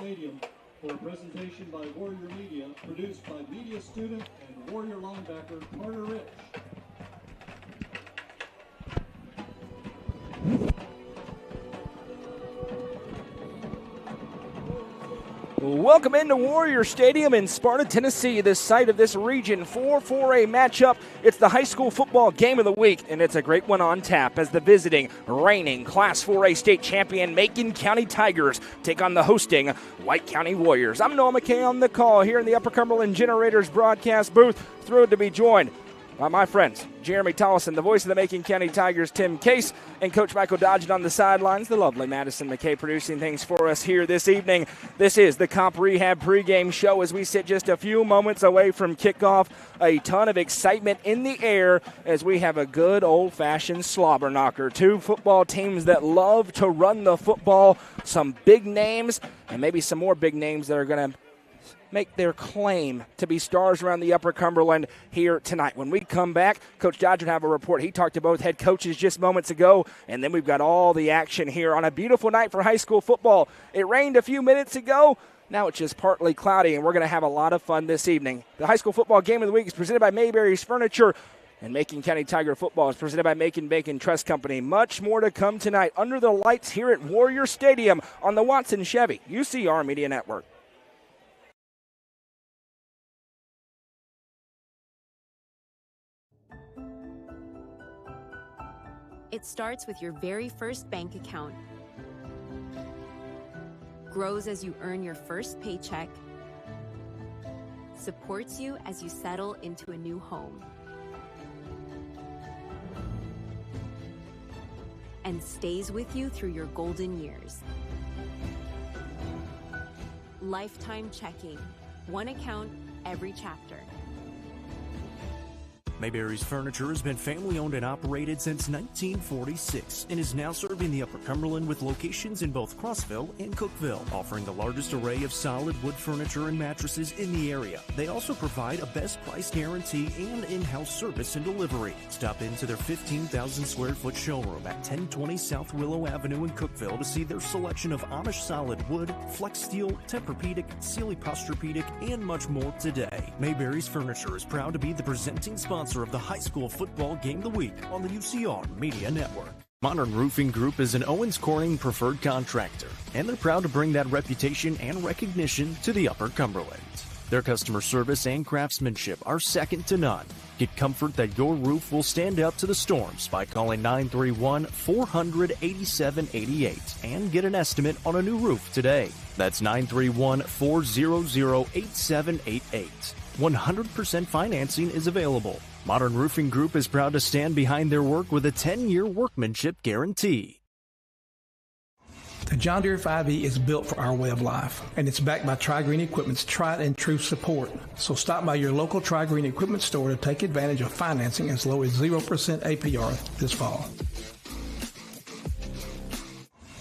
Stadium for a presentation by Warrior Media, produced by media student and Warrior linebacker Carter Rich. Welcome into Warrior Stadium in Sparta, Tennessee, the site of this Region 4 4A matchup. It's the high school football game of the week, and it's a great one on tap as the visiting, reigning Class 4A state champion Macon County Tigers take on the hosting White County Warriors. I'm Noah McKay on the call here in the Upper Cumberland Generators broadcast booth. Thrilled to be joined by my friends, Jeremy Tollison, the voice of the Macon County Tigers, Tim Case, and Coach Michael Dodgen on the sidelines, the lovely Madison McKay producing things for us here this evening. This is the Comp Rehab pregame show as we sit just a few moments away from kickoff. A ton of excitement in the air as we have a good old-fashioned slobber knocker. Two football teams that love to run the football, some big names, and maybe some more big names that are going to make their claim to be stars around the Upper Cumberland here tonight. When we come back, Coach Dodge will have a report. He talked to both head coaches just moments ago, and then we've got all the action here on a beautiful night for high school football. It rained a few minutes ago. Now it's just partly cloudy, and we're going to have a lot of fun this evening. The high school football game of the week is presented by Mayberry's Furniture, and Macon County Tiger football is presented by Macon Bacon Trust Company. Much more to come tonight under the lights here at Warrior Stadium on the Watson Chevy UCR Media Network. It starts with your very first bank account, grows as you earn your first paycheck, supports you as you settle into a new home, and stays with you through your golden years. Lifetime checking. One account, every chapter. Mayberry's Furniture has been family-owned and operated since 1946 and is now serving the Upper Cumberland with locations in both Crossville and Cookeville, offering the largest array of solid wood furniture and mattresses in the area. They also provide a best price guarantee and in-house service and delivery. Stop into their 15,000 square foot showroom at 1020 South Willow Avenue in Cookeville to see their selection of Amish solid wood, flex steel, Tempur-Pedic, Sealy Posturepedic, and much more today. Mayberry's Furniture is proud to be the presenting sponsor of the high school football game of the week on the UCR Media Network. Modern Roofing Group is an Owens Corning preferred contractor, and they're proud to bring that reputation and recognition to the Upper Cumberland. Their customer service and craftsmanship are second to none. Get comfort that your roof will stand up to the storms by calling 931-400-8788 and get an estimate on a new roof today. That's 931-400-8788. 100% financing is available. Modern Roofing Group is proud to stand behind their work with a 10-year workmanship guarantee. The John Deere 5E is built for our way of life, and it's backed by Tri-Green Equipment's tried and true support. So stop by your local Tri-Green Equipment store to take advantage of financing as low as 0% APR this fall.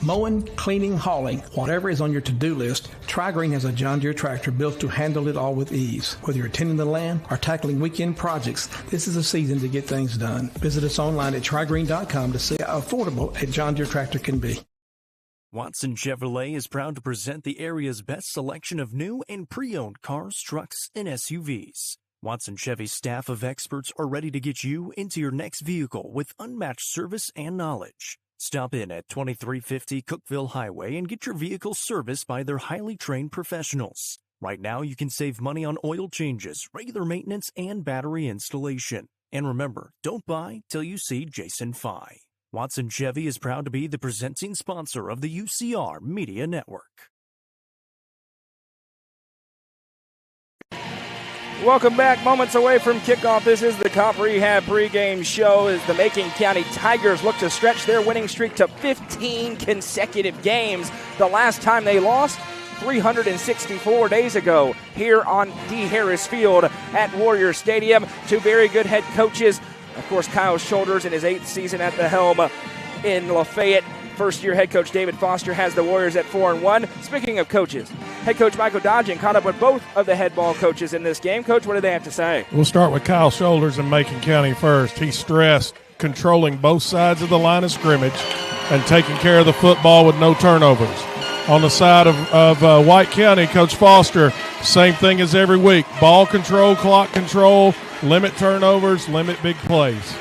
Mowing, cleaning, hauling, whatever is on your to-do list, Tri-Green has a John Deere tractor built to handle it all with ease. Whether you're tending the land or tackling weekend projects, this is a season to get things done. Visit us online at trigreen.com to see how affordable a John Deere tractor can be. Watson Chevrolet is proud to present the area's best selection of new and pre-owned cars, trucks, and SUVs. Watson Chevy's staff of experts are ready to get you into your next vehicle with unmatched service and knowledge. Stop in at 2350 Cookeville Highway and get your vehicle serviced by their highly trained professionals. Right now, you can save money on oil changes, regular maintenance, and battery installation. And remember, don't buy till you see Jason Fye. Watson Chevy is proud to be the presenting sponsor of the UCR Media Network. Welcome back. Moments away from kickoff. This is the Comp Rehab pregame show as the Macon County Tigers look to stretch their winning streak to 15 consecutive games. The last time they lost, 364 days ago here on D. Harris Field at Warrior Stadium. Two very good head coaches. Of course, Kyle Shoulders in his 8th season at the helm in Lafayette. First-year head coach David Foster has the Warriors at 4-1. Speaking of coaches, head coach Michael Dodgen caught up with both of the head ball coaches in this game. Coach, what do they have to say? We'll start with Kyle Shoulders in Macon County first. He stressed controlling both sides of the line of scrimmage and taking care of the football with no turnovers. On the side of White County, Coach Foster, same thing as every week. Ball control, clock control, limit turnovers, limit big plays.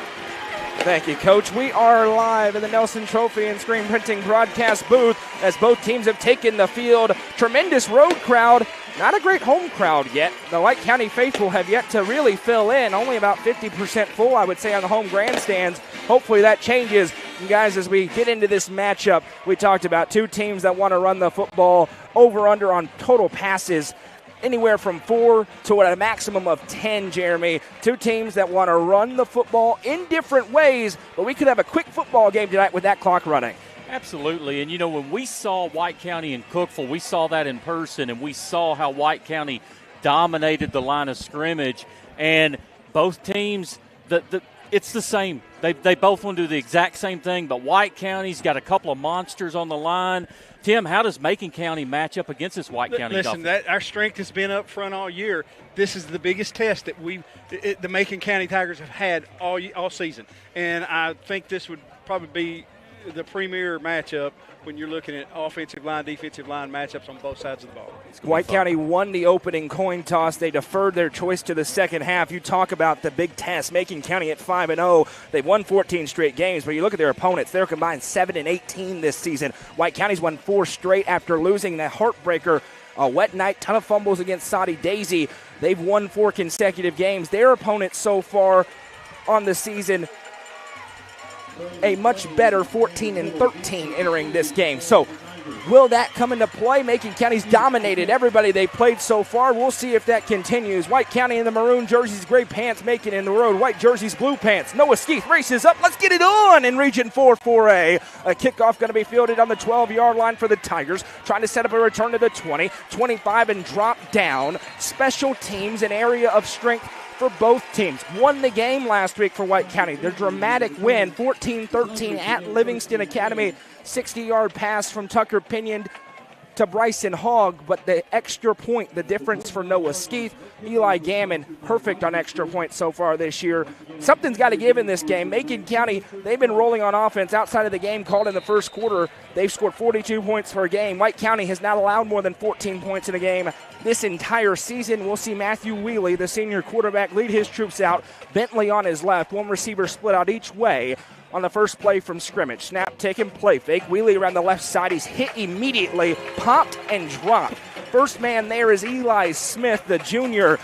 Thank you, Coach. We are live in the Nelson Trophy and Screen Printing broadcast booth as both teams have taken the field. Tremendous road crowd. Not a great home crowd yet. The White County faithful have yet to really fill in. Only about 50% full, I would say, on the home grandstands. Hopefully that changes. And guys, as we get into this matchup, we talked about two teams that want to run the football over-under on total passes anywhere from 4 to a maximum of 10, Jeremy. Two teams that want to run the football in different ways, but we could have a quick football game tonight with that clock running. Absolutely. And, when we saw White County and Cookeville, we saw that in person, and we saw how White County dominated the line of scrimmage. And both teams, it's the same. They both want to do the exact same thing, but White County's got a couple of monsters on the line. Tim, how does Macon County match up against this White County Listen, Dolphins? our strength has been up front all year. This is the biggest test that the Macon County Tigers have had all season. And I think this would probably be the premier matchup when you're looking at offensive line, defensive line matchups on both sides of the ball. White County won the opening coin toss. They deferred their choice to the second half. You talk about the big test. Macon County at 5-0. They've won 14 straight games, but you look at their opponents. They're combined 7-18 this season. White County's won 4 straight after losing the heartbreaker. A wet night, ton of fumbles against Soddy Daisy. They've won 4 consecutive games. Their opponents so far on the season, a much better 14-13 entering this game. So will that come into play? Macon County's dominated everybody they played so far. We'll see if that continues. White County in the maroon jerseys, gray pants, Macon in the road, white jerseys, blue pants. Noah Skeeth races up. Let's get it on in Region 4 4A. A kickoff going to be fielded on the 12-yard line for the Tigers, trying to set up a return to the 20, 25, and drop down. Special teams, an area of strength for both teams. Won the game last week for White County. Their dramatic win, 14-13 at Livingston Academy. 60-yard pass from Tucker Pinion to Bryson Hogg, but the extra point, the difference for Noah Skeeth. Eli Gammon, perfect on extra points so far this year. Something's got to give in this game. Macon County, they've been rolling on offense outside of the game called in the first quarter. They've scored 42 points per game. White County has not allowed more than 14 points in a game this entire season. We'll see Matthew Wheely, the senior quarterback, lead his troops out. Bentley on his left, one receiver split out each way on the first play from scrimmage. Snap taken, play fake. Wheely around the left side. He's hit immediately, popped and dropped. First man there is Eli Smith, the junior.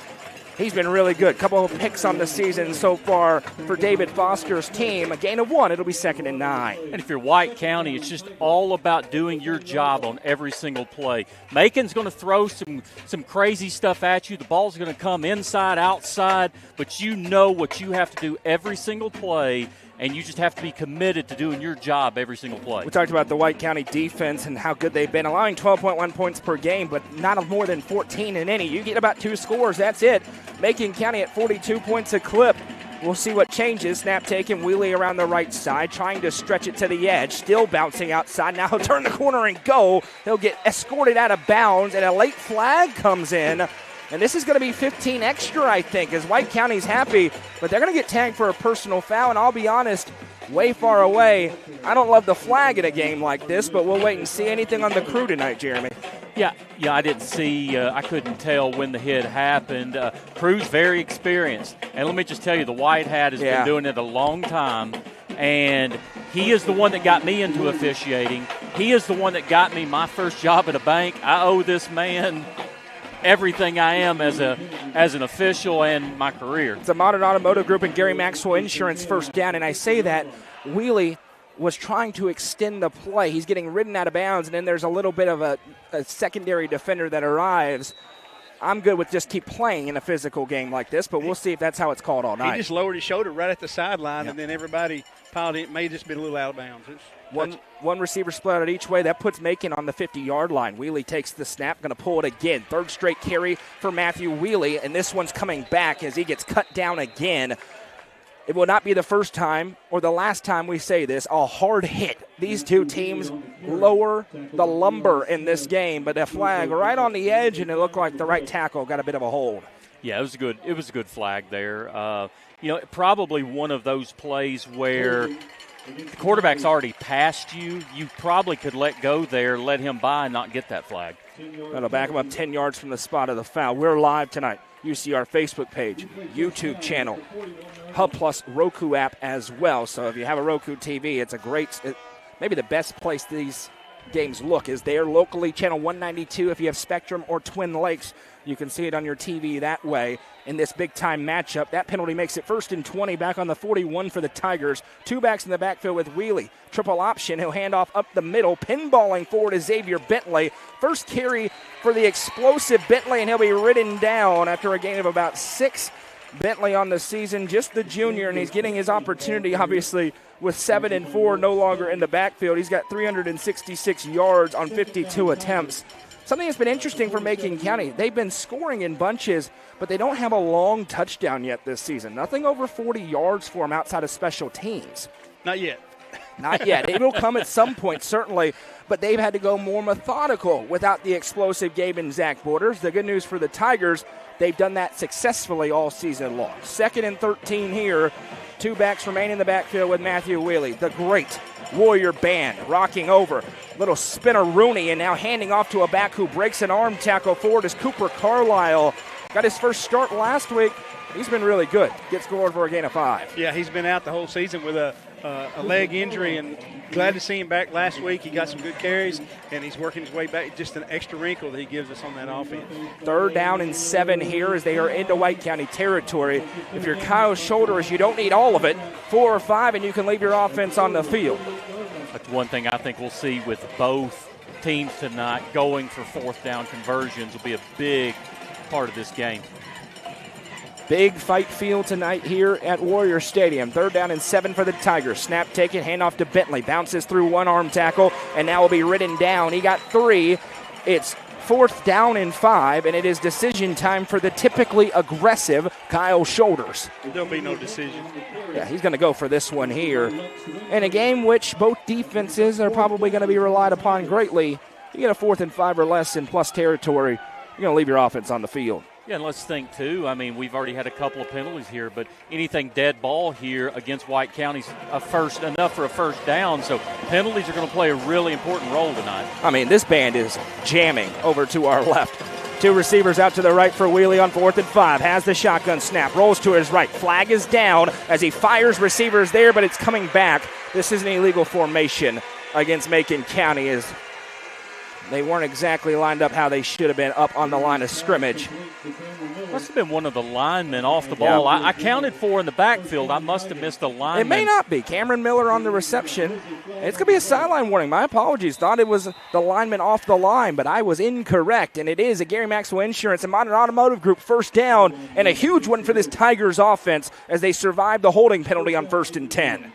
He's been really good. Couple of picks on the season so far for David Foster's team. A gain of 1. It'll be 2nd and 9. And if you're White County, it's just all about doing your job on every single play. Macon's going to throw some crazy stuff at you. The ball's going to come inside, outside, but you know what you have to do every single play, and you just have to be committed to doing your job every single play. We talked about the White County defense and how good they've been, allowing 12.1 points per game, but not more than 14 in any. You get about 2 scores, that's it. Macon County at 42 points a clip. We'll see what changes. Snap taken, Wheely around the right side, trying to stretch it to the edge, still bouncing outside. Now he'll turn the corner and go. He'll get escorted out of bounds, and a late flag comes in. And this is going to be 15 extra, I think, as White County's happy. But they're going to get tagged for a personal foul, and I'll be honest, way far away. I don't love the flag in a game like this, but we'll wait and see. Anything on the crew tonight, Jeremy? Yeah, I didn't see, I couldn't tell when the hit happened. Crew's very experienced. And let me just tell you, the White Hat has been doing it a long time. And he is the one that got me into officiating. He is the one that got me my first job at a bank. I owe this man everything I am as an official and my career. It's a Modern Automotive Group and Gary Maxwell Insurance first down, and I say that Wheely was trying to extend the play. He's getting ridden out of bounds, and then there's a little bit of a secondary defender that arrives. I'm good with just keep playing in a physical game like this, but we'll see if that's how it's called all night. He just lowered his shoulder right at the sideline, and then everybody piled in. It may have just been a little out of bounds. One receiver split out each way. That puts Macon on the 50-yard line. Wheely takes the snap, going to pull it again. Third straight carry for Matthew Wheely, and this one's coming back as he gets cut down again. It will not be the first time or the last time we say this. A hard hit. These two teams lower the lumber in this game, but a flag right on the edge, and it looked like the right tackle got a bit of a hold. Yeah, it was a good flag there. Probably one of those plays where the quarterback's already passed you, you probably could let go there, let him by, and not get that flag. That'll back him up 10 yards from the spot of the foul. We're live tonight. UCR Facebook page, YouTube channel, Hub Plus Roku app as well. So if you have a Roku TV, it's a great, maybe the best place these games look is there locally, channel 192. If you have Spectrum or Twin Lakes, you can see it on your TV that way. In this big-time matchup, that penalty makes it 1st and 20 back on the 41 for the Tigers. Two backs in the backfield with Wheelie. Triple option. He'll hand off up the middle. Pinballing forward to Xavier Bentley. First carry for the explosive Bentley, and he'll be ridden down after a gain of about 6. Bentley on the season, just the junior, and he's getting his opportunity, obviously, with 7 and 4 no longer in the backfield. He's got 366 yards on 52 attempts. Something that's been interesting for Macon County, they've been scoring in bunches, but they don't have a long touchdown yet this season. Nothing over 40 yards for them outside of special teams. Not yet. Not yet. It will come at some point, certainly, but they've had to go more methodical without the explosive Gabe and Zach Borders. The good news for the Tigers, they've done that successfully all season long. 2nd and 13 here. Two backs remain in the backfield with Matthew Wheelie, the great Warrior band, rocking over. Little spinner Rooney, and now handing off to a back who breaks an arm tackle forward is Cooper Carlisle. Got his first start last week. He's been really good. Gets scored for a gain of 5. Yeah, he's been out the whole season with a leg injury, and glad to see him back last week. He got some good carries, and he's working his way back. Just an extra wrinkle that he gives us on that offense. 3rd down and 7 here as they are into White County territory. If you're Kyle Shoulders, you don't need all of it. 4 or 5, and you can leave your offense on the field. That's one thing I think we'll see with both teams tonight. Going for 4th down conversions will be a big part of this game. Big fight field tonight here at Warrior Stadium. 3rd down and 7 for the Tigers. Snap taken, handoff to Bentley. Bounces through one arm tackle, and now will be ridden down. He got 3. It's 4th down and 5, and it is decision time for the typically aggressive Kyle Shoulders. There'll be no decision. Yeah, he's going to go for this one here. In a game which both defenses are probably going to be relied upon greatly, you get a 4th and 5 or less in plus territory, you're going to leave your offense on the field. Yeah, and let's think, too, I mean, we've already had a couple of penalties here, but anything dead ball here against White County's enough for a 1st down, so penalties are going to play a really important role tonight. I mean, this band is jamming over to our left. 2 receivers out to the right for Wheelie on 4th and 5. Has the shotgun snap, rolls to his right. Flag is down as he fires receivers there, but it's coming back. This is an illegal formation against Macon County as they weren't exactly lined up how they should have been up on the line of scrimmage. Must have been one of the linemen off the ball. Yeah. I counted 4 in the backfield. I must have missed a lineman. It may not be. Cameron Miller on the reception. It's going to be a sideline warning. My apologies. Thought it was the lineman off the line, but I was incorrect. And it is a Gary Maxwell Insurance and Modern Automotive Group 1st down, and a huge one for this Tigers offense as they survive the holding penalty on 1st and 10.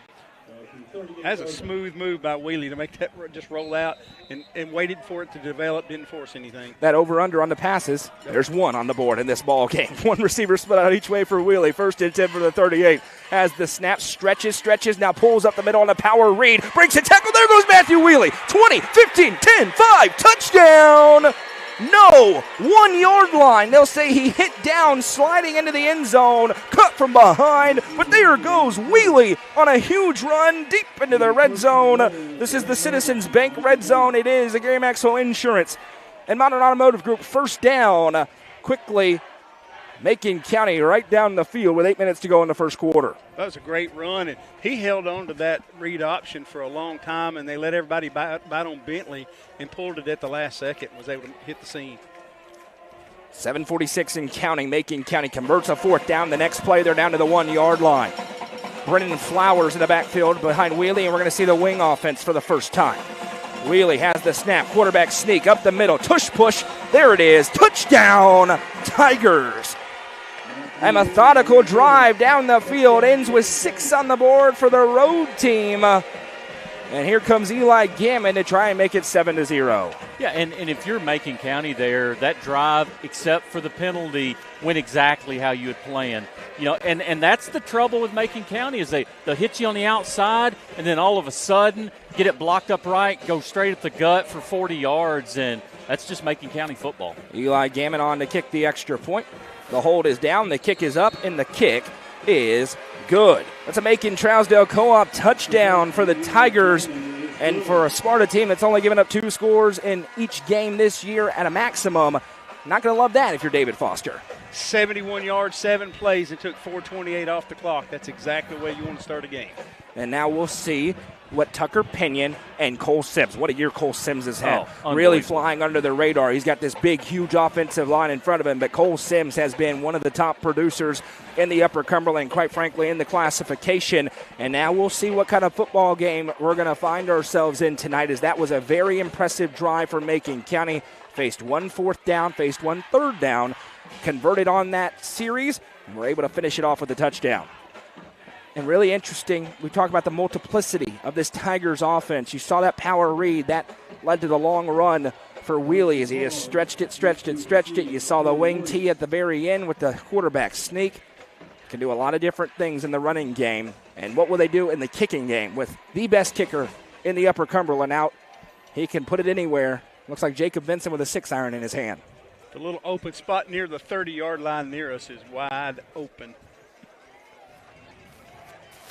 That's a smooth move by Wheelie to make that just roll out and waited for it to develop, didn't force anything. That over-under on the passes, there's 1 on the board in this ball game. 1 receiver split out each way for Wheelie. 1st and 10 for the 38. Has the snap, stretches, now pulls up the middle on a power read. Breaks a tackle, there goes Matthew Wheelie. 20, 15, 10, 5, touchdown! No, 1 yard line. They'll say he hit down, sliding into the end zone, cut from behind, but there goes Wheelie on a huge run deep into the red zone. This is the Citizens Bank red zone. It is a Gary Maxwell Insurance and Modern Automotive Group 1st down. Quickly, Macon County right down the field with 8 minutes to go in the 1st quarter. That was a great run, and he held on to that read option for a long time, and they let everybody bite on Bentley and pulled it at the last second and was able to hit the seam. 7:46 and counting. Macon County converts a 4th down. The next play, they're down to the 1 yard line. Brennan Flowers in the backfield behind Wheelie, and we're going to see the wing offense for the first time. Wheelie has the snap. Quarterback sneak up the middle. Tush push. There it is. Touchdown, Tigers. A methodical drive down the field ends with 6 on the board for the road team. And here comes Eli Gammon to try and make it 7-0. Yeah, and if you're Macon County there, that drive, except for the penalty, went exactly how you had planned. You know, and that's the trouble with Macon County is they'll hit you on the outside, and then all of a sudden get it blocked up right, go straight at the gut for 40 yards, and that's just Macon County football. Eli Gammon on to kick the extra point. The hold is down, the kick is up, and the kick is good. That's a Macon Trousdale Co-op touchdown for the Tigers. And for a Sparta team that's only given up 2 scores in each game this year at a maximum, not going to love that if you're David Foster. 71 yards, 7 plays, and took 4:28 off the clock. That's exactly the way you want to start a game. And now we'll see what Tucker Pinion and Cole Sims, what a year Cole Sims has had. Oh, really flying under the radar. He's got this big, huge offensive line in front of him, but Cole Sims has been one of the top producers in the Upper Cumberland, quite frankly, in the classification. And now we'll see what kind of football game we're going to find ourselves in tonight, as that was a very impressive drive for Macon County. Faced 1 4th down, faced 1 3rd down, converted on that series, and were able to finish it off with a touchdown. And really interesting, we talk about the multiplicity of this Tigers offense. You saw that power read. That led to the long run for Wheelie as he just stretched it. You saw the wing tee at the very end with the quarterback sneak. Can do a lot of different things in the running game. And what will they do in the kicking game with the best kicker in the Upper Cumberland out? He can put it anywhere. Looks like Jacob Vinson with a 6-iron in his hand. The little open spot near the 30-yard line near us is wide open.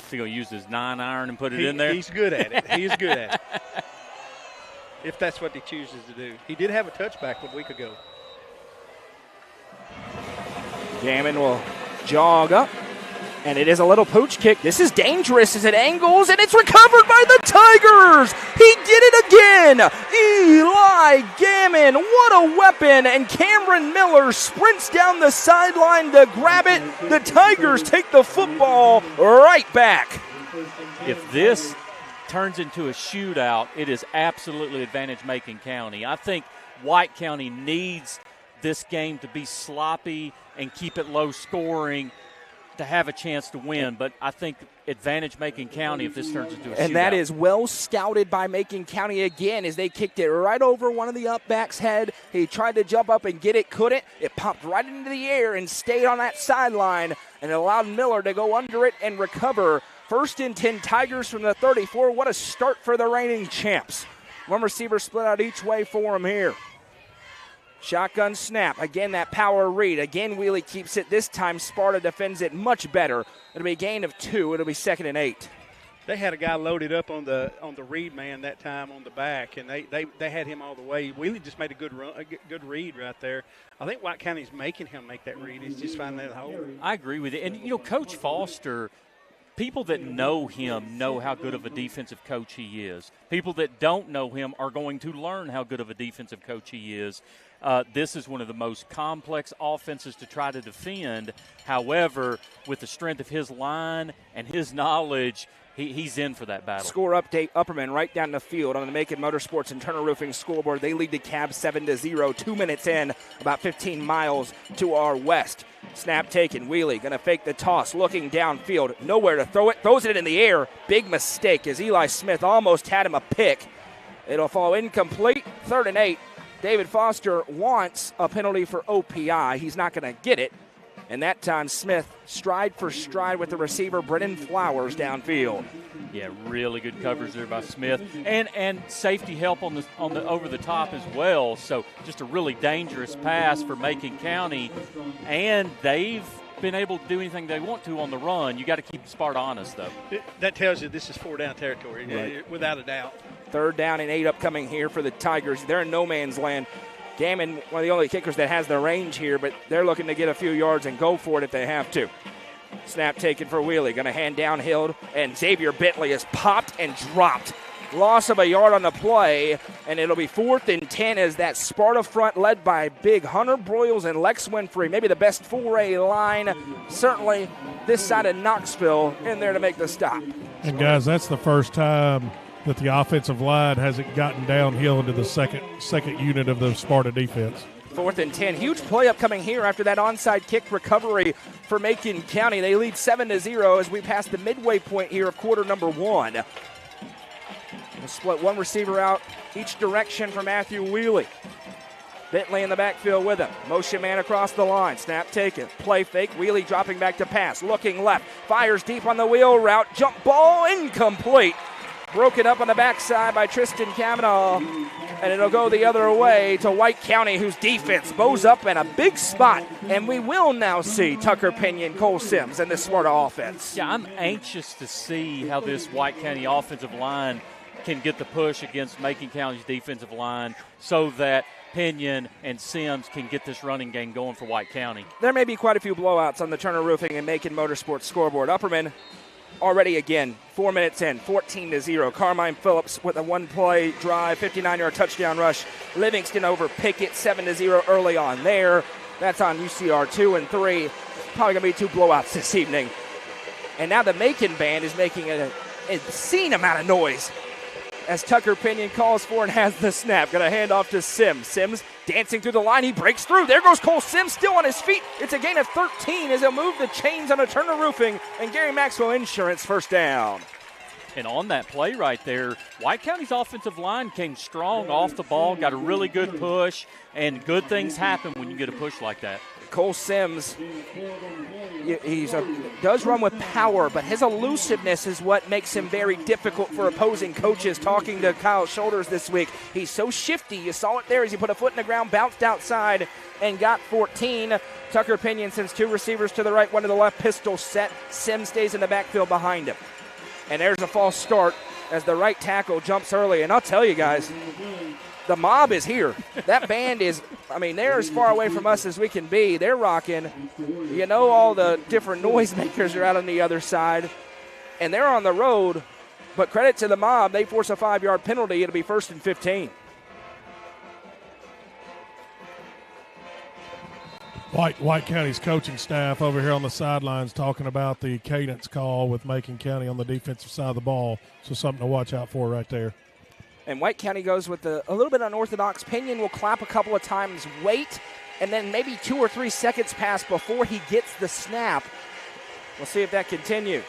Is he going to use his 9-iron and put it in there? He's good at it. He is good at it. If that's what he chooses to do. He did have a touchback a week ago. Gammon will jog up, and it is a little pooch kick. This is dangerous as it angles, and it's recovered by the Tigers. He did it again. Eli Gammon, what a weapon, and Cameron Miller sprints down the sideline to grab it. The Tigers take the football right back. If this turns into a shootout, it is absolutely advantage Macon County. I think White County needs this game to be sloppy and keep it low scoring to have a chance to win, but I think advantage Macon County if this turns into a shootout. And that is well scouted by Macon County again as they kicked it right over one of the up-backs' head. He tried to jump up and get it, couldn't. It popped right into the air and stayed on that sideline, and it allowed Miller to go under it and recover. 1st and 10 Tigers from the 34. What a start for the reigning champs. One receiver split out each way for him here. Shotgun snap. Again, that power read. Again, Wheelie keeps it. This time, Sparta defends it much better. It'll be a gain of 2. It'll be 2nd and 8. They had a guy loaded up on the read man that time on the back, and they had him all the way. Wheelie just made a good run, a good read right there. I think White County's making him make that read. He's just finding that hole. I agree with it. And, Coach Foster, people that know him know how good of a defensive coach he is. People that don't know him are going to learn how good of a defensive coach he is. This is one of the most complex offenses to try to defend. However, with the strength of his line and his knowledge, he's in for that battle. Score update, Upperman right down the field on the Macon Motorsports and Turner Roofing scoreboard. They lead the Cavs 7-0, 2 minutes in, about 15 miles to our west. Snap taken, Wheelie going to fake the toss, looking downfield, nowhere to throw it, throws it in the air. Big mistake as Eli Smith almost had him a pick. It'll fall incomplete, 3rd and 8. David Foster wants a penalty for OPI. He's not going to get it. And that time, Smith stride for stride with the receiver, Brennan Flowers, downfield. Yeah, really good coverage there by Smith, and safety help on the over the top as well. So just a really dangerous pass for Macon County, and they've been able to do anything they want to on the run. You got to keep Sparta honest, though. That tells you this is 4-down territory, right, without a doubt. 3rd down and 8 upcoming here for the Tigers. They're in no man's land. Gammon, one of the only kickers that has the range here, but they're looking to get a few yards and go for it if they have to. Snap taken for Wheelie. Going to hand downhill, and Xavier Bentley is popped and dropped. Loss of a yard on the play, and it'll be 4th and 10 as that Sparta front led by big Hunter Broyles and Lex Winfrey, maybe the best 4A line, certainly this side of Knoxville, in there to make the stop. And, guys, that's the first time that the offensive line hasn't gotten downhill into the second unit of the Sparta defense. 4th and 10. Huge play upcoming here after that onside kick recovery for Macon County. They lead 7-0 as we pass the midway point here of quarter number 1. We'll split one receiver out each direction for Matthew Wheelie. Bentley in the backfield with him. Motion man across the line. Snap taken. Play fake. Wheelie dropping back to pass. Looking left. Fires deep on the wheel route. Jump ball incomplete. Broken up on the backside by Tristan Kavanaugh. And it'll go the other way to White County, whose defense bows up in a big spot. And we will now see Tucker Pinion, Cole Sims, and this Sparta offense. Yeah, I'm anxious to see how this White County offensive line can get the push against Macon County's defensive line so that Pinion and Sims can get this running game going for White County. There may be quite a few blowouts on the Turner Roofing and Macon Motorsports scoreboard. Upperman already again, 4 minutes in, 14-0. Carmine Phillips with a one-play drive, 59-yard touchdown rush. Livingston over Pickett, 7-0 early on there. That's on UCR 2 and 3. Probably going to be 2 blowouts this evening. And now the Macon band is making an obscene amount of noise as Tucker Pinion calls for and has the snap. Going to hand off to Sims. Sims dancing through the line. He breaks through. There goes Cole Sims still on his feet. It's a gain of 13 as he'll move the chains on a Turner Roofing and Gary Maxwell Insurance first down. And on that play right there, White County's offensive line came strong off the ball, got a really good push, and good things happen when you get a push like that. Cole Sims, does run with power, but his elusiveness is what makes him very difficult for opposing coaches. Talking to Kyle Shoulders this week, he's so shifty. You saw it there as he put a foot in the ground, bounced outside, and got 14. Tucker Pinion sends 2 receivers to the right, 1 to the left, pistol set. Sims stays in the backfield behind him. And there's a false start as the right tackle jumps early. And I'll tell you guys, the mob is here. That band is, they're as far away from us as we can be. They're rocking. You know, all the different noisemakers are out on the other side. And they're on the road. But credit to the mob, they force a 5-yard penalty. It'll be 1st and 15. White County's coaching staff over here on the sidelines talking about the cadence call with Macon County on the defensive side of the ball. So something to watch out for right there. And White County goes with a little bit unorthodox. Pinion will clap a couple of times, wait, and then maybe 2 or 3 seconds pass before he gets the snap. We'll see if that continues.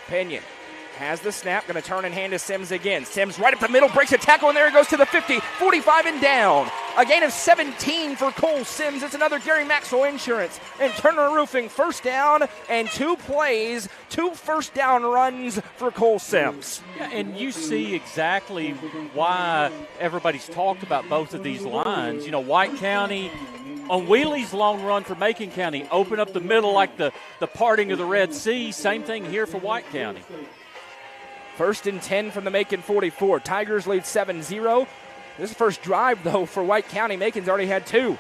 Pinion has the snap, going to turn and hand to Sims again. Sims right up the middle, breaks a tackle, and there he goes to the 50, 45 and down. A gain of 17 for Cole Sims. It's another Gary Maxwell Insurance and Turner Roofing first down and 2 plays, 2 first down runs for Cole Sims. Yeah, and you see exactly why everybody's talked about both of these lines. You know, White County on Wheelie's long run for Macon County, open up the middle like the parting of the Red Sea. Same thing here for White County. 1st and 10 from the Macon 44. Tigers lead 7-0. This is first drive, though, for White County. Macon's already had 2.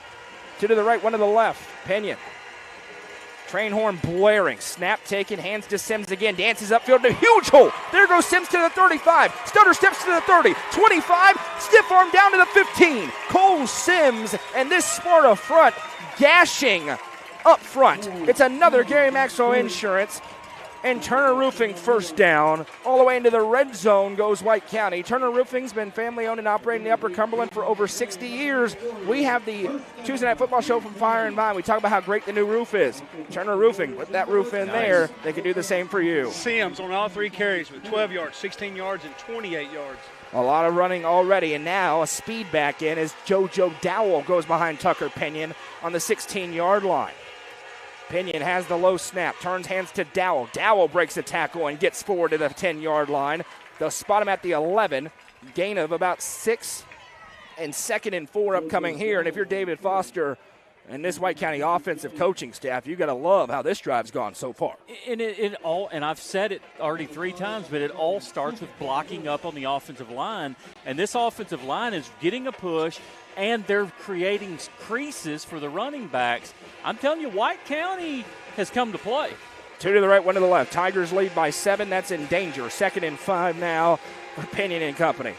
2 to the right, 1 to the left. Pinion. Train horn blaring. Snap taken, hands to Sims again. Dances upfield to a huge hole. There goes Sims to the 35. Stutter steps to the 30. 25. Stiff arm down to the 15. Cole Sims and this Sparta front gashing up front. It's another Gary Maxwell Insurance and Turner Roofing first down. All the way into the red zone goes White County. Turner Roofing's been family-owned and operating in the Upper Cumberland for over 60 years. We have the Tuesday Night Football show from Fire and Vine. We talk about how great the new roof is. Turner Roofing, put that roof in there. They can do the same for you. Sims on all 3 carries with 12 yards, 16 yards, and 28 yards. A lot of running already, and now a speed back in as JoJo Dowell goes behind Tucker Pinion on the 16-yard line. Pinion has the low snap, turns hands to Dowell. Dowell breaks a tackle and gets forward to the 10-yard line. They'll spot him at the 11. Gain of about 6, and 2nd and 4 upcoming here. And if you're David Foster and this White County offensive coaching staff, you got to love how this drive's gone so far. And I've said it already 3 times, but it all starts with blocking up on the offensive line. And this offensive line is getting a push, and they're creating creases for the running backs. I'm telling you, White County has come to play. 2 to the right, 1 to the left. Tigers lead by 7. That's in danger. 2nd and 5 now for Pinion and company.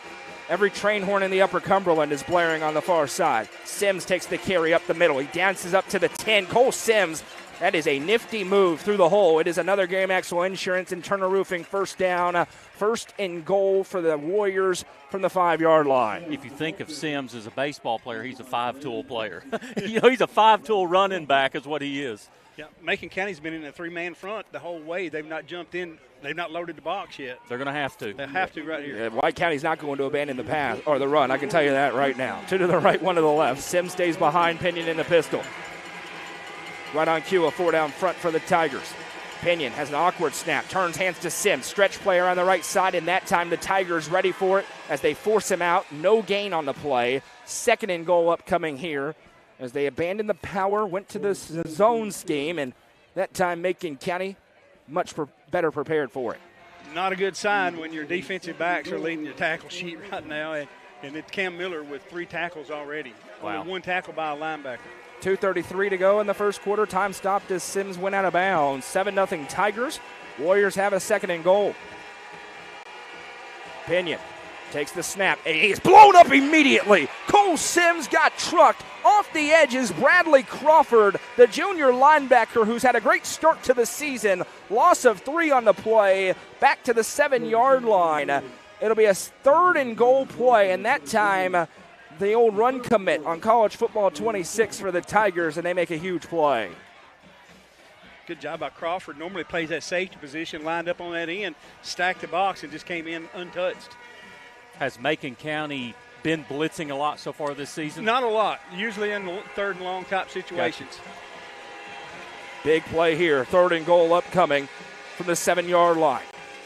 Every train horn in the Upper Cumberland is blaring on the far side. Sims takes the carry up the middle. He dances up to the 10. Cole Sims, that is a nifty move through the hole. It is another Gary Maxwell Insurance and Turner Roofing first down. 1st and goal for the Warriors from the 5-yard line. If you think of Sims as a baseball player, he's a 5-tool player. He's a 5-tool running back is what he is. Yeah, Macon County's been in a 3-man front the whole way. They've not jumped in. They've not loaded the box yet. They're going to have to. They have to right here. Yeah, White County's not going to abandon the pass or the run. I can tell you that right now. 2 to the right, 1 to the left. Sims stays behind Pinion in the pistol. Right on cue, a 4 down front for the Tigers. Pinion has an awkward snap, turns hands to Sims. Stretch player on the right side, and that time the Tigers ready for it as they force him out. No gain on the play. 2nd and goal upcoming here as they abandoned the power, went to the zone scheme, and that time Macon County much better prepared for it. Not a good sign when your defensive backs are leading your tackle sheet right now, and it's Cam Miller with 3 tackles already. Wow. Only 1 tackle by a linebacker. 2:33 to go in the first quarter. Time stopped as Sims went out of bounds. 7-0 Tigers. Warriors have a 2nd and goal. Pinion takes the snap, and he's blown up immediately. Cole Sims got trucked. Off the edges, Bradley Crawford, the junior linebacker who's had a great start to the season. Loss of 3 on the play, back to the 7-yard line. It'll be a 3rd and goal play, and that time the old run commit on College Football 26 for the Tigers, and they make a huge play. Good job by Crawford. Normally plays that safety position, lined up on that end, stacked the box, and just came in untouched. Has Macon County been blitzing a lot so far this season? Not a lot. Usually in the 3rd and long type situations. Gotcha. Big play here. 3rd and goal upcoming from the 7-yard line.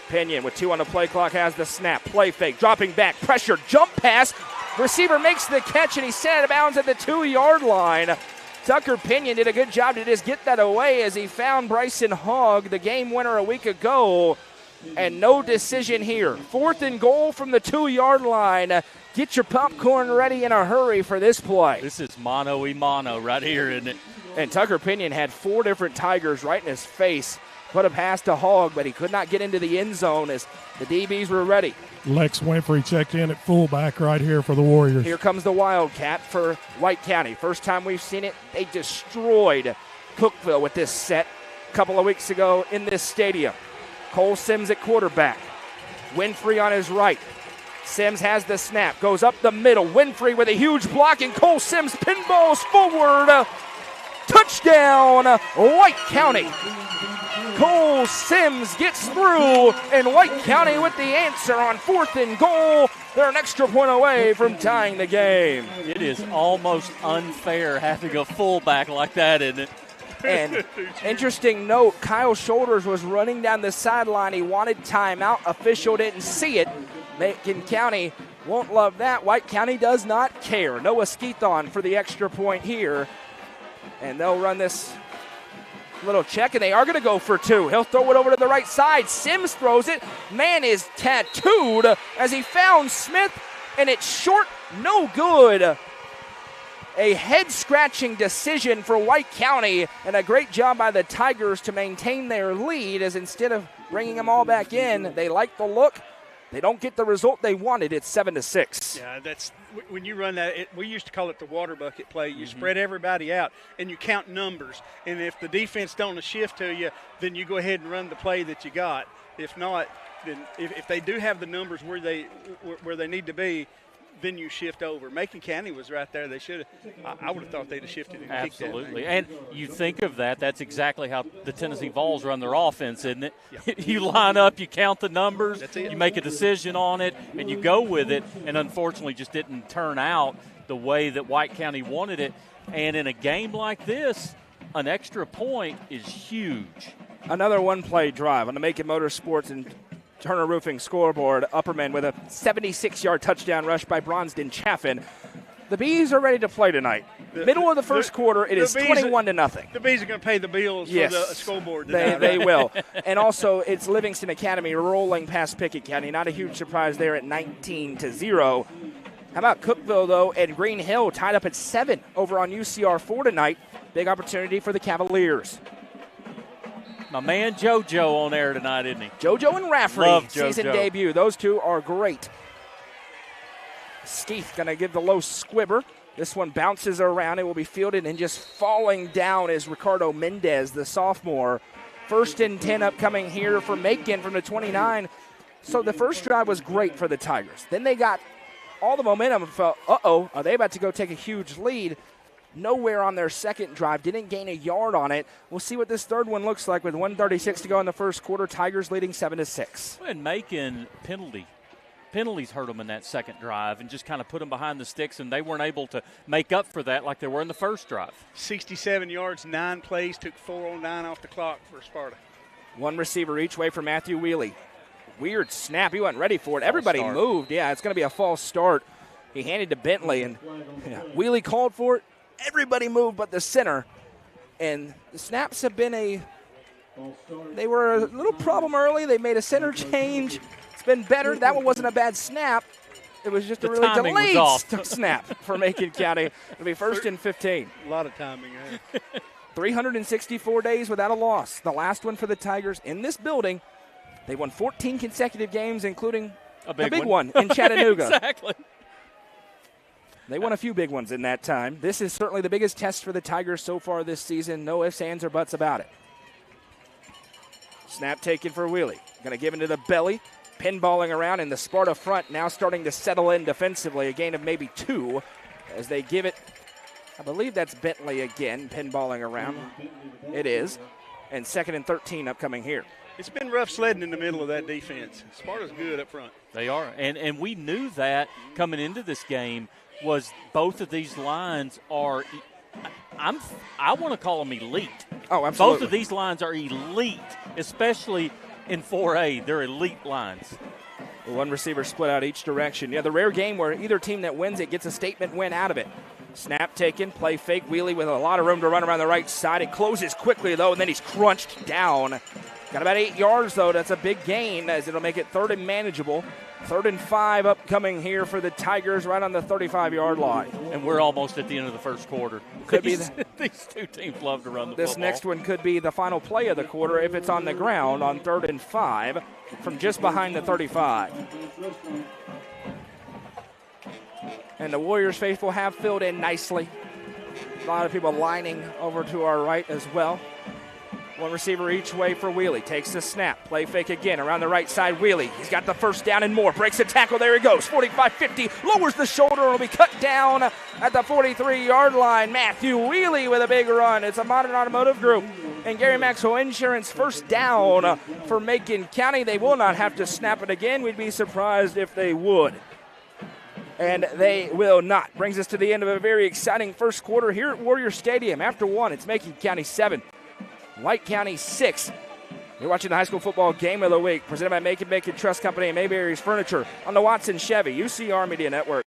Pinion with 2 on the play clock has the snap. Play fake. Dropping back. Pressure. Jump pass. Receiver makes the catch, and he's sent out of bounds at the 2-yard line. Tucker Pinion did a good job to just get that away as he found Bryson Hogg, the game winner a week ago. And no decision here. 4th and goal from the 2-yard line. Get your popcorn ready in a hurry for this play. This is mano-a-mano right here, isn't it? And Tucker Pinion had 4 different Tigers right in his face. Put a pass to Hogg, but he could not get into the end zone as the DBs were ready. Lex Winfrey checked in at fullback right here for the Warriors. Here comes the Wildcat for White County. First time we've seen it, they destroyed Cookeville with this set a couple of weeks ago in this stadium. Cole Sims at quarterback. Winfrey on his right. Sims has the snap, goes up the middle. Winfrey with a huge block, and Cole Sims pinballs forward. Touchdown, White County. Cole Sims gets through, and White County with the answer on 4th and goal. They're an extra point away from tying the game. It is almost unfair having a fullback like that, isn't it? And interesting note, Kyle Shoulders was running down the sideline. He wanted timeout. Official didn't see it. Macon County won't love that. White County does not care. Noah Skeethon for the extra point here. And they'll run this little check, and they are going to go for 2. He'll throw it over to the right side. Sims throws it. Man is tattooed as he found Smith, and it's short, no good. A head-scratching decision for White County, and a great job by the Tigers to maintain their lead as instead of bringing them all back in, they like the look. They don't get the result they wanted. It's 7-6. Yeah, that's when you run that. We used to call it the water bucket play. You spread everybody out and you count numbers. And if the defense don't shift to you, then you go ahead and run the play that you got. If not, then if they do have the numbers where they need to be, then you shift over. Macon County was right there. They should have. I would have thought they'd have shifted and kicked that. Absolutely. And you think of that, that's exactly how the Tennessee Vols run their offense, isn't it? Yeah. You line up, you count the numbers, you make a decision on it, and you go with it. And unfortunately just didn't turn out the way that White County wanted it. And in a game like this, an extra point is huge. Another one-play drive on the Macon Motorsports and Turner Roofing scoreboard. Upperman with a 76-yard touchdown rush by Bronsden Chaffin. The Bees are ready to play tonight. Middle of the first quarter, it is 21-0. The Bees are going to pay the bills for the scoreboard tonight. They will. And also, it's Livingston Academy rolling past Pickett County. Not a huge surprise there at 19-0. How about Cookeville, though, and Green Hill tied up at 7 over on UCR4 tonight. Big opportunity for the Cavaliers. My man JoJo on air tonight, isn't he? JoJo and Rafferty, Love season JoJo. debut. Those two are great. Skeeth going to give the low squibber. This one bounces around. It will be fielded, and just falling down is Ricardo Mendez, the sophomore. 1st and 10 upcoming here for Macon from the 29. So the first drive was great for the Tigers. Then they got all the momentum and felt, are they about to go take a huge lead? Nowhere on their second drive. Didn't gain a yard on it. We'll see what this third one looks like with 1:36 to go in the first quarter. Tigers leading 7-6. And Macon penalties hurt them in that second drive and just kind of put them behind the sticks, and they weren't able to make up for that like they were in the first drive. 67 yards, 9 plays, took 4:09 off the clock for Sparta. One receiver each way for Matthew Wheely. Weird snap. He wasn't ready for it. Everybody moved. Yeah, it's going to be a false start. He handed to Bentley, and Wheely called for it. Everybody moved but the center. And the snaps have been they were a little problem early. They made a center change. It's been better. That one wasn't a bad snap. It was just a really delayed snap for Macon County. It'll be 1st and 15. A lot of timing. 364 days without a loss. The last one for the Tigers in this building. They won 14 consecutive games, including a big one in Chattanooga. Exactly. They won a few big ones in that time. This is certainly the biggest test for the Tigers so far this season. No ifs, ands, or buts about it. Snap taken for Wheely. Going to give into the belly. Pinballing around, and the Sparta front now starting to settle in defensively. A gain of maybe 2 as they give it. I believe that's Bentley again, pinballing around. It is. And 2nd and 13 upcoming here. It's been rough sledding in the middle of that defense. Sparta's good up front. They are. And we knew that coming into this game was both of these lines are I want to call them elite. Oh, absolutely. Both of these lines are elite, especially in 4A. They're elite lines. One receiver split out each direction. Yeah, the rare game where either team that wins it gets a statement win out of it. Snap taken, play fake, Wheely with a lot of room to run around the right side. It closes quickly, though, and then he's crunched down. Got about 8 yards, though. That's a big gain, as it'll make it 3rd and manageable. 3rd and 5 upcoming here for the Tigers, right on the 35-yard line. And we're almost at the end of the first quarter. Could be these two teams love to run the this football. Next one could be the final play of the quarter if it's on the ground on 3rd and 5 from just behind the 35. And the Warriors faithful have filled in nicely. A lot of people lining over to our right as well. One receiver each way for Wheely. Takes the snap. Play fake again around the right side. Wheely. He's got the first down and more. Breaks a tackle. There he goes. 45-50. Lowers the shoulder. It'll be cut down at the 43-yard line. Matthew Wheely with a big run. It's a Modern Automotive Group and Gary Maxwell Insurance. First down for Macon County. They will not have to snap it again. We'd be surprised if they would. And they will not. Brings us to the end of a very exciting first quarter here at Warrior Stadium. After 1, it's Macon County 7. White County 6. You're watching the high school football game of the week, presented by Macon Trust Company and Mayberry's Furniture on the Watson Chevy UCR Media Network.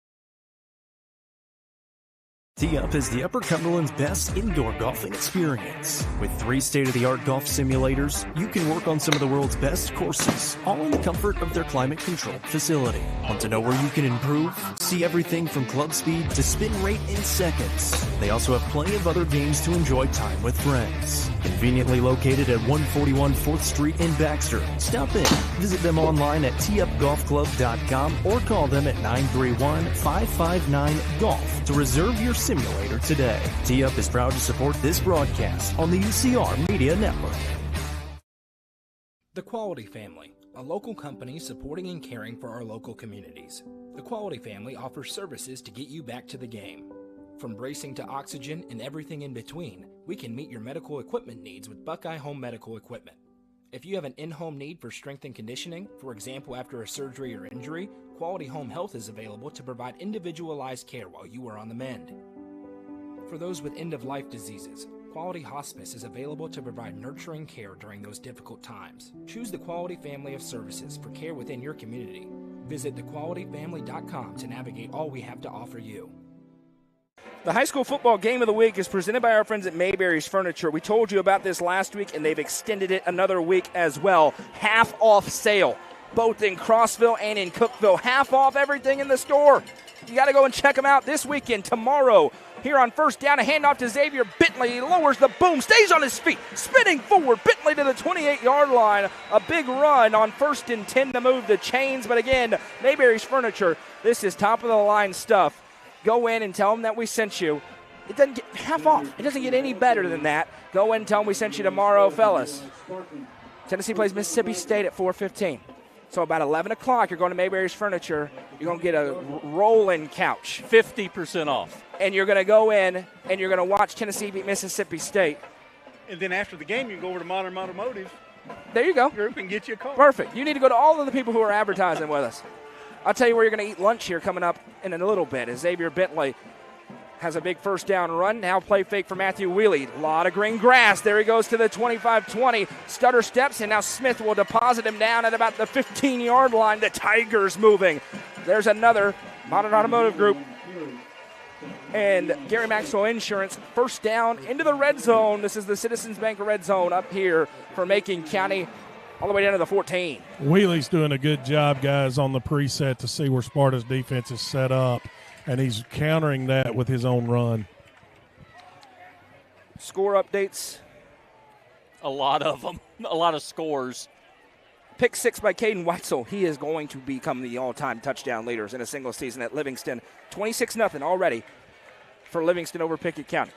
Tee Up is the Upper Cumberland's best indoor golfing experience. With 3 state-of-the-art golf simulators, you can work on some of the world's best courses, all in the comfort of their climate-controlled facility. Want to know where you can improve? See everything from club speed to spin rate in seconds. They also have plenty of other games to enjoy time with friends. Conveniently located at 141 4th Street in Baxter. Stop in. Visit them online at teeupgolfclub.com or call them at 931-559-GOLF to reserve your simulator today. Tee Up is proud to support this broadcast on the UCR Media Network. The Quality Family, a local company supporting and caring for our local communities. The Quality Family offers services to get you back to the game. From bracing to oxygen and everything in between, we can meet your medical equipment needs with Buckeye Home Medical Equipment. If you have an in-home need for strength and conditioning, for example after a surgery or injury, Quality Home Health is available to provide individualized care while you are on the mend. For those with end-of-life diseases, Quality Hospice is available to provide nurturing care during those difficult times. Choose the Quality family of services for care within your community. Visit thequalityfamily.com to navigate all we have to offer you. The high school football game of the week is presented by our friends at Mayberry's Furniture. We told you about this last week, and they've extended it another week as well. Half off sale, both in Crossville and in Cookville. Half off everything in the store. You got to go and check them out this weekend, tomorrow. Here on first down, a handoff to Xavier Bentley. He lowers the boom, stays on his feet, spinning forward. Bentley to the 28-yard line. A big run on 1st and 10 to move the chains. But again, Mayberry's Furniture, this is top-of-the-line stuff. Go in and tell them that we sent you. It doesn't get half off. It doesn't get any better than that. Go in and tell them we sent you tomorrow, fellas. Tennessee plays Mississippi State at 4:15. So about 11 o'clock, you're going to Mayberry's Furniture. You're going to get a rolling couch. 50% off. And you're going to go in and you're going to watch Tennessee beat Mississippi State. And then after the game, you can go over to Modern Automotive There you go. Group and get you a car. Perfect. You need to go to all of the people who are advertising with us. I'll tell you where you're going to eat lunch here coming up in a little bit. Is Xavier Bentley has a big first down run. Now play fake for Matthew Wheely. A lot of green grass. There he goes to the 25-20. Stutter steps, and now Smith will deposit him down at about the 15-yard line. The Tigers moving. There's another Modern Automotive Group and Gary Maxwell Insurance. First down into the red zone. This is the Citizens Bank red zone up here for Macon County, all the way down to the 14. Wheely's doing a good job, guys, on the preset to see where Sparta's defense is set up, and he's countering that with his own run. Score updates. A lot of them. A lot of scores. Pick 6 by Caden Weitzel. He is going to become the all-time touchdown leaders in a single season at Livingston. 26-0 already for Livingston over Pickett County.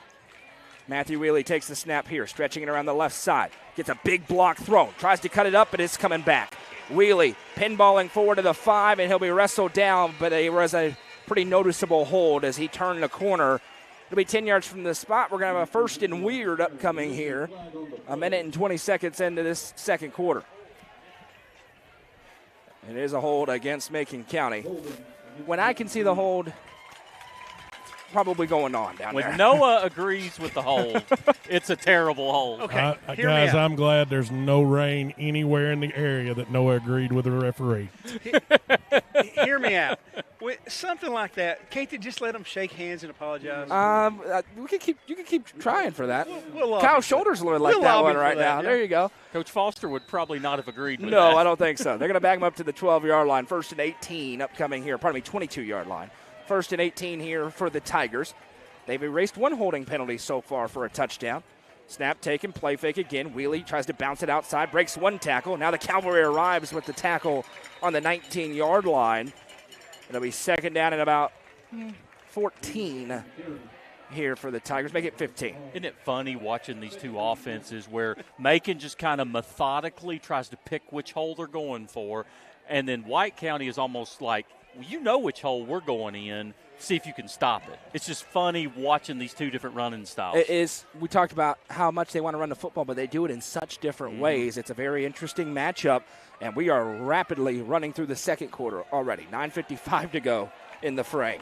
Matthew Wheely takes the snap here, stretching it around the left side. Gets a big block throw. Tries to cut it up, but it's coming back. Wheely pinballing forward to the 5, and he'll be wrestled down, but it was a pretty noticeable hold as he turned the corner. It'll be 10 yards from the spot. We're going to have a first and weird upcoming here. A minute and 20 seconds into this second quarter. It is a hold against Macon County. When I can see the hold probably going on down there. When Noah agrees with the hold, it's a terrible hold. Okay, guys, I'm glad there's no rain anywhere in the area that Noah agreed with the referee. Hear me out. With something like that, can't they just let them shake hands and apologize? You can keep trying for that. We'll Kyle Shoulders like we'll that lobby one for right that, now. yeah. There you go. Coach Foster would probably not have agreed with that. No, I don't think so. They're going to back him up to the 12-yard line. First and 18 upcoming here. Pardon me, 22-yard line. First and 18 here for the Tigers. They've erased one holding penalty so far for a touchdown. Snap taken, play fake again. Wheely tries to bounce it outside, breaks one tackle. Now the Cavalry arrives with the tackle on the 19-yard line. It'll be second down and about 14 here for the Tigers. Make it 15. Isn't it funny watching these two offenses where Macon just kind of methodically tries to pick which hole they're going for, and then White County is almost like, well, you know which hole we're going in. See if you can stop it. It's just funny watching these two different running styles. It is. We talked about how much they want to run the football, but they do it in such different ways. It's a very interesting matchup, and we are rapidly running through the second quarter already. 9:55 to go in the fray.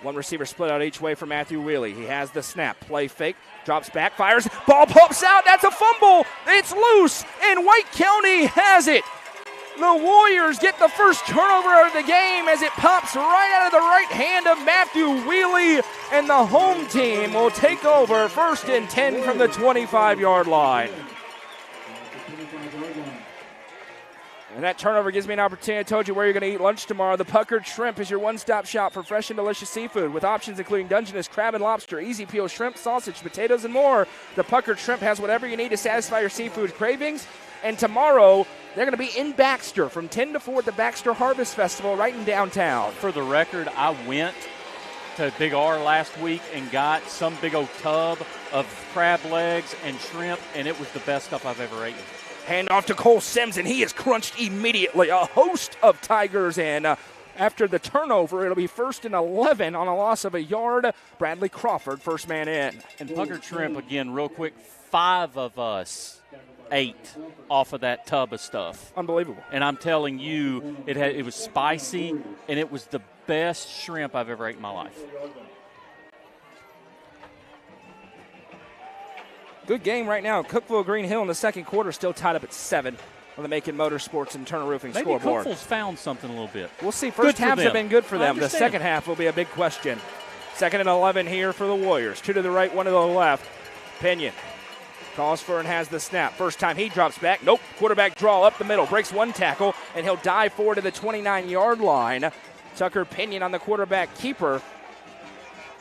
One receiver split out each way for Matthew Wheely. He has the snap. Play fake. Drops back. Fires. Ball pops out. That's a fumble. It's loose, and White County has it. The Warriors get the first turnover of the game as it pops right out of the right hand of Matthew Wheely, and the home team will take over first and 10 from the 25-yard line. And that turnover gives me an opportunity. I told you where you're going to eat lunch tomorrow. The Puckered Shrimp is your one-stop shop for fresh and delicious seafood with options including Dungeness, crab and lobster, easy peel shrimp, sausage, potatoes, and more. The Puckered Shrimp has whatever you need to satisfy your seafood cravings. And tomorrow, they're going to be in Baxter from 10 to 4 at the Baxter Harvest Festival right in downtown. For the record, I went to Big R last week and got some big old tub of crab legs and shrimp, and it was the best stuff I've ever eaten. Hand off to Cole Sims, and he is crunched immediately. A host of Tigers, and after the turnover, it'll be first and 11 on a loss of a yard. Bradley Crawford, first man in. And Puckered Shrimp, again, real quick, 5 of us ate off of that tub of stuff. Unbelievable. And I'm telling you, it was spicy, and it was the best shrimp I've ever ate in my life. Good game right now. Cookville Green Hill in the second quarter still tied up at 7 on the Macon Motorsports and Turner Roofing scoreboard. Maybe Cookville's found something a little bit. We'll see. First halves have been good for them. The second half will be a big question. Second and 11 here for the Warriors. 2 to the right, 1 to the left. Pinion calls for and has the snap. First time he drops back. Nope. Quarterback draw up the middle. Breaks one tackle, and he'll dive forward to the 29-yard line. Tucker Pinion on the quarterback keeper.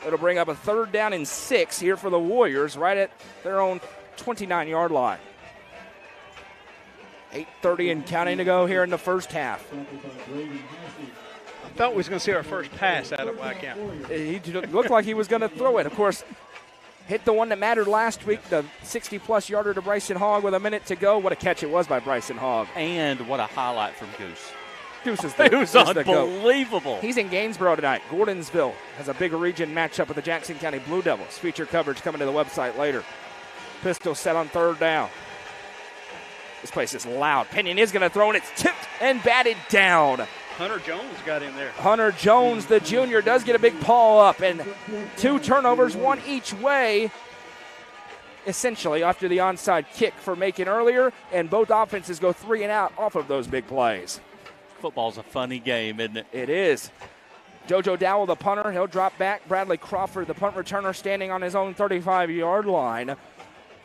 It'll bring up a third down and 6 here for the Warriors right at their own 29-yard line. 8:30 and counting to go here in the first half. I thought we was going to see our first pass out of White County. He looked like he was going to throw it. Of course, hit the one that mattered last week, the 60-plus yarder to Bryson Hogg with a minute to go. What a catch it was by Bryson Hogg. And what a highlight from Goose. Goose is it was unbelievable. He's in Gainesboro tonight. Gordonsville has a big region matchup with the Jackson County Blue Devils. Feature coverage coming to the website later. Pistol set on third down. This place is loud. Pinion is going to throw, and it's tipped and batted down. Hunter Jones got in there. Hunter Jones, the junior, does get a big paw up, and 2 turnovers, 1 each way, essentially, after the onside kick for Macon earlier, and both offenses go 3 and out off of those big plays. Football's a funny game, isn't it? It is. JoJo Dowell, the punter, he'll drop back. Bradley Crawford, the punt returner, standing on his own 35-yard line.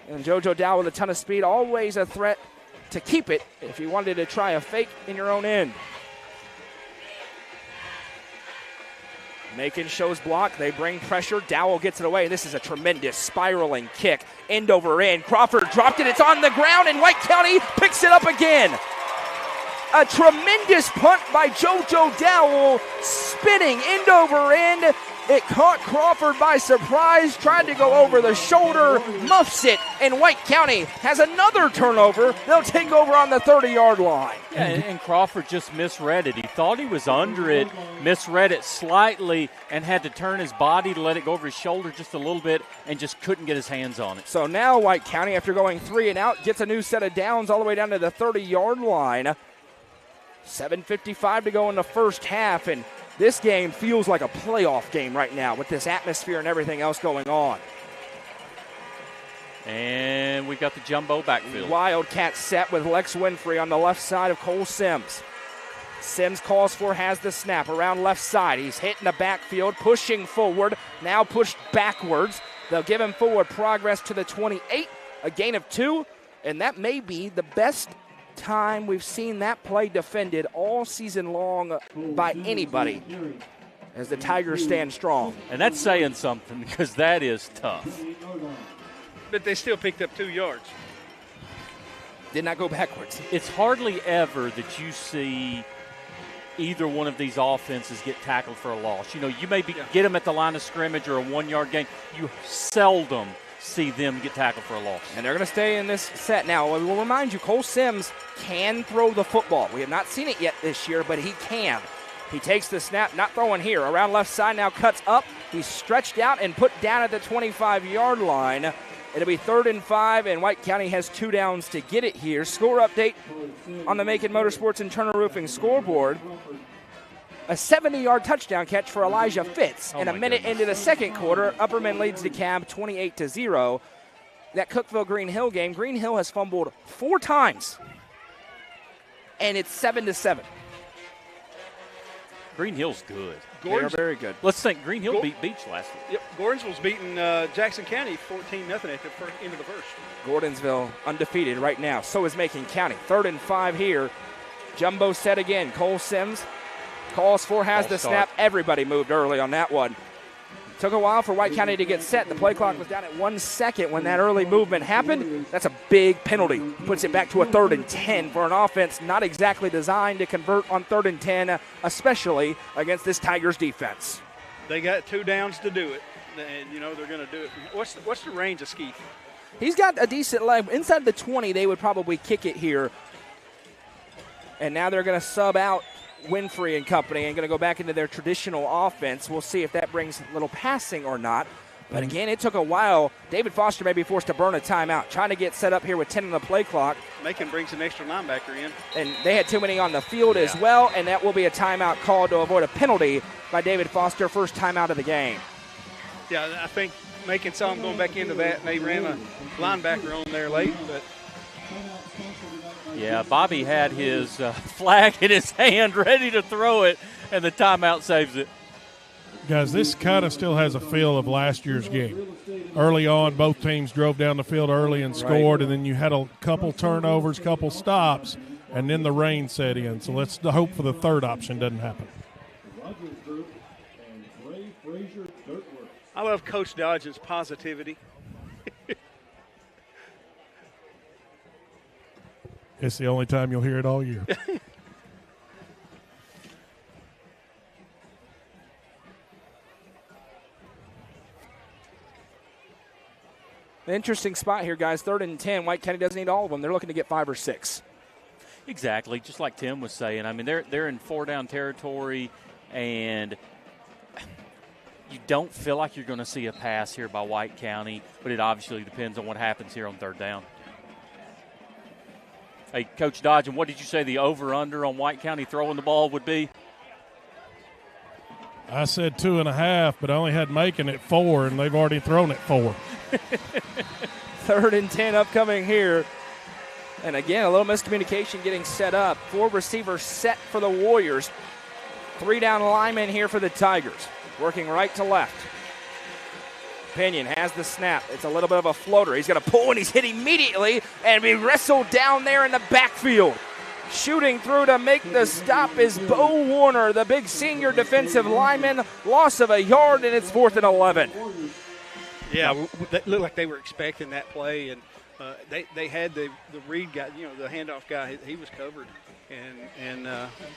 And JoJo Dowell with a ton of speed, always a threat to keep it if you wanted to try a fake in your own end. Macon shows block. They bring pressure. Dowell gets it away. This is a tremendous spiraling kick. End over end. Crawford dropped it. It's on the ground, and White County picks it up again. A tremendous punt by JoJo Dowell, spinning end over end. It caught Crawford by surprise, tried to go over the shoulder, muffs it, and White County has another turnover. They'll take over on the 30-yard line. Yeah, and Crawford just misread it. He thought he was under it, misread it slightly, and had to turn his body to let it go over his shoulder just a little bit, and just couldn't get his hands on it. So now White County, after going 3 and out, gets a new set of downs all the way down to the 30-yard line. 7:55 to go in the first half, and this game feels like a playoff game right now with this atmosphere and everything else going on. And we got the jumbo backfield. Wildcat set with Lex Winfrey on the left side of Cole Sims. Sims calls for, has the snap around left side. He's hitting the backfield, pushing forward, now pushed backwards. They'll give him forward progress to the 28, a gain of 2, and that may be the best time we've seen that play defended all season long by anybody as the Tigers stand strong. And that's saying something, because that is tough. But they still picked up 2 yards. Did not go backwards. It's hardly ever that you see either one of these offenses get tackled for a loss. You know, you maybe get them at the line of scrimmage or a 1-yard gain. You seldom see them get tackled for a loss. And they're going to stay in this set. Now, we'll remind you, Cole Sims can throw the football. We have not seen it yet this year, but he can. He takes the snap, not throwing here. Around left side, now cuts up. He's stretched out and put down at the 25-yard line. It'll be 3rd and 5, and White County has 2 downs to get it here. Score update on the Macon Motorsports and Turner Roofing scoreboard. A 70-yard touchdown catch for Elijah Fitz. And a minute into the second quarter, Upperman leads DeKalb 28-0. That Cookeville-Green Hill game, Green Hill has fumbled 4 times, and it's 7-7. Green Hill's good. They're very good. Let's think Green Hill beat Beach last week. Yep, Gordonsville's beating Jackson County 14-0 at the end of the first. Gordonsville undefeated right now. So is Macon County. 3rd and 5 here. Jumbo set again. Cole Sims calls for, has the snap. Everybody moved early on that one. Took a while for White County to get set. The play clock was down at 1 second when that early movement happened. That's a big penalty. Puts it back to a 3rd and 10 for an offense not exactly designed to convert on 3rd and 10, especially against this Tigers defense. They got 2 downs to do it, and you know they're going to do it. What's the range of Skeeth? He's got a decent leg. Inside the 20, they would probably kick it here. And now they're going to sub out Winfrey and company and going to go back into their traditional offense. We'll see if that brings a little passing or not. But again, it took a while. David Foster may be forced to burn a timeout, trying to get set up here with 10 on the play clock. Macon brings an extra linebacker in. And they had too many on the field as well, and that will be a timeout called to avoid a penalty by David Foster, first timeout of the game. Yeah, I think Macon saw him going back into that, and they ran a linebacker on there late, but yeah, Bobby had his flag in his hand ready to throw it, and the timeout saves it. Guys, this kind of still has a feel of last year's game. Early on, both teams drove down the field early and scored, and then you had a couple turnovers, couple stops, and then the rain set in. So let's hope for the third option doesn't happen. I love Coach Dodge's positivity. It's the only time you'll hear it all year. Interesting spot here, guys. 3rd and 10. White County doesn't need all of them. They're looking to get 5 or 6. Exactly, just like Tim was saying. I mean, they're in 4-down territory, and you don't feel like you're going to see a pass here by White County, but it obviously depends on what happens here on 3rd down. Hey, Coach Dodge, and what did you say the over-under on White County throwing the ball would be? I said 2.5, but I only had Macon at 4, and they've already thrown it 4. 3rd and 10 upcoming here. And again, a little miscommunication getting set up. 4 receivers set for the Warriors. 3 down linemen here for the Tigers. Working right to left. Pinion has the snap. It's a little bit of a floater. He's going to pull, and he's hit immediately and be wrestled down there in the backfield. Shooting through to make the stop is Bo Warner, the big senior defensive lineman. Loss of a yard, and it's 4th and 11. Yeah, it looked like they were expecting that play, and they had the read guy, the handoff guy. He was covered, and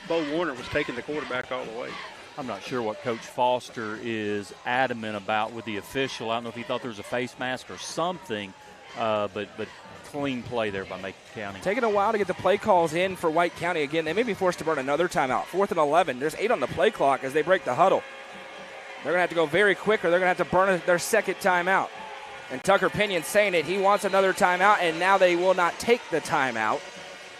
Bo Warner was taking the quarterback all the way. I'm not sure what Coach Foster is adamant about with the official. I don't know if he thought there was a face mask or something, but clean play there by Macon County. Taking a while to get the play calls in for White County. Again, they may be forced to burn another timeout. 4th and 11. There's 8 on the play clock as they break the huddle. They're going to have to go very quick, or they're going to have to burn their second timeout. And Tucker Pinion saying it. He wants another timeout, and now they will not take the timeout.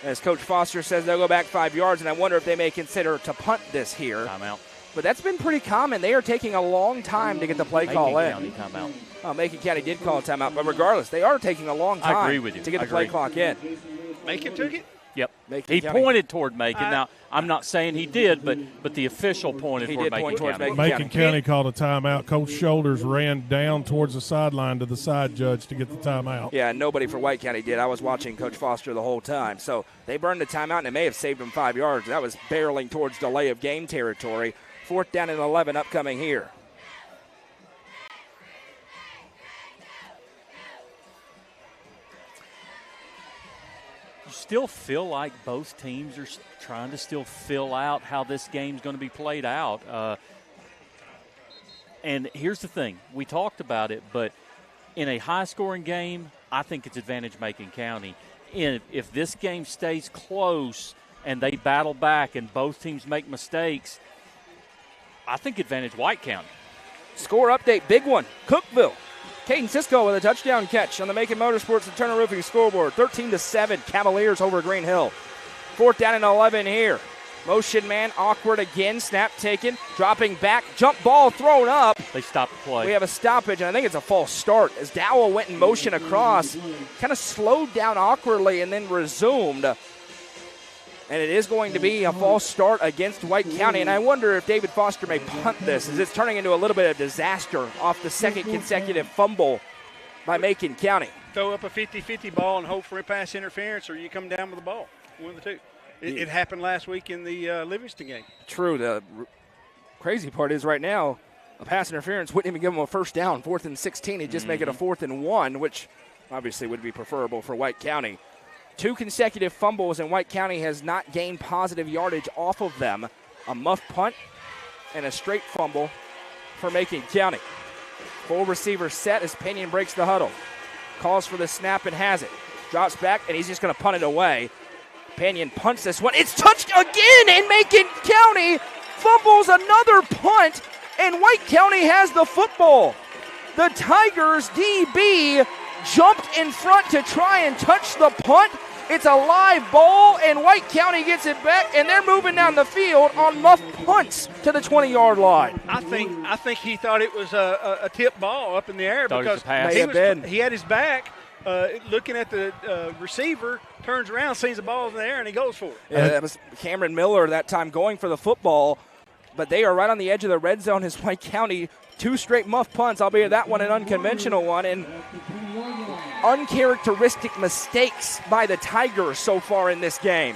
As Coach Foster says, they'll go back 5 yards, and I wonder if they may consider to punt this here. Timeout. But that's been pretty common. They are taking a long time to get the play call in. Macon County timeout. Oh, Macon County did call a timeout, but regardless, they are taking a long time I agree with you. to get the play clock in. Macon took it? Yep. Macon he County. pointed toward Macon. Now, I'm not saying he did, but the official pointed He toward did Macon point towards County. Macon Macon County called a timeout. Coach Shoulders ran down towards the sideline to the side judge to get the timeout. Yeah, nobody for White County did. I was watching Coach Foster the whole time. So they burned the timeout, and it may have saved them 5 yards. That was barreling towards delay of game territory. 4th down and 11 upcoming here. You still feel like both teams are trying to still fill out how this game's going to be played out. And here's the thing. We talked about it, but in a high-scoring game, I think it's advantage Macon County. If this game stays close and they battle back and both teams make mistakes, I think advantage White County. Score update, big one. Cookeville. Caden Cisco with a touchdown catch on the Macon Motorsports and Turner Roofing scoreboard. 13-7, Cavaliers over Green Hill. 4th down and 11 here. Motion man, awkward again. Snap taken, dropping back, jump ball thrown up. They stopped the play. We have a stoppage, and I think it's a false start as Dowell went in motion across, kind of slowed down awkwardly and then resumed. And it is going to be a false start against White County. And I wonder if David Foster may punt this, as it's turning into a little bit of disaster off the second consecutive fumble by Macon County. Throw up a 50-50 ball and hope for a pass interference, or you come down with the ball. One of the two. It happened last week in the Livingston game. True. The crazy part is right now, a pass interference wouldn't even give them a first down. 4th and 16, he'd just make it a 4th and 1, which obviously would be preferable for White County. 2 consecutive fumbles, and White County has not gained positive yardage off of them. A muff punt and a straight fumble for Macon County. Full receiver set as Pinion breaks the huddle. Calls for the snap and has it. Drops back, and he's just going to punt it away. Pinion punts this one. It's touched again, and Macon County fumbles another punt, and White County has the football. The Tigers DB jumped in front to try and touch the punt. It's a live ball, and White County gets it back, and they're moving down the field on muff punts to the 20-yard line. I think he thought it was a tip ball up in the air Thought because he had his back looking at the receiver, turns around, sees the ball in the air, and he goes for it. Yeah, that was Cameron Miller that time going for the football, but they are right on the edge of the red zone as White County. 2 straight muff punts, albeit that one an unconventional one, and uncharacteristic mistakes by the Tigers so far in this game.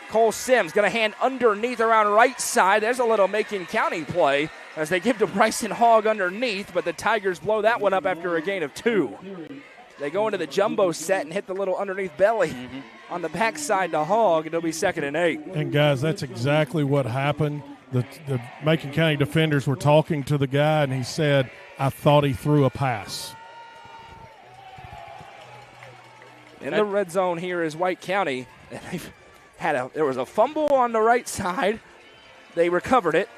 Cole Sims going to hand underneath around right side. There's a little Macon County play as they give to Bryson Hogg underneath, but the Tigers blow that one up after a gain of 2. They go into the jumbo set and hit the little underneath belly on the backside to Hogg, and it'll be 2nd and 8. And, guys, that's exactly what happened. The Macon County defenders were talking to the guy, and he said, I thought he threw a pass. In the red zone here is White County. There was a fumble on the right side. They recovered it.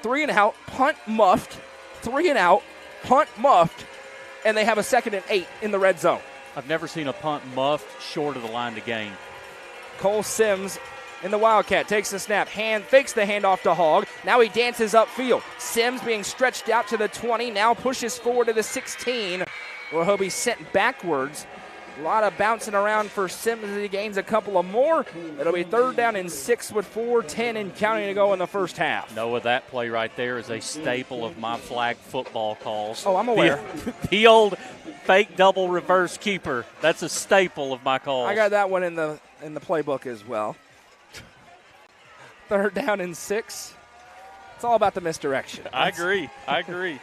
3 and out, punt muffed. 3 and out, punt muffed. And they have a 2nd and 8 in the red zone. I've never seen a punt muffed short of the line to gain. Cole Sims in the Wildcat. Takes the snap, fakes the handoff to Hogg. Now he dances upfield. Sims being stretched out to the 20, now pushes forward to the 16, where he'll be sent backwards. A lot of bouncing around for Sims as he gains a couple of more. It'll be 3rd down and 6 with 4:10 and counting to go in the first half. Noah, that play right there is a staple of my flag football calls. Oh, I'm aware. The old fake double reverse keeper. That's a staple of my calls. I got that one in the playbook as well. 3rd down and 6. It's all about the misdirection. I agree.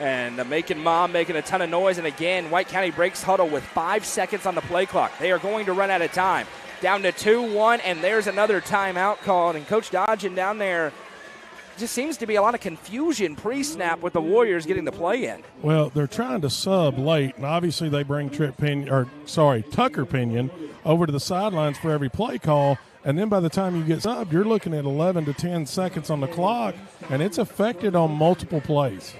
And the Macon mom making a ton of noise. And again, White County breaks huddle with 5 seconds on the play clock. They are going to run out of time. Down to 2-1, and there's another timeout called. And Coach Dodgen down there, just seems to be a lot of confusion pre-snap with the Warriors getting the play in. Well, they're trying to sub late, and obviously they bring Tucker Pinion over to the sidelines for every play call. And then by the time you get subbed, you're looking at 11 to 10 seconds on the clock, and it's affected on multiple plays.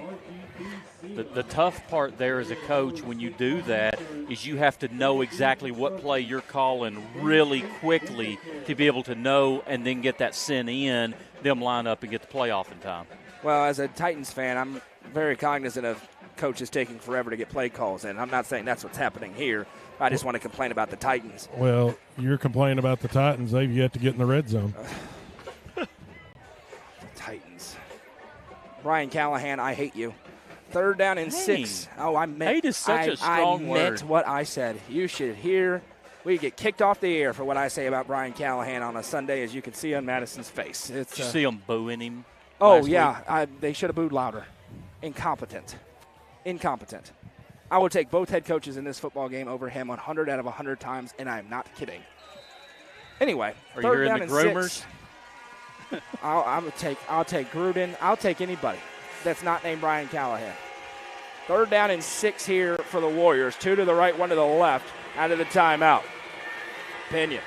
The tough part there as a coach when you do that is you have to know exactly what play you're calling really quickly to be able to know and then get that sent in, them line up and get the play off in time. Well, as a Titans fan, I'm very cognizant of coaches taking forever to get play calls in. I'm not saying that's what's happening here. I just want to complain about the Titans. Well, you're complaining about the Titans. They've yet to get in the red zone. Titans. Brian Callahan, I hate you. 3rd down and 6. Oh, I meant hate is such a strong word. I meant what I said. You should hear. We get kicked off the air for what I say about Brian Callahan on a Sunday, as you can see on Madison's face. Did you see them booing him? Oh, yeah. They should have booed louder. Incompetent. I would take both head coaches in this football game over him 100 out of 100 times, and I'm not kidding. Anyway, are you hearing the groomers? I'll take Gruden. I'll take anybody that's not named Brian Callahan. 3rd down and 6 here for the Warriors. 2 to the right, 1 to the left. Out of the timeout. Pinion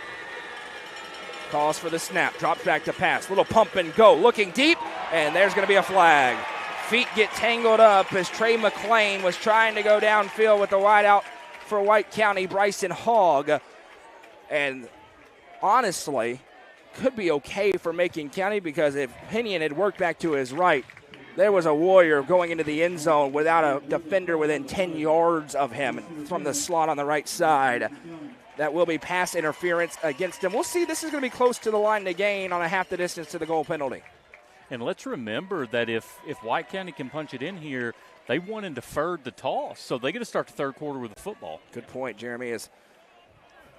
calls for the snap. Drops back to pass. Little pump and go. Looking deep, and there's going to be a flag. Feet get tangled up as Trey McClain was trying to go downfield with the wideout for White County, Bryson Hogg. And honestly, could be okay for Macon County, because if Pinion had worked back to his right, there was a Warrior going into the end zone without a defender within 10 yards of him from the slot on the right side. That will be pass interference against him. We'll see. This is going to be close to the line to gain on a half the distance to the goal penalty. And let's remember that if White County can punch it in here, they won and deferred the toss, so they get to start the 3rd quarter with the football. Good point, Jeremy. Is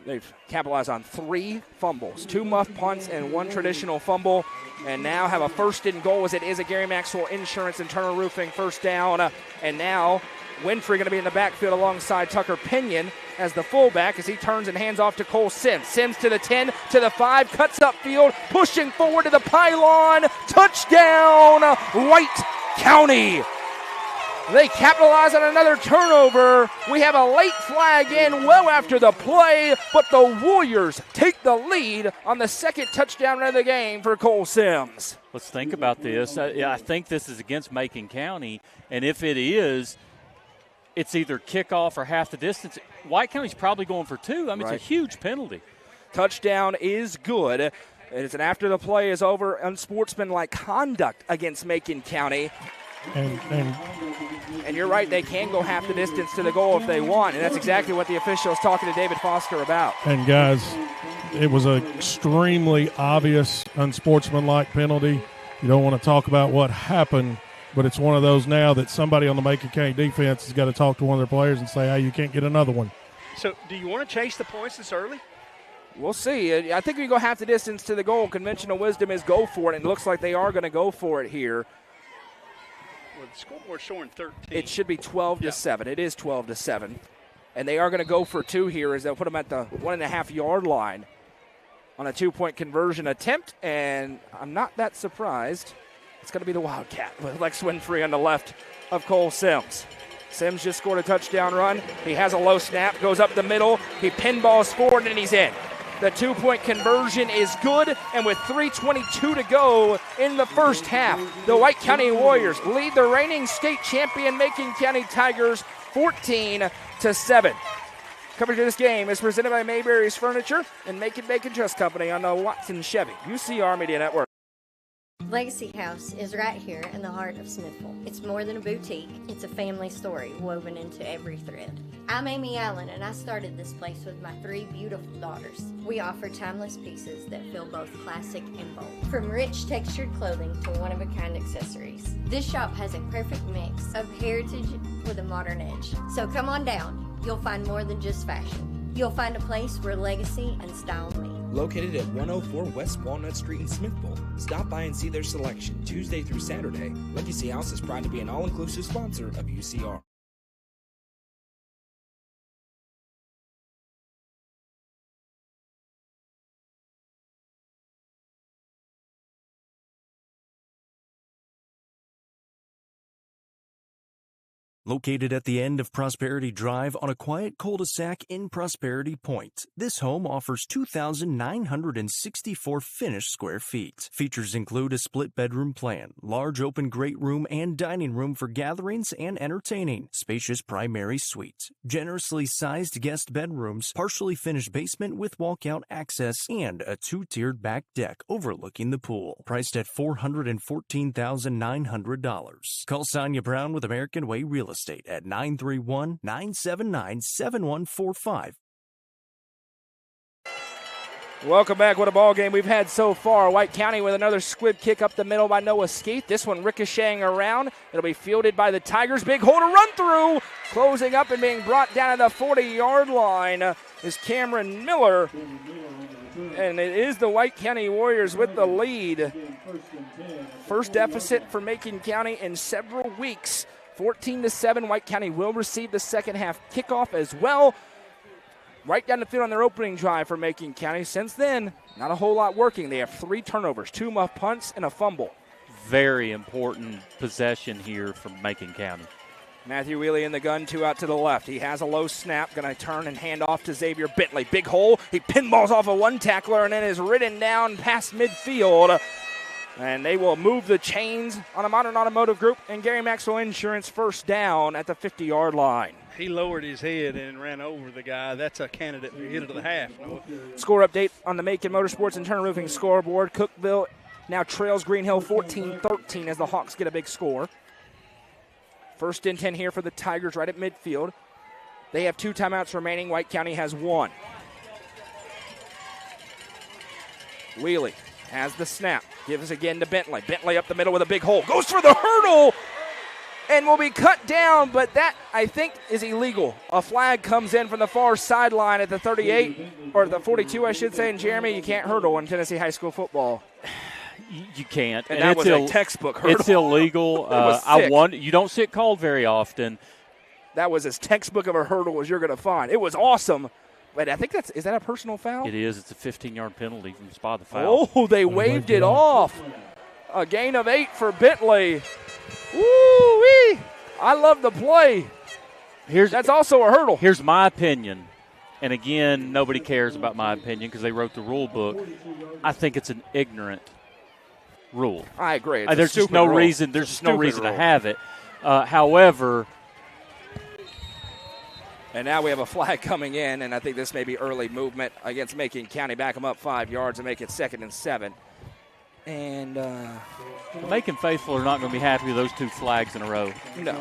they've capitalized on 3 fumbles, 2 muff punts and 1 traditional fumble, and now have a 1st and goal as it is a Gary Maxwell Insurance and Turner Roofing 1st down. And now Winfrey going to be in the backfield alongside Tucker Pinion as the fullback as he turns and hands off to Cole Sims. Sims to the 10, to the 5, cuts upfield, pushing forward to the pylon. Touchdown, White County. They capitalize on another turnover. We have a late flag in well after the play, but the Warriors take the lead on the 2nd touchdown of the game for Cole Sims. Let's think about this. I think this is against Macon County, and if it is, it's either kickoff or half the distance. White County's probably going for 2. I mean, right. It's a huge penalty. Touchdown is good. It's an after the play is over, unsportsmanlike conduct against Macon County. And you're right, they can go half the distance to the goal if they want, and that's exactly what the official is talking to David Foster about. And, guys, it was an extremely obvious unsportsmanlike penalty. You don't want to talk about what happened, but it's one of those now that somebody on the Macon County defense has got to talk to one of their players and say, hey, you can't get another one. So do you want to chase the points this early? We'll see. I think we go half the distance to the goal. Conventional wisdom is go for it, and it looks like they are going to go for it here. Well, the scoreboard's showing 13. It should be 12-7. It is 12-7. And they are going to go for 2 here as they'll put them at the 1.5-yard line on a 2-point conversion attempt. And I'm not that surprised. It's going to be the Wildcat with Lex Winfrey on the left of Cole Sims. Sims just scored a touchdown run. He has a low snap, goes up the middle. He pinballs forward, and he's in. The 2-point conversion is good, and with 3:22 to go in the first half, the White County Warriors lead the reigning state champion Macon County Tigers 14-7. Coverage of this game is presented by Mayberry's Furniture and Macon Bacon Trust Company on the Watson Chevy UCR Media Network. Legacy House is right here in the heart of Smithville. It's more than a boutique. It's a family story woven into every thread. I'm Amy Allen, and I started this place with my 3 beautiful daughters. We offer timeless pieces that feel both classic and bold. From rich textured clothing to one-of-a-kind accessories. This shop has a perfect mix of heritage with a modern edge. So come on down. You'll find more than just fashion. You'll find a place where legacy and style meet. Located at 104 West Walnut Street in Smithville. Stop by and see their selection Tuesday through Saturday. Legacy House is proud to be an all-inclusive sponsor of UCR. Located at the end of Prosperity Drive on a quiet cul-de-sac in Prosperity Point, this home offers 2,964 finished square feet. Features include a split-bedroom plan, large open great room and dining room for gatherings and entertaining, spacious primary suite, generously sized guest bedrooms, partially finished basement with walkout access, and a 2-tiered back deck overlooking the pool. Priced at $414,900. Call Sonia Brown with American Way Real Estate at 931-979-7145. Welcome back. What a ball game we've had so far. White County with another squib kick up the middle by Noah Skeet. This one ricocheting around. It'll be fielded by the Tigers. Big hole to run through. Closing up and being brought down to the 40-yard line is Cameron Miller. And it is the White County Warriors with the lead. First deficit for Macon County in several weeks. 14-7, White County will receive the second half kickoff as well. Right down the field on their opening drive for Macon County. Since then, not a whole lot working. They have 3 turnovers, 2 muff punts, and a fumble. Very important possession here from Macon County. Matthew Wheely in the gun, 2 out to the left. He has a low snap, going to turn and hand off to Xavier Bentley. Big hole. He pinballs off of one tackler and then is ridden down past midfield. And they will move the chains on a Modern Automotive Group and Gary Maxwell Insurance first down at the 50-yard line. He lowered his head and ran over the guy. That's a candidate for hit of the half. Score update on the Macon Motorsports and Turner Roofing scoreboard. Cookeville now trails Green Hill 14-13 as the Hawks get a big score. First and 10 here for the Tigers right at midfield. They have 2 timeouts remaining. White County has 1. Wheely has the snap. Gives again to Bentley. Bentley up the middle with a big hole. Goes for the hurdle and will be cut down, but that, I think, is illegal. A flag comes in from the far sideline at the 38, or the 42, I should say. And, Jeremy, you can't hurdle in Tennessee high school football. You can't. And that was a textbook hurdle. It's illegal. You don't see it called very often. That was as textbook of a hurdle as you're going to find. It was awesome. But I think is that a personal foul? It is. It's a 15-yard penalty from the spot of the foul. Oh, they waved it off. A gain of 8 for Bentley. Woo-wee. I love the play. That's also a hurdle. Here's my opinion. And, again, nobody cares about my opinion because they wrote the rule book. I think it's an ignorant rule. I agree. There's just no reason. There's just no reason to have it. However, and now we have a flag coming in, and I think this may be early movement against Macon County. Back them up 5 yards and make it 2nd and 7. And the Macon faithful are not going to be happy with those 2 flags in a row. No.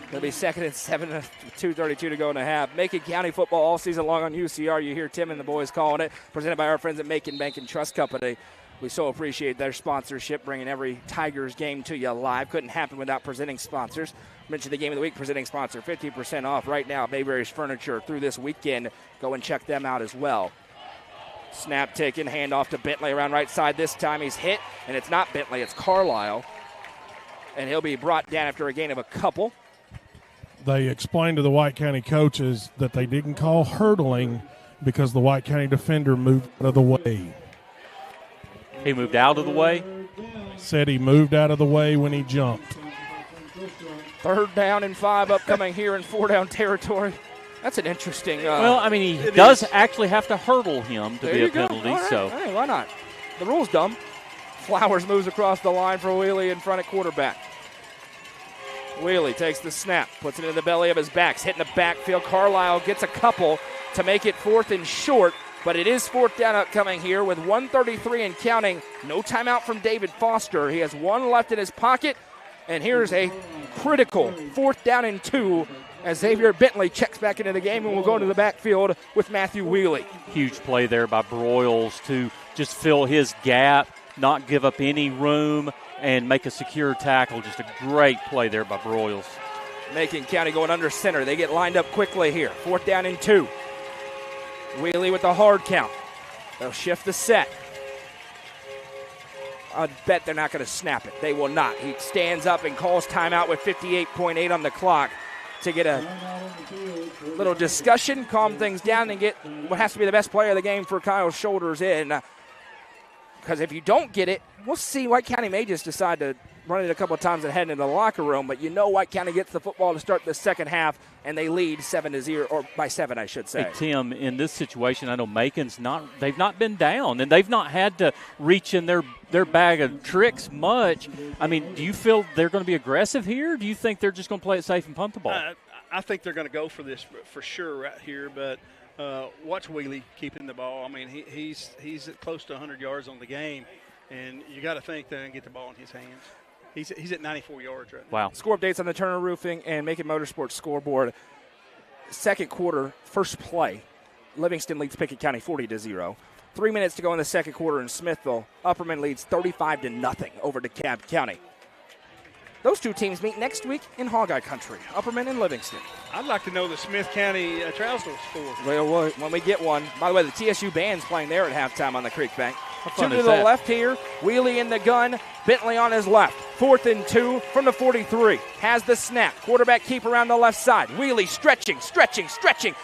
It'll be 2nd and 7, 2:32 to go in the half. Macon County football all season long on UCR. You hear Tim and the boys calling it. Presented by our friends at Macon Bank and Trust Company. We so appreciate their sponsorship, bringing every Tigers game to you live. Couldn't happen without presenting sponsors. Mention the Game of the Week presenting sponsor, 50% off right now. Mayberry's Furniture through this weekend. Go and check them out as well. Snap taken, handoff to Bentley around right side. This time he's hit, and it's not Bentley, it's Carlisle. And he'll be brought down after a gain of a couple. They explained to the White County coaches that they didn't call hurdling because the White County defender moved out of the way. He moved out of the way? Said he moved out of the way when he jumped. 3rd down and 5 upcoming here in 4-down territory. That's an interesting. He does actually have to hurdle him to be a penalty. All right. So, hey, why not? The rule's dumb. Flowers moves across the line for Wheely in front at quarterback. Wheelie takes the snap, puts it in the belly of his backs, hitting the backfield. Carlisle gets a couple to make it 4th and short, but it is 4th down upcoming here with 1:33 and counting. No timeout from David Foster. He has one left in his pocket, and here's a critical 4th down and 2 as Xavier Bentley checks back into the game and will go to the backfield with Matthew Wheelie. Huge play there by Broyles to just fill his gap, not give up any room, and make a secure tackle. Just a great play there by Broyles. Macon County going under center. They get lined up quickly here. 4th down and 2. Wheelie with the hard count. They'll shift the set. I bet they're not going to snap it. They will not. He stands up and calls timeout with 58.8 on the clock to get a little discussion, calm things down, and get what has to be the best player of the game for Kyle Shoulders in. Because if you don't get it, we'll see. White County may just decide to run it a couple of times and head into the locker room, but White County gets the football to start the second half, and they lead 7-0, or by 7, I should say. Hey, Tim, in this situation, I know Macon's they've not been down, and they've not had to reach in their bag of tricks much. I mean, do you feel they're going to be aggressive here? Do you think they're just going to play it safe and punt the ball? I think they're going to go for this for sure right here, but watch Wheelie keeping the ball. I mean, he's at close to 100 yards on the game, and you got to think they're going to get the ball in his hands. He's at 94 yards right now. Wow. Score updates on the Turner Roofing and Macon Motorsports scoreboard. Second quarter, first play. Livingston leads Pickett County 40-0. 3 minutes to go in the second quarter in Smithville. Upperman leads 35-0 over DeKalb County. Those two teams meet next week in Hogeye Country, Upperman and Livingston. I'd like to know the Smith County Trousdale score. Well, when we get one. By the way, the TSU band's playing there at halftime on the Creek Bank. Two to the left here. Wheelie in the gun. Bentley on his left. 4th and 2 from the 43. Has the snap. Quarterback keep around the left side. Wheelie stretching.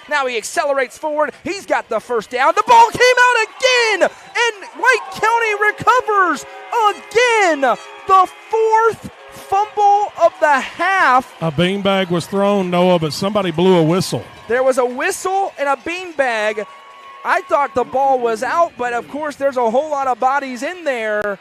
Now he accelerates forward. He's got the first down. The ball came out again, and White County recovers again. The 4th fumble of the half. A beanbag was thrown, Noah, but somebody blew a whistle. There was a whistle and a beanbag. I thought the ball was out, but of course there's a whole lot of bodies in there.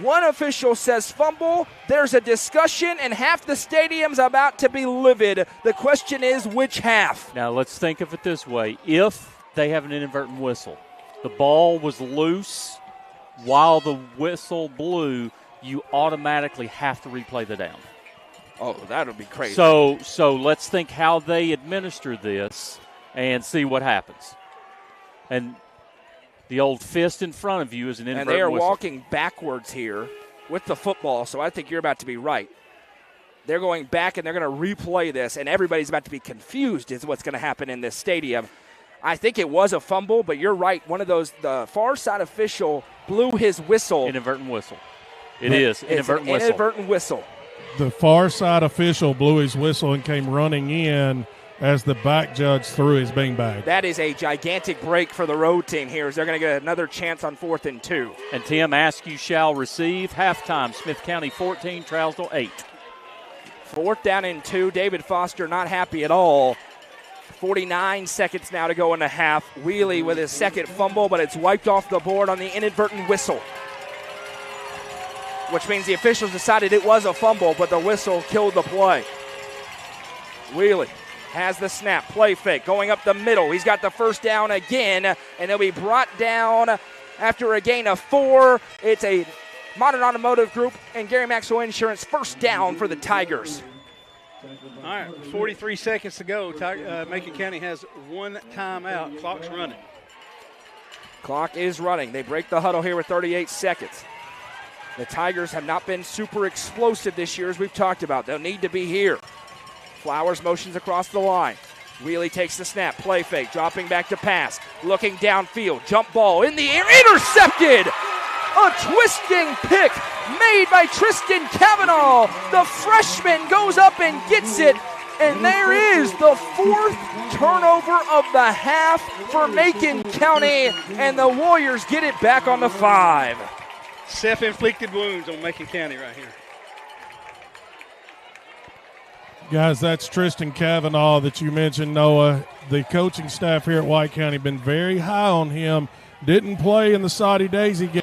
One official says fumble. There's a discussion, and half the stadium's about to be livid. The question is, which half? Now, let's think of it this way. If they have an inadvertent whistle, the ball was loose while the whistle blew, you automatically have to replay the down. Oh, that would be crazy. So let's think how they administer this and see what happens. And the old fist in front of you is an inadvertent whistle. And they are whistle. walking backwards here with the football, so I think you're about to be right. They're going back, and they're going to replay this, and everybody's about to be confused is what's going to happen in this stadium. I think it was a fumble, but you're right. One of those, the far side official blew his whistle. Inadvertent whistle. It is. Inadvertent whistle. The far side official blew his whistle and came running in as the back judge threw his beanbag. That is a gigantic break for the road team here as they're going to get another chance on 4th and 2. And Tim, Askew shall receive. Halftime, Smith County 14, Trousdale 8. 4th down and 2. David Foster not happy at all. 49 seconds now to go in the half. Wheelie with his second fumble, but it's wiped off the board on the inadvertent whistle, which means the officials decided it was a fumble, but the whistle killed the play. Wheelie has the snap, play fake, going up the middle. He's got the first down again, and he'll be brought down after a gain of 4. It's a Modern Automotive Group and Gary Maxwell Insurance first down for the Tigers. All right, 43 seconds to go. Macon County has one timeout. Clock's running. Clock is running. They break the huddle here with 38 seconds. The Tigers have not been super explosive this year, as we've talked about. They'll need to be here. Flowers motions across the line. Wheelie takes the snap, play fake, dropping back to pass, looking downfield, jump ball in the air, intercepted! A twisting pick made by Tristan Cavanaugh. The freshman goes up and gets it, and there is the 4th turnover of the half for Macon County, and the Warriors get it back on the 5. Self-inflicted wounds on Macon County right here. Guys, that's Tristan Cavanaugh that you mentioned, Noah. The coaching staff here at White County been very high on him. Didn't play in the Saudi Daisy game.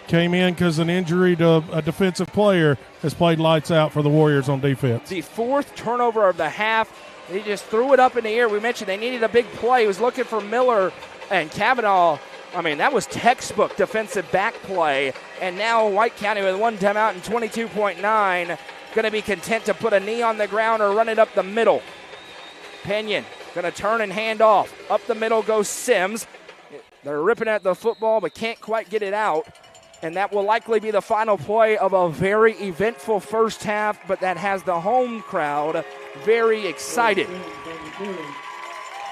came in because an injury to a defensive player has played lights out for the Warriors on defense. The fourth turnover of the half. They just threw it up in the air. We mentioned they needed a big play. He was looking for Miller and Kavanaugh. I mean, that was textbook defensive back play. And now White County with one timeout and 22.9 going to be content to put a knee on the ground or run it up the middle. Pinion going to turn and hand off. Up the middle goes Sims. They're ripping at the football but can't quite get it out. And that will likely be the final play of a very eventful first half, but that has the home crowd very excited.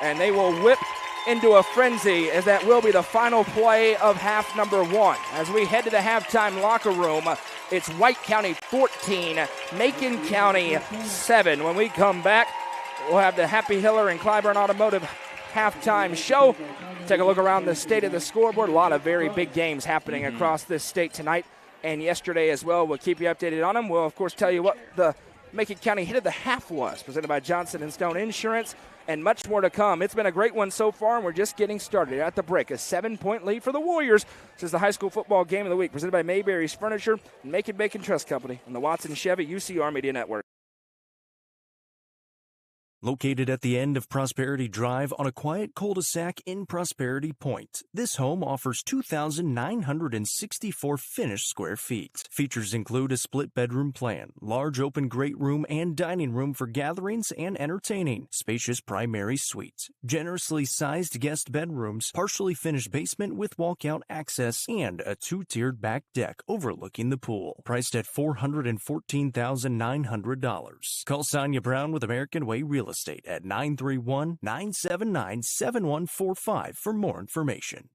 And they will whip into a frenzy as that will be the final play of half number one. As we head to the halftime locker room, it's White County 14, Macon County 7. When we come back, we'll have the Happy Hiller and Clyburn Automotive halftime show. Take a look around the state of the scoreboard. A lot of very big games happening across this state tonight and yesterday as well. We'll keep you updated on them. We'll, of course, tell you what the Macon County hit of the half was, presented by Johnson & Stone Insurance, and much more to come. It's been a great one so far, and we're just getting started. At the break, a 7-point lead for the Warriors. This is the high school football game of the week, presented by Mayberry's Furniture and Macon Bacon Trust Company and the Watson Chevy UCR Media Network. Located at the end of Prosperity Drive on a quiet cul-de-sac in Prosperity Point, this home offers 2,964 finished square feet. Features include a split-bedroom plan, large open great room and dining room for gatherings and entertaining, spacious primary suite, generously sized guest bedrooms, partially finished basement with walkout access, and a two-tiered back deck overlooking the pool. Priced at $414,900. Call Sonia Brown with American Way Real Estate at 931-979-7145 for more information.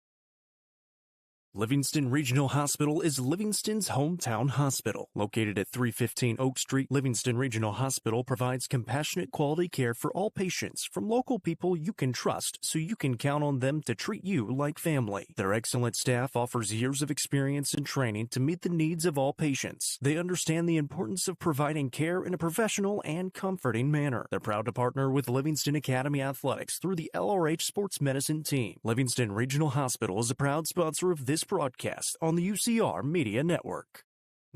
Livingston Regional Hospital is Livingston's hometown hospital. Located at 315 Oak Street, Livingston Regional Hospital provides compassionate quality care for all patients from local people you can trust so you can count on them to treat you like family. Their excellent staff offers years of experience and training to meet the needs of all patients. They understand the importance of providing care in a professional and comforting manner. They're proud to partner with Livingston Academy Athletics through the LRH Sports Medicine team. Livingston Regional Hospital is a proud sponsor of this broadcast on the UCR Media Network.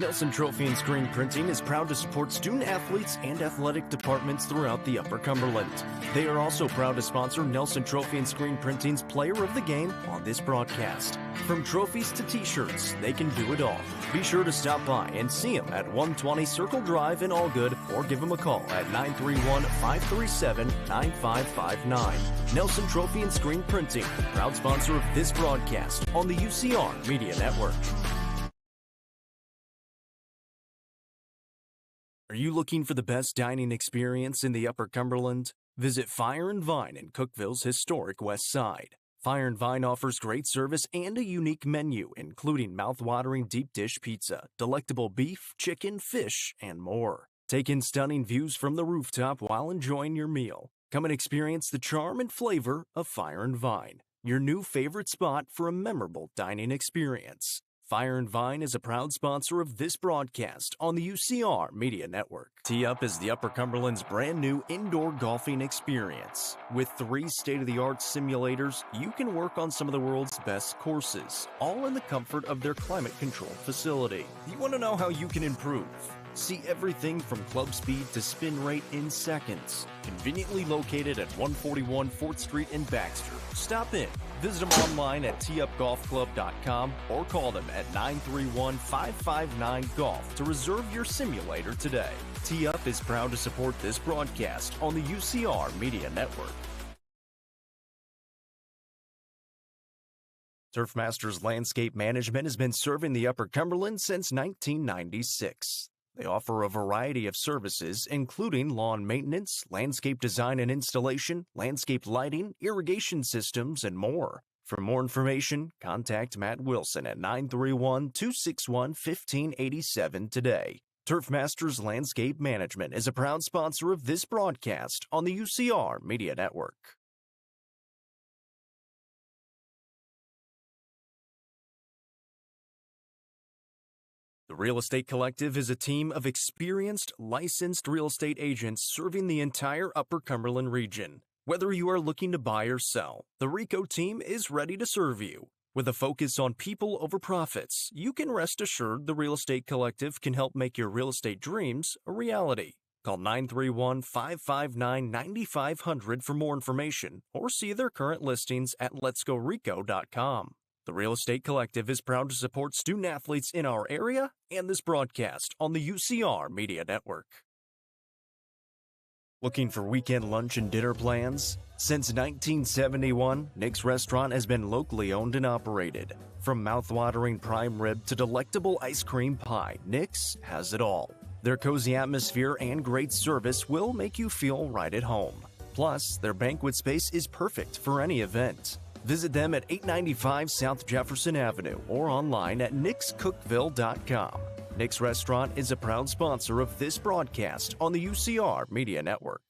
Nelson Trophy and Screen Printing is proud to support student athletes and athletic departments throughout the Upper Cumberland. They are also proud to sponsor Nelson Trophy and Screen Printing's Player of the Game on this broadcast. From trophies to t-shirts, they can do it all. Be sure to stop by and see them at 120 Circle Drive in Allgood or give them a call at 931-537-9559. Nelson Trophy and Screen Printing, proud sponsor of this broadcast on the UCR Media Network. Are you looking for the best dining experience in the Upper Cumberland? Visit Fire and Vine in Cookeville's historic West Side. Fire and Vine offers great service and a unique menu, including mouth-watering deep dish pizza, delectable beef, chicken, fish, and more. Take in stunning views from the rooftop while enjoying your meal. Come and experience the charm and flavor of Fire and Vine, your new favorite spot for a memorable dining experience. Fire and Vine is a proud sponsor of this broadcast on the UCR Media Network. Tee Up is the Upper Cumberland's brand new indoor golfing experience. With 3 state-of-the-art simulators, you can work on some of the world's best courses, all in the comfort of their climate-controlled facility. You want to know how you can improve? See everything from club speed to spin rate in seconds. Conveniently located at 141 4th Street in Baxter. Stop in. Visit them online at teupgolfclub.com or call them at 931-559-GOLF to reserve your simulator today. Tee Up is proud to support this broadcast on the UCR Media Network. Turfmasters Landscape Management has been serving the Upper Cumberland since 1996. They offer a variety of services, including lawn maintenance, landscape design and installation, landscape lighting, irrigation systems, and more. For more information, contact Matt Wilson at 931-261-1587 today. Turfmasters Landscape Management is a proud sponsor of this broadcast on the UCR Media Network. The Real Estate Collective is a team of experienced, licensed real estate agents serving the entire Upper Cumberland region. Whether you are looking to buy or sell, the RICO team is ready to serve you. With a focus on people over profits, you can rest assured the Real Estate Collective can help make your real estate dreams a reality. Call 931-559-9500 for more information or see their current listings at letsgorico.com. The Real Estate Collective is proud to support student athletes in our area and this broadcast on the UCR Media Network. Looking for weekend lunch and dinner plans? Since 1971, Nick's Restaurant has been locally owned and operated. From mouth-watering prime rib to delectable ice cream pie, Nick's has it all. Their cozy atmosphere and great service will make you feel right at home. Plus, their banquet space is perfect for any event. Visit them at 895 South Jefferson Avenue or online at nickscookville.com. Nick's Restaurant is a proud sponsor of this broadcast on the UCR Media Network.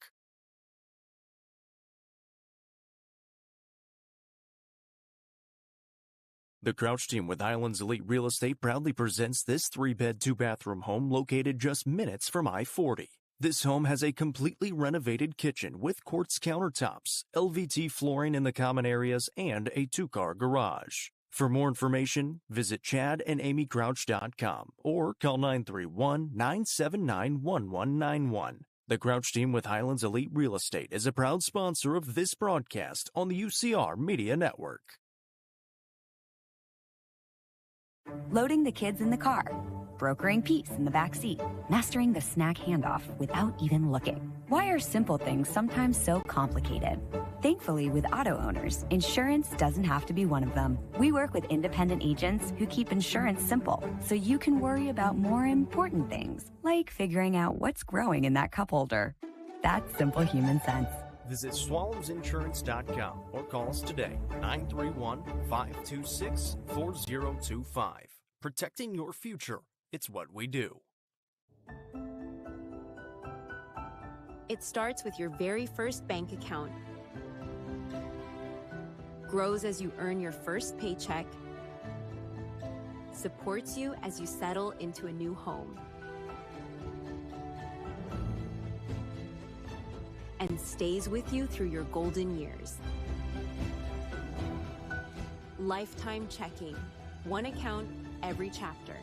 The Crouch team with Highlands Elite Real Estate proudly presents this 3-bed, 2-bathroom home located just minutes from I-40. This home has a completely renovated kitchen with quartz countertops, LVT flooring in the common areas, and a 2-car garage. For more information, visit chadandamycrouch.com or call 931-979-1191. The Crouch team with Highlands Elite Real Estate is a proud sponsor of this broadcast on the UCR Media Network. Loading the kids in the car, brokering peace in the back seat, mastering the snack handoff without even looking. Why are simple things sometimes so complicated? Thankfully, with auto owners, insurance doesn't have to be one of them. We work with independent agents who keep insurance simple, so you can worry about more important things, like figuring out what's growing in that cup holder. That's simple human sense. Visit swallowsinsurance.com or call us today, 931-526-4025. Protecting your future, it's what we do. It starts with your very first bank account, grows as you earn your first paycheck, supports you as you settle into a new home, and stays with you through your golden years. Lifetime checking. One account, every chapter.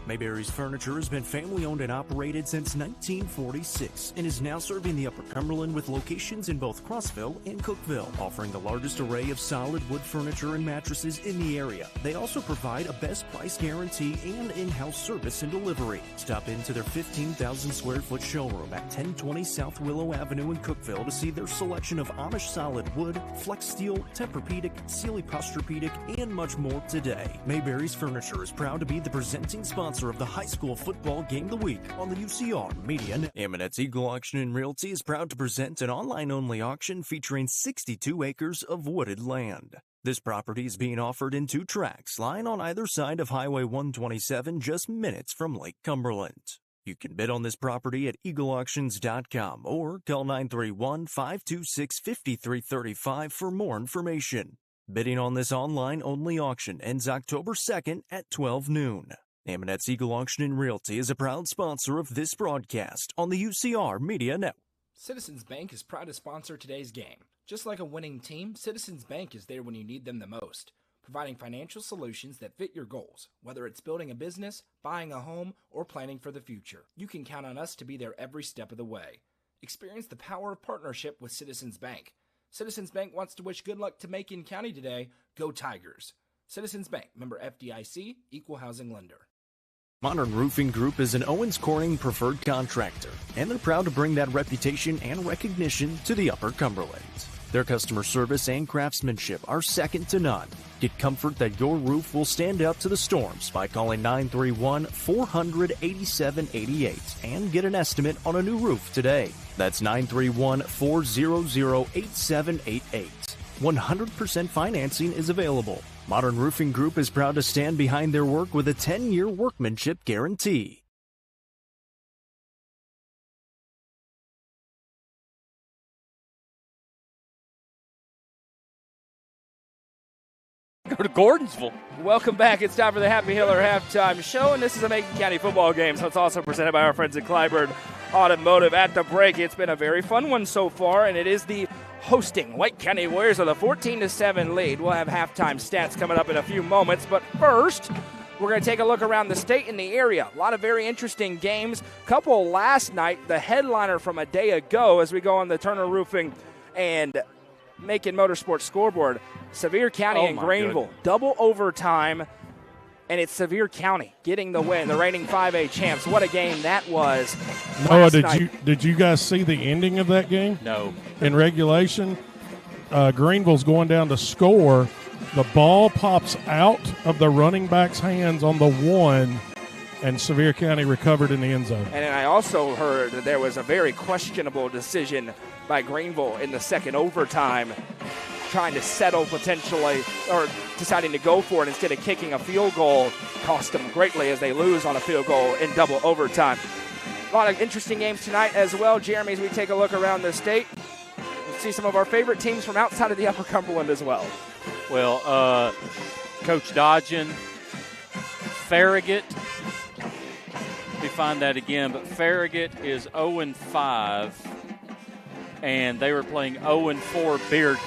Mayberry's Furniture has been family-owned and operated since 1946 and is now serving the Upper Cumberland with locations in both Crossville and Cookville, offering the largest array of solid wood furniture and mattresses in the area. They also provide a best price guarantee and in-house service and delivery. Stop into their 15,000 square foot showroom at 1020 South Willow Avenue in Cookville to see their selection of Amish solid wood, flex steel, Tempur-Pedic, Sealy Posturepedic, and much more today. Mayberry's Furniture is proud to be the presenting sponsor of the high school football game of the week on the UCR Media Network. Amanette's Eagle Auction and Realty is proud to present an online-only auction featuring 62 acres of wooded land. This property is being offered in 2 tracts, lying on either side of Highway 127, just minutes from Lake Cumberland. You can bid on this property at eagleauctions.com or call 931-526-5335 for more information. Bidding on this online-only auction ends October 2nd at 12 noon. Amanette's Eagle Auction and Realty is a proud sponsor of this broadcast on the UCR Media Network. Citizens Bank is proud to sponsor today's game. Just like a winning team, Citizens Bank is there when you need them the most, providing financial solutions that fit your goals, whether it's building a business, buying a home, or planning for the future. You can count on us to be there every step of the way. Experience the power of partnership with Citizens Bank. Citizens Bank wants to wish good luck to Macon County today. Go Tigers. Citizens Bank, member FDIC, equal housing lender. Modern Roofing Group is an Owens Corning preferred contractor, and they're proud to bring that reputation and recognition to the Upper Cumberland. Their customer service and craftsmanship are second to none. Get comfort that your roof will stand up to the storms by calling 931-400-8788 and get an estimate on a new roof today. That's 931-400-8788. 100% financing is available. Modern Roofing Group is proud to stand behind their work with a 10-year workmanship guarantee. Go to Gordonsville. Welcome back. It's time for the Happy Hiller halftime show, and this is a Macon County football game, so it's also presented by our friends at Clyburn Automotive at the break. It's been a very fun one so far, and it is the hosting White County Warriors with a 14-7 lead. We'll have halftime stats coming up in a few moments, but first, we're going to take a look around the state and the area. A lot of very interesting games. Couple last night, the headliner from a day ago as we go on the Turner Roofing and Macon Motorsports scoreboard. Sevier County and Greenville. Double overtime, and it's Sevier County getting the win, the reigning 5A champs. What a game that was. Noah, did you guys see the ending of that game? No. In regulation, Greenville's going down to score. The ball pops out of the running back's hands on the 1, and Sevier County recovered in the end zone. And I also heard that there was a very questionable decision by Greenville in the second overtime, trying to settle potentially, or deciding to go for it instead of kicking a field goal. Cost them greatly as they lose on a field goal in double overtime. A lot of interesting games tonight as well, Jeremy, as we take a look around the state. We'll see some of our favorite teams from outside of the Upper Cumberland as well. Well, Coach Dodgen, Farragut, let me find that again, but Farragut is 0-5, and they were playing 0-4 Bearden.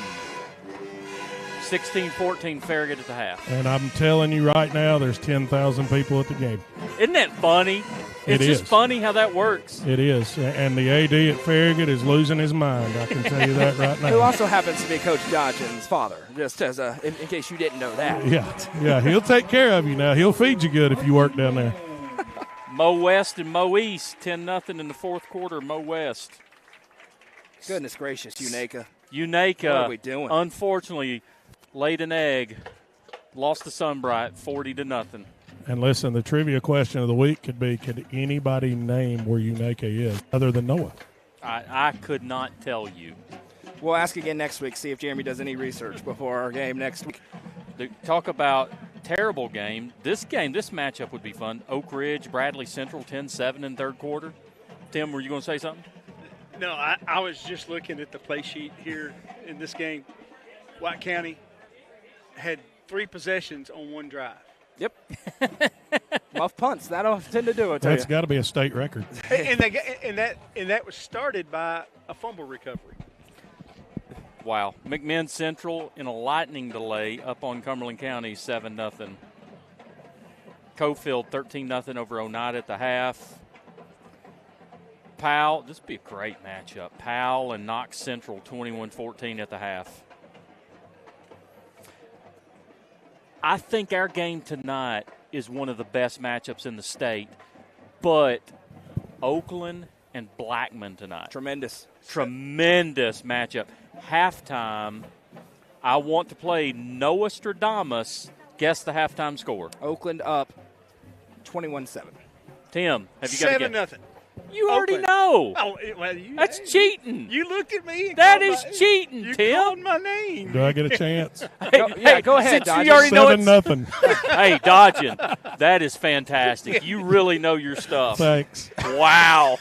16-14 Farragut at the half. And I'm telling you right now, there's 10,000 people at the game. Isn't that funny? It's just funny how that works. It is. And the AD at Farragut is losing his mind. I can tell you that right now. Who also happens to be Coach Dodgen's father, just as in case you didn't know that. Yeah, he'll take care of you now. He'll feed you good if you work down there. Mo West and Mo East, 10-0 in the fourth quarter, Mo West. Goodness gracious, Unaka. What are we doing? Unfortunately, laid an egg, lost to Sunbright, 40-0. And listen, the trivia question of the week could be, could anybody name where Unaka is other than Noah? I could not tell you. We'll ask again next week, see if Jeremy does any research before our game next week. Talk about terrible game. This matchup would be fun. Oak Ridge, Bradley Central, 10-7 in third quarter. Tim, were you going to say something? No, I was just looking at the play sheet here in this game. White County had 3 possessions on 1 drive. Yep. Muff punts. That'll tend to do it. That's got to be a state record. and that was started by a fumble recovery. Wow. McMinn Central in a lightning delay up on Cumberland County, 7-0. Cofield 13-0 over Oneida at the half. Powell, this would be a great matchup. Powell and Knox Central 21-14 at the half. I think our game tonight is one of the best matchups in the state, but Oakland and Blackman tonight. Tremendous matchup. Halftime, I want to play Nostradamus. Guess the halftime score. Oakland up 21-7. Tim, have you got a guess? 7-0. You already know. Oh, well, that's cheating. You looked at me. And that is cheating, you Tim. You called my name. Do I get a chance? Go ahead, Dodgen. You already know 7-0. Hey, Dodgen, that is fantastic. You really know your stuff. Thanks. Wow.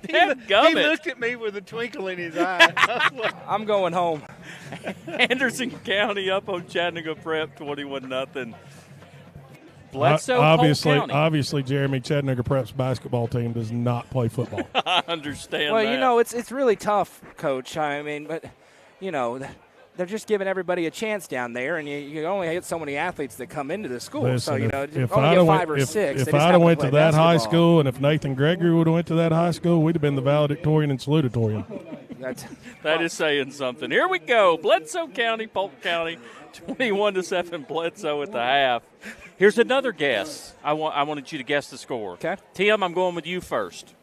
He looked at me with a twinkle in his eye. I'm going home. Anderson County up on Chattanooga Prep, 21-0. Bledsoe, obviously, Jeremy, Chattanooga Prep's basketball team does not play football. I understand well, that. it's really tough, Coach. I mean, but, they're just giving everybody a chance down there, and you only get so many athletes that come into the school. Listen, so, if only I'd get 5 or 6. If I'd have went to that high school and if Nathan Gregory would have went to that high school, we'd have been the valedictorian and salutatorian. That is saying something. Here we go. Bledsoe County, Polk County, 21-7 Bledsoe at the half. Here's another guess. I wanted you to guess the score. Okay. Tim, I'm going with you first.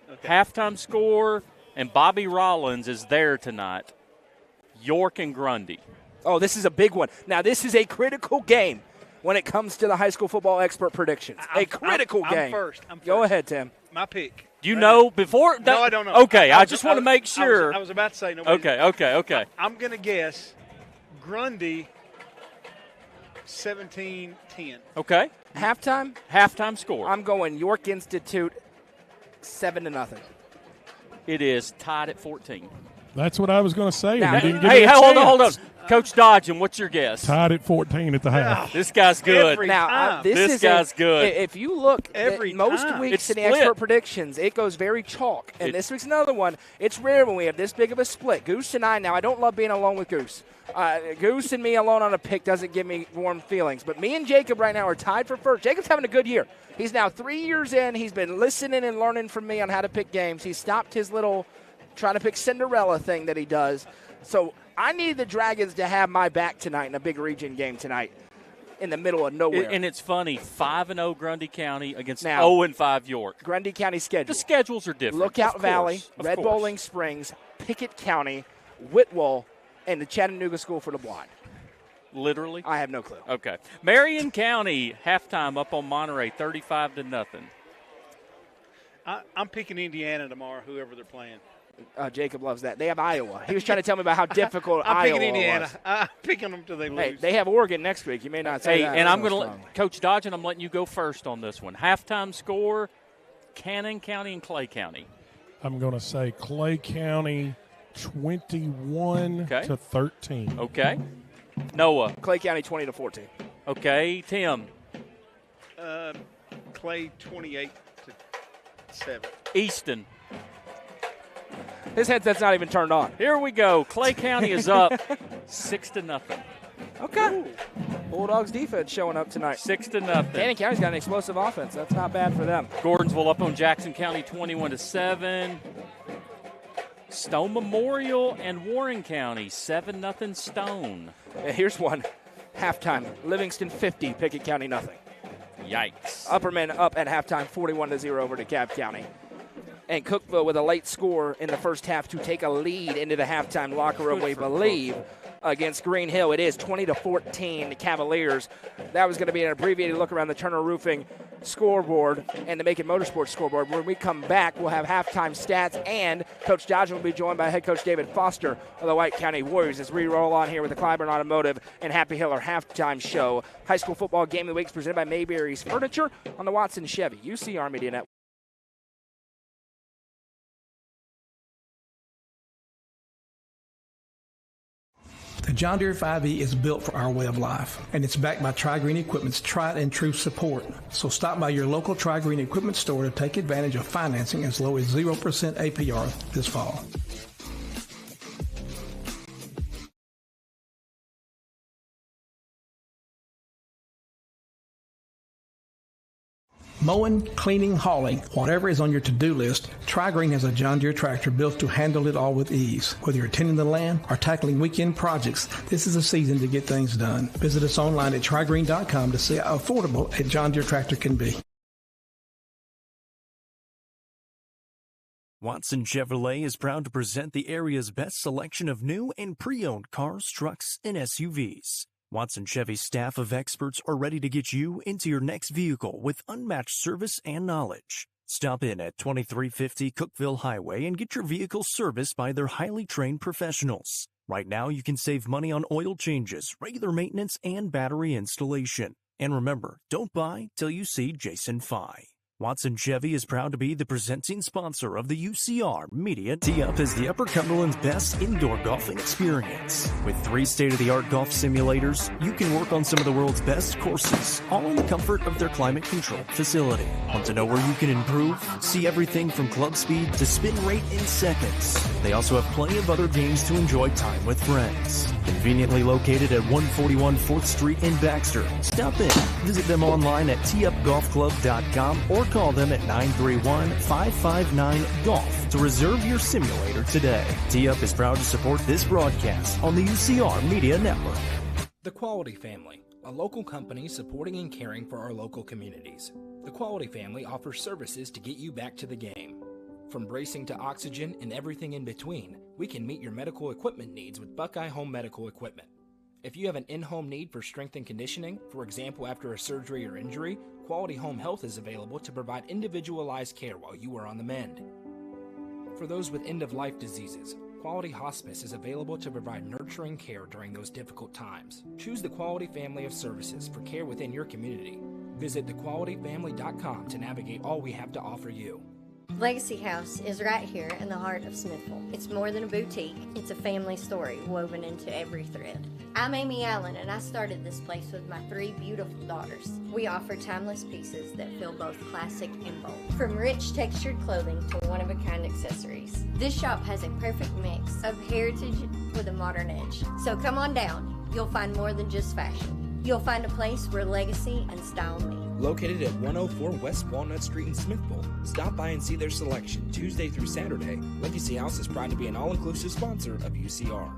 Okay. Halftime score, and Bobby Rollins is there tonight. York and Grundy. Oh, this is a big one. Now, this is a critical game when it comes to the high school football expert predictions. A critical game. I'm first. Go ahead, Tim. My pick. Do you know before? No, I don't know. Okay, I just want to make sure. I was about to say no. Okay. I'm going to guess Grundy 17-10. Okay. Halftime score. I'm going York Institute 7-0. It is tied at 14. That's what I was going to say. Now, hold on. Coach Dodgen, what's your guess? Tied at 14 at the half. This guy's good. This guy's good. If you look at most weeks It's in the split. expert predictions, it goes very chalk. And this week's another one. It's rare when we have this big of a split. Goose and I, now I don't love being alone with Goose. Goose and me alone on a pick doesn't give me warm feelings. But me and Jacob right now are tied for first. Jacob's having a good year. He's now 3 years in. He's been listening and learning from me on how to pick games. He stopped his little trying to pick Cinderella thing that he does. So I need the Dragons to have my back tonight in a big region game tonight in the middle of nowhere. And it's funny, 5-0 Grundy County against Now, 0-5 York. Grundy County schedule. The schedules are different. Lookout Of Valley, course. Red Bowling Springs, Pickett County, Whitwell, and the Chattanooga School for the Blind. Literally? I have no clue. Okay. Marion County, halftime up on Monterey, 35-0. I'm picking Indiana tomorrow, whoever they're playing. Jacob loves that. They have Iowa. He was trying to tell me about how difficult I'm Iowa picking Indiana. was. I'm picking them till they lose. Hey, they have Oregon next week. You may not say that. And I'm going to Coach Dodgen, I'm letting you go first on this one. Halftime score, Cannon County and Clay County. I'm going to say Clay County 21-13. Okay. Noah. Clay County 20-14. Okay. Tim. Clay 28-7. Easton. His headset's not even turned on. Here we go. Clay County is up 6-0. Okay. Bulldogs defense showing up tonight. 6-0. Cannon County's got an explosive offense. That's not bad for them. Gordonsville up on Jackson County 21-7. Stone Memorial and Warren County 7-0 Stone. Here's one. Halftime. Livingston 50, Pickett County nothing. Yikes. Upperman up at halftime 41-0 over DeKalb County. And Cookeville with a late score in the first half to take a lead into the halftime locker room, we believe, against Green Hill. It is 20-14 Cavaliers. That was going to be an abbreviated look around the Turner Roofing scoreboard and the Macon Motorsports scoreboard. When we come back, we'll have halftime stats, and Coach Dodgen will be joined by head coach David Foster of the White County Warriors as we roll on here with the Clyburn Automotive and Happy Hiller halftime show. High school football game of the week is presented by Mayberry's Furniture on the Watson Chevy UCR Media Network. The John Deere 5E is built for our way of life, and it's backed by Tri-Green Equipment's tried and true support. So stop by your local Tri-Green Equipment store to take advantage of financing as low as 0% APR this fall. Mowing, cleaning, hauling, whatever is on your to-do list, Tri-Green has a John Deere tractor built to handle it all with ease. Whether you're tending the land or tackling weekend projects, this is a season to get things done. Visit us online at trigreen.com to see how affordable a John Deere tractor can be. Watson Chevrolet is proud to present the area's best selection of new and pre-owned cars, trucks, and SUVs. Watson Chevy's staff of experts are ready to get you into your next vehicle with unmatched service and knowledge. Stop in at 2350 Cookeville Highway and get your vehicle serviced by their highly trained professionals. Right now, you can save money on oil changes, regular maintenance, and battery installation. And remember, don't buy till you see Jason Fye. Watson Chevy is proud to be the presenting sponsor of the UCR Media. Tee-Up is the Upper Cumberland's best indoor golfing experience. With 3 state-of-the-art golf simulators, you can work on some of the world's best courses, all in the comfort of their climate-controlled facility. Want to know where you can improve? See everything from club speed to spin rate in seconds. They also have plenty of other games to enjoy time with friends. Conveniently located at 141 4th Street in Baxter. Stop in. Visit them online at teeupgolfclub.com or call them at 931-559-GOLF to reserve your simulator today. Tee-Up is proud to support this broadcast on the UCR Media Network. The Quality Family, a local company supporting and caring for our local communities. The Quality Family offers services to get you back to the game. From bracing to oxygen and everything in between, we can meet your medical equipment needs with Buckeye Home Medical Equipment. If you have an in-home need for strength and conditioning, for example after a surgery or injury, Quality Home Health is available to provide individualized care while you are on the mend. For those with end-of-life diseases, Quality Hospice is available to provide nurturing care during those difficult times. Choose the Quality Family of Services for care within your community. Visit thequalityfamily.com to navigate all we have to offer you. Legacy House is right here in the heart of Smithville. It's more than a boutique, it's a family story woven into every thread. I'm Amy Allen, and I started this place with my 3 beautiful daughters. We offer timeless pieces that feel both classic and bold. From rich textured clothing to one-of-a-kind accessories. This shop has a perfect mix of heritage with a modern edge. So come on down. You'll find more than just fashion. You'll find a place where legacy and style meet. Located at 104 West Walnut Street in Smithville, stop by and see their selection Tuesday through Saturday. Legacy House is proud to be an all-inclusive sponsor of UCR.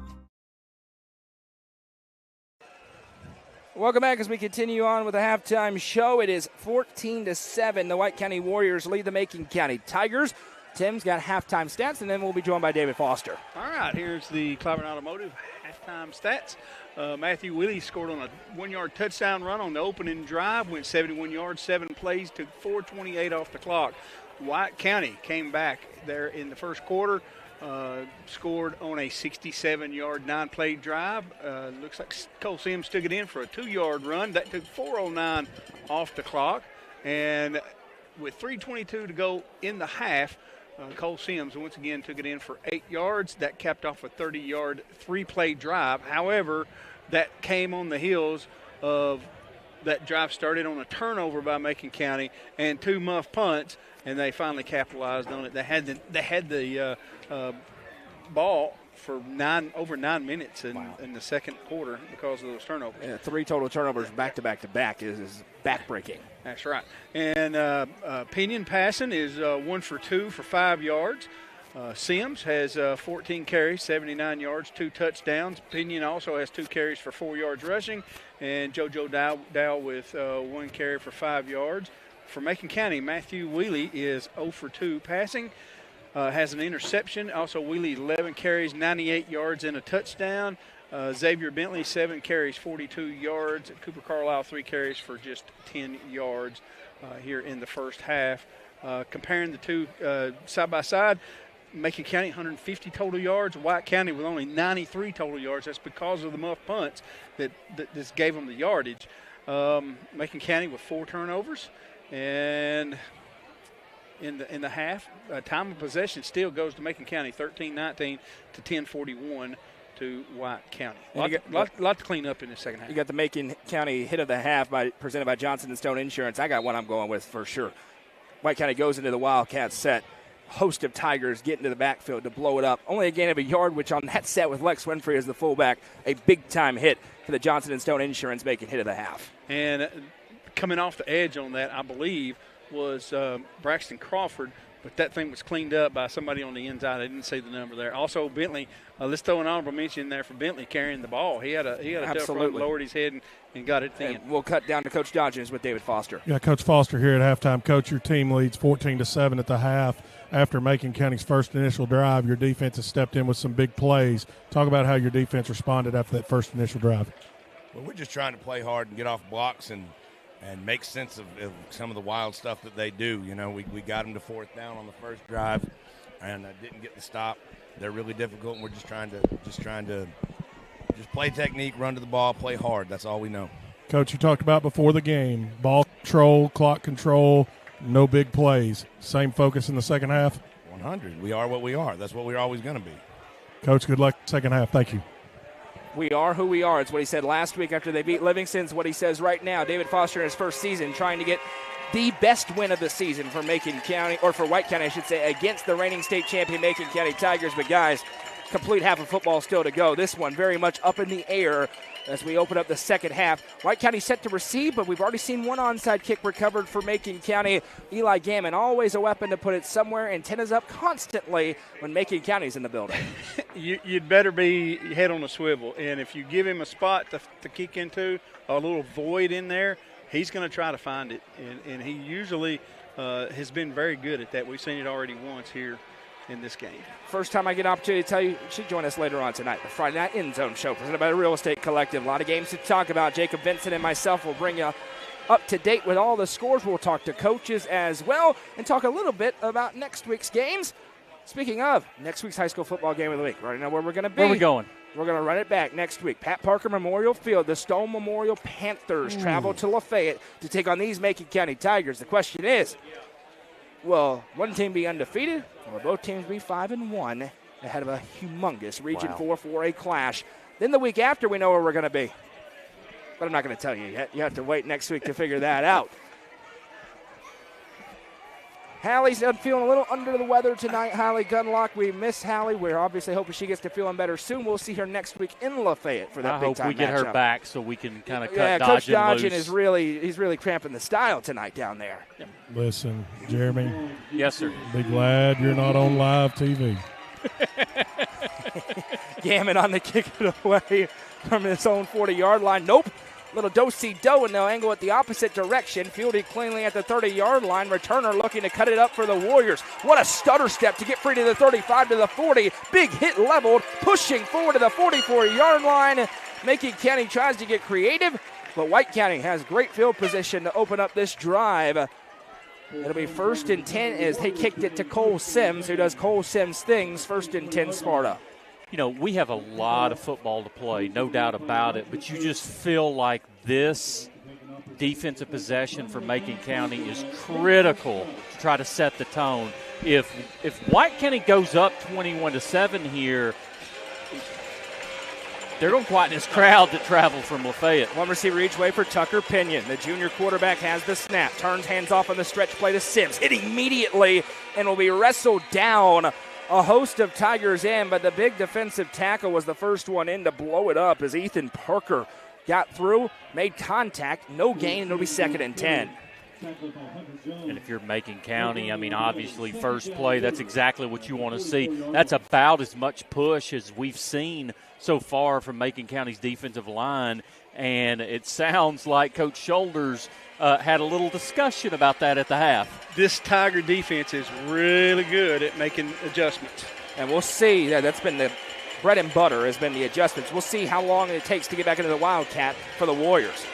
Welcome back as we continue on with the halftime show. It is 14-7. The White County Warriors lead the Macon County Tigers. Tim's got halftime stats, and then we'll be joined by David Foster. All right, here's the Clyburn Automotive halftime stats. Matthew Willie scored on a 1-yard touchdown run on the opening drive, went 71 yards, 7 plays, took 4:28 off the clock. White County came back there in the first quarter, scored on a 67-yard, 9-play drive. Looks like Cole Sims took it in for a 2-yard run. That took 4:09 off the clock. And with 3:22 to go in the half, Cole Sims once again took it in for 8 yards. That capped off a 30-yard, 3-play drive. However, that came on the heels of that drive started on a turnover by Macon County and 2 muff punts, and they finally capitalized on it. They had the ball for over 9 minutes in the second quarter because of those turnovers. Yeah, 3 total turnovers back-to-back is back-breaking. That's right. And Pinion passing is 1 for 2 for 5 yards. Sims has 14 carries, 79 yards, 2 touchdowns. Pinion also has 2 carries for 4 yards rushing. And JoJo Dow with 1 carry for 5 yards. For Macon County, Matthew Wheely is 0 for 2 passing. Has an interception. Also, Wheely 11 carries, 98 yards, and a touchdown. Xavier Bentley, 7 carries, 42 yards. Cooper Carlisle, 3 carries for just 10 yards here in the first half. Comparing the two side by side, Macon County 150 total yards, White County with only 93 total yards. That's because of the muff punts that just gave them the yardage. Macon County with 4 turnovers, and in the half, time of possession still goes to Macon County 13-19 to 10-41 to White County. Lot to clean up in the second half. You got the Macon County hit of the half presented by Johnson & Stone Insurance. I got one I'm going with for sure. White County goes into the Wildcat set. Host of Tigers get into the backfield to blow it up. Only a gain of a yard, which on that set with Lex Winfrey as the fullback, a big-time hit for the Johnson & Stone Insurance Macon hit of the half. And coming off the edge on that, I believe, was Braxton Crawford, but that thing was cleaned up by somebody on the inside. I didn't see the number there. Also, Bentley, let's throw an honorable mention there for Bentley carrying the ball. He had a tough run, lowered his head, and got it in. And we'll cut down to Coach Dodgens with David Foster. Yeah, Coach Foster here at halftime. Coach, your team leads 14-7 at the half. After Macon County's first initial drive, your defense has stepped in with some big plays. Talk about how your defense responded after that first initial drive. Well, we're just trying to play hard and get off blocks and make sense of some of the wild stuff that they do. You know, we got them to 4th down on the first drive and didn't get the stop. They're really difficult, and we're just trying to play technique, run to the ball, play hard. That's all we know. Coach, you talked about before the game, ball control, clock control, no big plays. Same focus in the second half? 100. We are what we are. That's what we're always going to be. Coach, good luck second half. Thank you. We are who we are. It's what he said last week after they beat Livingston. It's what he says right now. David Foster in his first season trying to get the best win of the season for Macon County, or for White County, I should say, against the reigning state champion Macon County Tigers. But, guys, complete half of football still to go. This one very much up in the air as we open up the second half. White County set to receive, but we've already seen one onside kick recovered for Macon County. Eli Gammon, always a weapon to put it somewhere. Antennas up constantly when Macon County's in the building. You'd better be head on a swivel. And if you give him a spot to kick into, a little void in there, he's going to try to find it. And he usually has been very good at that. We've seen it already once here in this game. First time I get an opportunity to tell you, she'll join us later on tonight. The Friday Night End Zone Show presented by the Real Estate Collective. A lot of games to talk about. Jacob Vincent and myself will bring you up to date with all the scores. We'll talk to coaches as well and talk a little bit about next week's games. Speaking of next week's high school football game of the week, right now where we're going to be. Where are we going? We're going to run it back next week. Pat Parker Memorial Field. The Stone Memorial Panthers travel to Lafayette to take on these Macon County Tigers. The question is, will one team be undefeated or both teams be 5-1 ahead of a humongous Region 4 4A clash. Then the week after, we know where we're going to be. But I'm not going to tell you yet. You have to wait next week to figure that out. Hallie's feeling a little under the weather tonight. Hallie Gunlock, we miss Hallie. We're obviously hoping she gets to feeling better soon. We'll see her next week in Lafayette for that big time matchup. I hope we get her back so we can kind of cut Coach Dodgen Dodgen loose. he's really cramping the style tonight down there. Listen, Jeremy. Yes, sir. Be glad you're not on live TV. Gammon on the kick it away from his own 40-yard line. Nope. Little do-si-do, and they'll angle it the opposite direction. Fielded cleanly at the 30-yard line. Returner looking to cut it up for the Warriors. What a stutter step to get free to the 35 to the 40. Big hit leveled, pushing forward to the 44-yard line. Macon County tries to get creative, but White County has great field position to open up this drive. It'll be 1st and 10 as they kicked it to Cole Sims, who does Cole Sims things. 1st and 10 Sparta. You know, we have a lot of football to play, no doubt about it, but you just feel like this defensive possession for Macon County is critical to try to set the tone. If White County goes up 21-7 here, they're going to quieten this crowd that traveled from Lafayette. One receiver each way for Tucker Pinion. The junior quarterback has the snap, turns hands off on the stretch play to Sims. Hit immediately and will be wrestled down. A host of Tigers in, but the big defensive tackle was the first one in to blow it up as Ethan Parker got through, made contact, no gain, and it'll be 2nd and 10. And if you're Macon County, I mean, obviously first play, that's exactly what you want to see. That's about as much push as we've seen so far from Macon County's defensive line, and it sounds like Coach Shoulders had a little discussion about that at the half. This Tiger defense is really good at making adjustments. And we'll see. That's been the bread and butter has been the adjustments. We'll see how long it takes to get back into the Wildcat for the Warriors.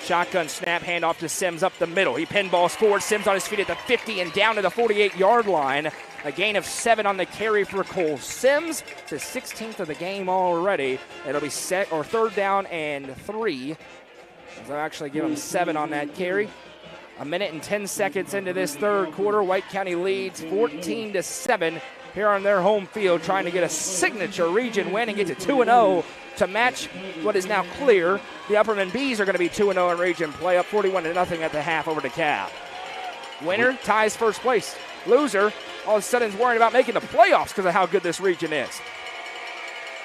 Shotgun snap, handoff to Sims up the middle. He pinballs forward. Sims on his feet at the 50 and down to the 48-yard line. A gain of 7 on the carry for Cole Sims. It's his 16th of the game already. It'll be 3rd down and 3. They'll actually give him 7 on that carry. A minute and 10 seconds into this third quarter. White County leads 14-7 here on their home field, trying to get a signature region win and get to 2-0 to match what is now clear. The Upperman Bees are going to be 2-0 in region play, up 41-0 at the half over DeKalb. Winner ties first place. Loser all of a sudden is worrying about making the playoffs because of how good this region is.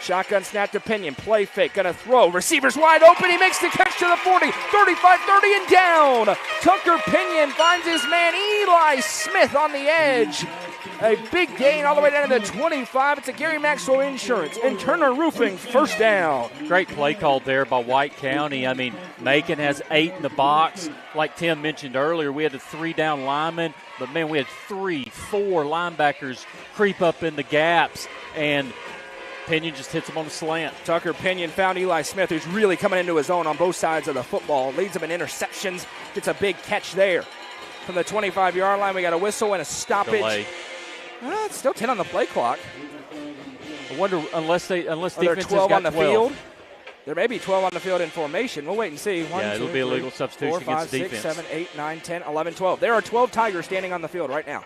Shotgun snap to Pinion, play fake, gonna throw, receivers wide open, he makes the catch to the 40, 35, 30 and down. Tucker Pinion finds his man Eli Smith on the edge. A big gain all the way down to the 25. It's a Gary Maxwell Insurance and Turner Roofing first down. Great play called there by White County. I mean, Macon has 8 in the box. Like Tim mentioned earlier, we had a 3 down lineman, but man, we had 3, 4 linebackers creep up in the gaps, and Pinion just hits him on the slant. Tucker Pinion found Eli Smith, who's really coming into his own on both sides of the football. Leads him in interceptions. Gets a big catch there. From the 25-yard line, we got a whistle and a stoppage. Delay. It's still 10 on the play clock. I wonder, unless defense has 12 got on the 12. field. There may be 12 on the field in formation. We'll wait and see. 1, yeah, 2, it'll be a 3, legal substitution 4, 5, against 6, defense. 7, 8, 9, 10, 11, 12. There are 12 Tigers standing on the field right now.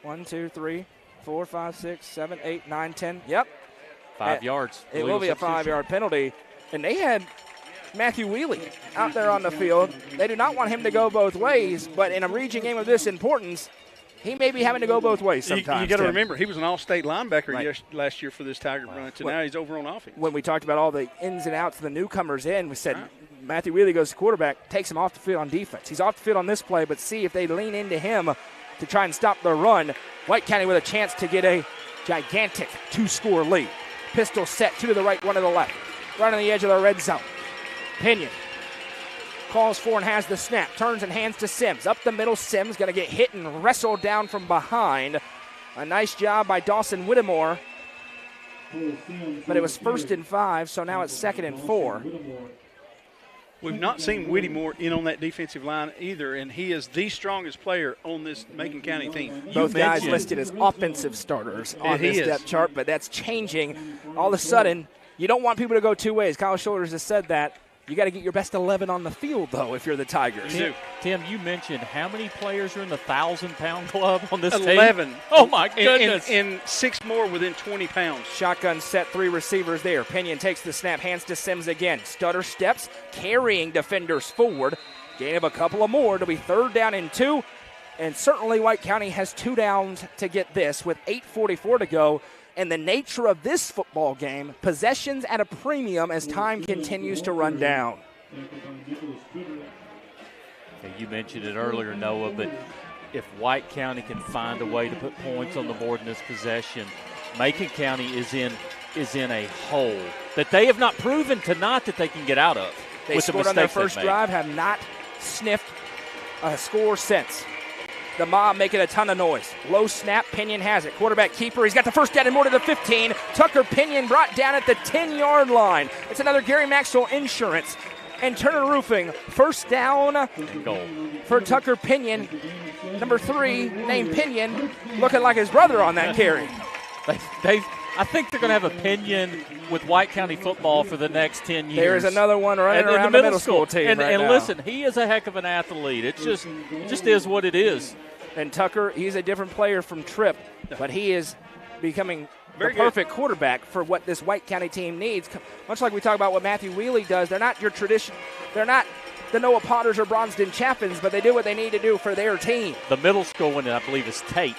1, 2, 3, 4, 5, 6, 7, 8, 9, 10. Yep. 5 yards. It will be a 5-yard penalty. And they had Matthew Wheely out there on the field. They do not want him to go both ways, but in a region game of this importance, he may be having to go both ways sometimes. You got to remember, he was an all-state linebacker last year for this Tiger branch, and now he's over on offense. When we talked about all the ins and outs of the newcomers in, we said Matthew Wheely goes to quarterback, takes him off the field on defense. He's off the field on this play, but see if they lean into him to try and stop the run. White County with a chance to get a gigantic 2-score lead. Pistol set, 2 to the right, 1 to the left. Right on the edge of the red zone. Pinion calls for and has the snap. Turns and hands to Sims. Up the middle, Sims going to get hit and wrestled down from behind. A nice job by Dawson Whittemore. But it was 1st and 5, so now it's 2nd and 4. We've not seen Whittemore in on that defensive line either, and he is the strongest player on this Macon County team. Both guys listed as offensive starters on this depth chart, but that's changing. All of a sudden, you don't want people to go 2 ways. Kyle Shoulders has said that. You got to get your best 11 on the field, though, if you're the Tigers. Tim, you mentioned how many players are in the 1,000-pound club on this team? 11. Oh, my goodness. And 6 more within 20 pounds. Shotgun set, 3 receivers there. Pinion takes the snap, hands to Sims again. Stutter steps, carrying defenders forward. Gain of a couple of more to be 3rd down and 2. And certainly White County has 2 downs to get this with 8:44 to go. And the nature of this football game, possessions at a premium as time continues to run down. Okay, you mentioned it earlier, Noah, but if White County can find a way to put points on the board in this possession, Macon County is in a hole that they have not proven tonight that they can get out of. They scored on their first drive, have not sniffed a score since. The mob making a ton of noise. Low snap, Pinion has it. Quarterback keeper, he's got the first down and more to the 15. Tucker Pinion brought down at the 10-yard line. It's another Gary Maxwell Insurance and Turner Roofing. First down for Tucker Pinion. Number 3, named Pinion, looking like his brother on that carry. I think they're going to have a Pinion with White County football for the next 10 years. There's another one running around the middle school team and now. Listen, he is a heck of an athlete. It just is what it is. And Tucker, he's a different player from Tripp, but he is becoming the perfect quarterback for what this White County team needs. Much like we talk about what Matthew Wheely does, they're not your tradition. They're not the Noah Potters or Bronston Chaffins, but they do what they need to do for their team. The middle school one, I believe, is Tate.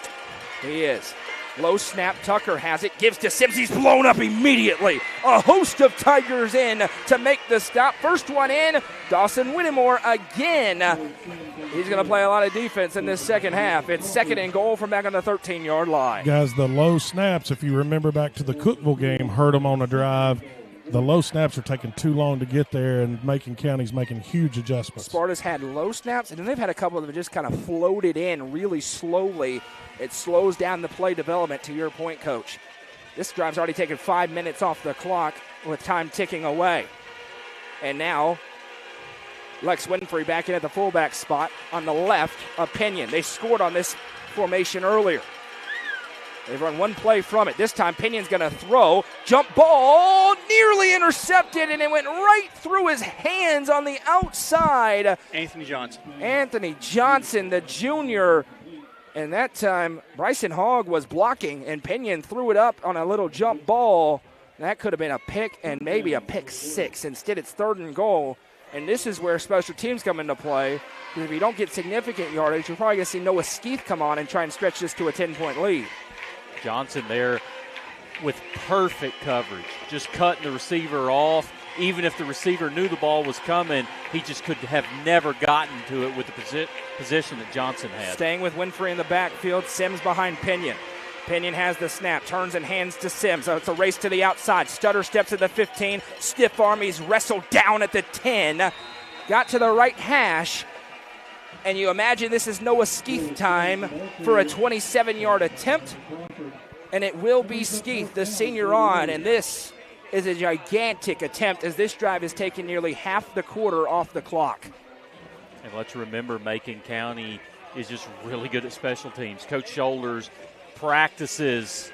He is. Low snap, Tucker has it, gives to Sims. He's blown up immediately. A host of Tigers in to make the stop. First one in, Dawson Whittemore again. He's going to play a lot of defense in this second half. It's 2nd and goal from back on the 13-yard line. Guys, the low snaps, if you remember back to the Cookeville game, hurt them on a drive. The low snaps are taking too long to get there, and Macon County's making huge adjustments. Sparta's had low snaps, and then they've had a couple that have just kind of floated in really slowly. It slows down the play development, to your point, Coach. This drive's already taken 5 minutes off the clock with time ticking away. And now, Lex Winfrey back in at the fullback spot on the left of Pinion. They scored on this formation earlier. They've run one play from it. This time, Pinion's going to throw. Jump ball, nearly intercepted, and it went right through his hands on the outside. Anthony Johnson, the junior. And that time, Bryson Hogg was blocking, and Pinion threw it up on a little jump ball. That could have been a pick and maybe a pick 6. Instead, it's 3rd and goal. And this is where special teams come into play. Because if you don't get significant yardage, you're probably going to see Noah Skeeth come on and try and stretch this to a 10-point lead. Johnson there with perfect coverage, just cutting the receiver off. Even if the receiver knew the ball was coming, he just could have never gotten to it with the position that Johnson had. Staying with Winfrey in the backfield, Sims behind Pinion. Pinion has the snap, turns and hands to Sims. So it's a race to the outside. Stutter steps at the 15. Stiff arm, he's wrestled down at the 10. Got to the right hash. And you imagine this is Noah Skeeth time for a 27-yard attempt. And it will be Skeeth, the senior on. And this is a gigantic attempt as this drive has taken nearly half the quarter off the clock. And let's remember, Macon County is just really good at special teams. Coach Shoulders practices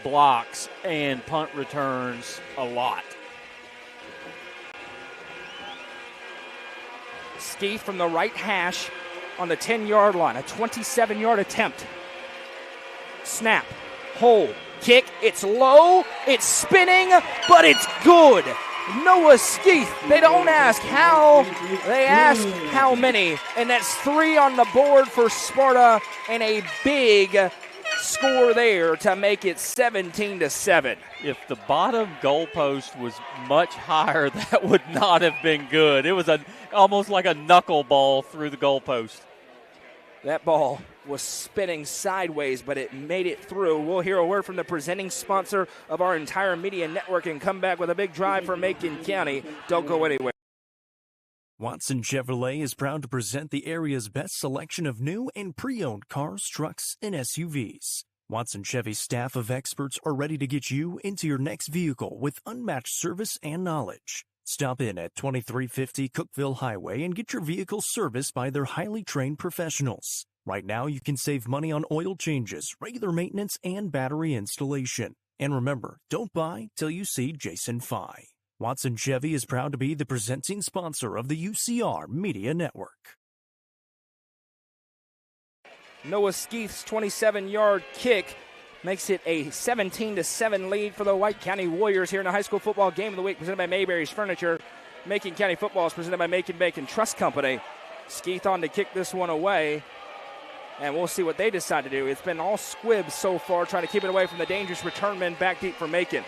blocks and punt returns a lot. Skeeth from the right hash on the 10-yard line, a 27-yard attempt. Snap, hold, kick, it's low, it's spinning, but it's good. Noah Skeeth, they don't ask how, they ask how many. And that's 3 on the board for Sparta and a big score there to make it 17-7. If the bottom goalpost was much higher, that would not have been good. It was almost like a knuckleball through the goalpost. That ball was spinning sideways, but it made it through. We'll hear a word from the presenting sponsor of our entire media network and come back with a big drive for Macon County. Don't go anywhere. Watson Chevrolet is proud to present the area's best selection of new and pre-owned cars, trucks, and SUVs. Watson Chevy's staff of experts are ready to get you into your next vehicle with unmatched service and knowledge. Stop in at 2350 Cookeville Highway and get your vehicle serviced by their highly trained professionals. Right now, you can save money on oil changes, regular maintenance, and battery installation. And remember, don't buy till you see Jason Fye. Watson Chevy is proud to be the presenting sponsor of the UCR Media Network. Noah Skeeth's 27-yard kick makes it a 17-7 lead for the White County Warriors here in the high school football game of the week, presented by Mayberry's Furniture. Macon County football is presented by Macon Bacon Trust Company. Skeeth on to kick this one away, and we'll see what they decide to do. It's been all squibs so far, trying to keep it away from the dangerous return men back deep for Macon.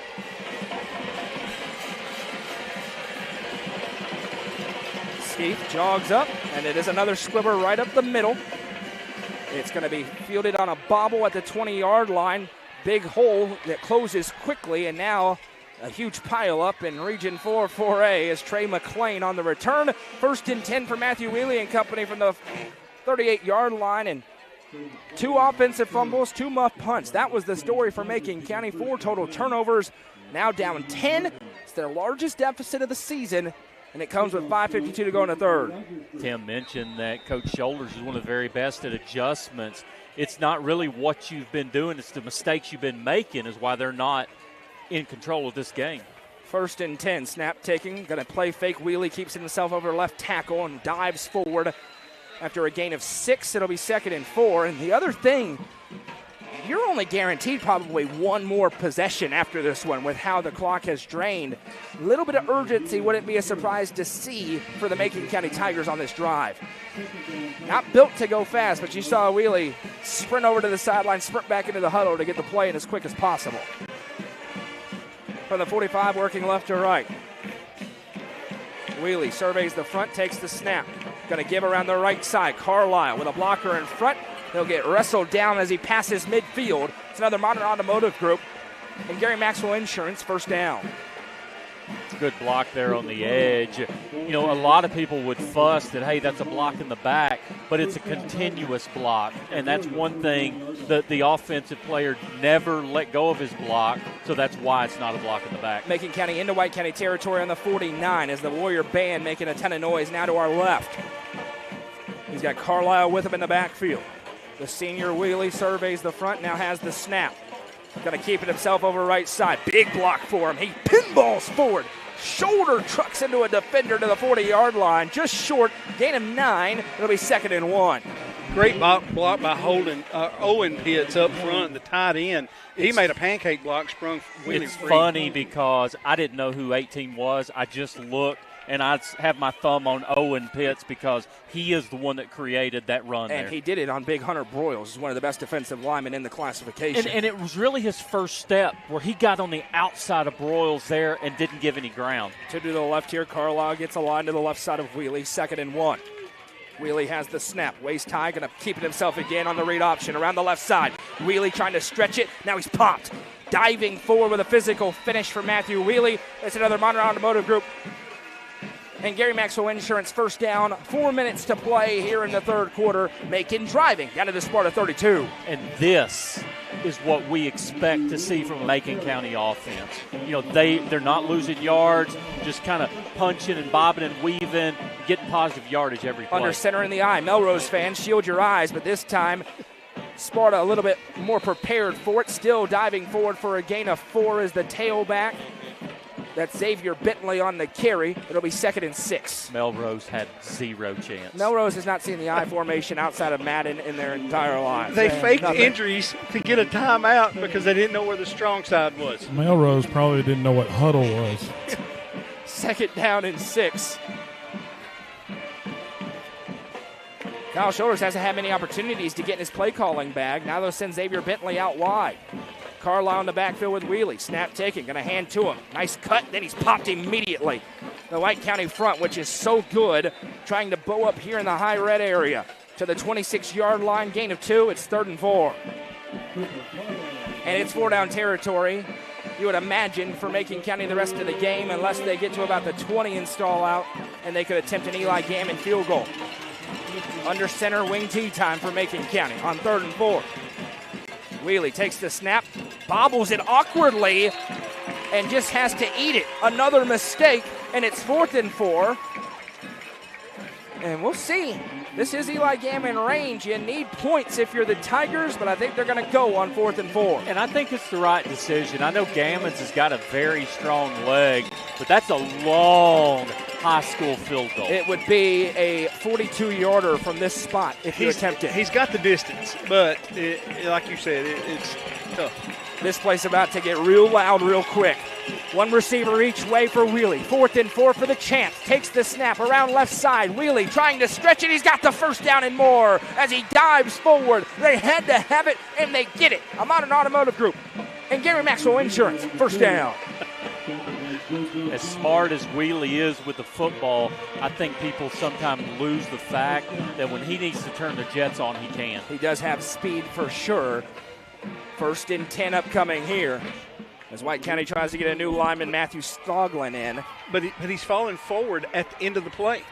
Skeeth jogs up, and it is another squibber right up the middle. It's going to be fielded on a bobble at the 20-yard line. Big hole that closes quickly, and now a huge pile up in Region 4 4A as Trey McClain on the return. 1st and 10 for Matthew Wheely and company from the 38-yard line, and 2 offensive fumbles, 2 muff punts. That was the story for Macon County. 4 total turnovers, now down 10. It's their largest deficit of the season, and it comes with 5:52 to go in the third. Tim mentioned that Coach Shoulders is one of the very best at adjustments. It's not really what you've been doing, it's the mistakes you've been making is why they're not in control of this game. 1st and 10, snap taking, going to play fake. Wheely keeps it himself over left tackle and dives forward. After a gain of 6, it'll be 2nd and 4. And the other thing, you're only guaranteed probably one more possession after this one with how the clock has drained. A little bit of urgency wouldn't be a surprise to see for the Macon County Tigers on this drive. Not built to go fast, but you saw Wheely sprint over to the sideline, sprint back into the huddle to get the play in as quick as possible. From the 45, working left to right. Wheely surveys the front, takes the snap. Going to give around the right side. Carlisle with a blocker in front. He'll get wrestled down as he passes midfield. It's another Modern Automotive Group. And Gary Maxwell Insurance, 1st down. Good block there on the edge. You know, a lot of people would fuss that, hey, that's a block in the back, but it's a continuous block. And that's one thing that the offensive player never let go of his block, so that's why it's not a block in the back. Macon County into White County territory on the 49 as the Warrior band making a ton of noise now to our left. He's got Carlisle with him in the backfield. The senior Wheely surveys the front, now has the snap. Going to keep it himself over right side. Big block for him. He pinballs forward. Shoulder trucks into a defender to the 40-yard line. Just short. Gain of 9. It'll be 2nd and 1. Great block by Owen Pitts up front, the tight end. He made a pancake block, sprung Wheely It's free. funny because I didn't know who 18 was. I just looked, and I have my thumb on Owen Pitts because he is the one that created that run and there. He did it on Big Hunter Broyles. He's one of the best defensive linemen in the classification. And it was really his first step where he got on the outside of Broyles there and didn't give any ground. To the left here, Carlisle gets a line to the left side of Wheely, 2nd and 1. Wheely has the snap. Waist high, going to keep it himself again on the read option around the left side. Wheely trying to stretch it. Now he's popped. Diving forward with a physical finish for Matthew Wheely. It's another Modern Automotive Group. And Gary Maxwell Insurance, 1st down, 4 minutes to play here in the third quarter. Macon driving down to the Sparta 32. And this is what we expect to see from a Macon County offense. You know, they're not losing yards, just kind of punching and bobbing and weaving, getting positive yardage every play. Under center in the eye. Melrose fans, shield your eyes, but this time Sparta a little bit more prepared for it. Still diving forward for a gain of 4 as the tailback. That's Xavier Bentley on the carry. It'll be 2nd and 6. Melrose had 0 chance. Melrose has not seen the I formation outside of Madden in their entire lives. They faked injuries to get a timeout because they didn't know where the strong side was. Melrose probably didn't know what huddle was. 2nd down and 6. Kyle Shoulders hasn't had many opportunities to get in his play calling bag. Now they'll send Xavier Bentley out wide. Carlisle in the backfield with Wheely. Snap taking, going to hand to him. Nice cut, then he's popped immediately. The White County front, which is so good, trying to bow up here in the high red area. To the 26-yard line, gain of 2. It's 3rd and 4. And it's 4-down territory, you would imagine, for Macon County the rest of the game, unless they get to about the 20 and stall out, and they could attempt an Eli Gammon field goal. Under center wing T time for Macon County on 3rd and 4. Wheely takes the snap, bobbles it awkwardly, and just has to eat it. Another mistake, and it's 4th and 4. And we'll see This is Eli Gammon range. You need points if you're the Tigers, but I think they're going to go on 4th and 4. And I think it's the right decision. I know Gammons has got a very strong leg, but that's a long high school field goal. It would be a 42-yarder from this spot if you attempt it. He's got the distance, but like you said, it's tough. This place about to get real loud real quick. One receiver each way for Wheelie. 4th and 4 for the Champ. Takes the snap around left side. Wheelie trying to stretch it. He's got the first down and more as he dives forward. They had to have it, and they get it. A Modern Automotive Group and Gary Maxwell Insurance. First down. As smart as Wheelie is with the football, I think people sometimes lose the fact that when he needs to turn the jets on, he can. He does have speed for sure. 1st and 10 upcoming here as White County tries to get a new lineman, Matthew Stoglin, in. But he's falling forward at the end of the play.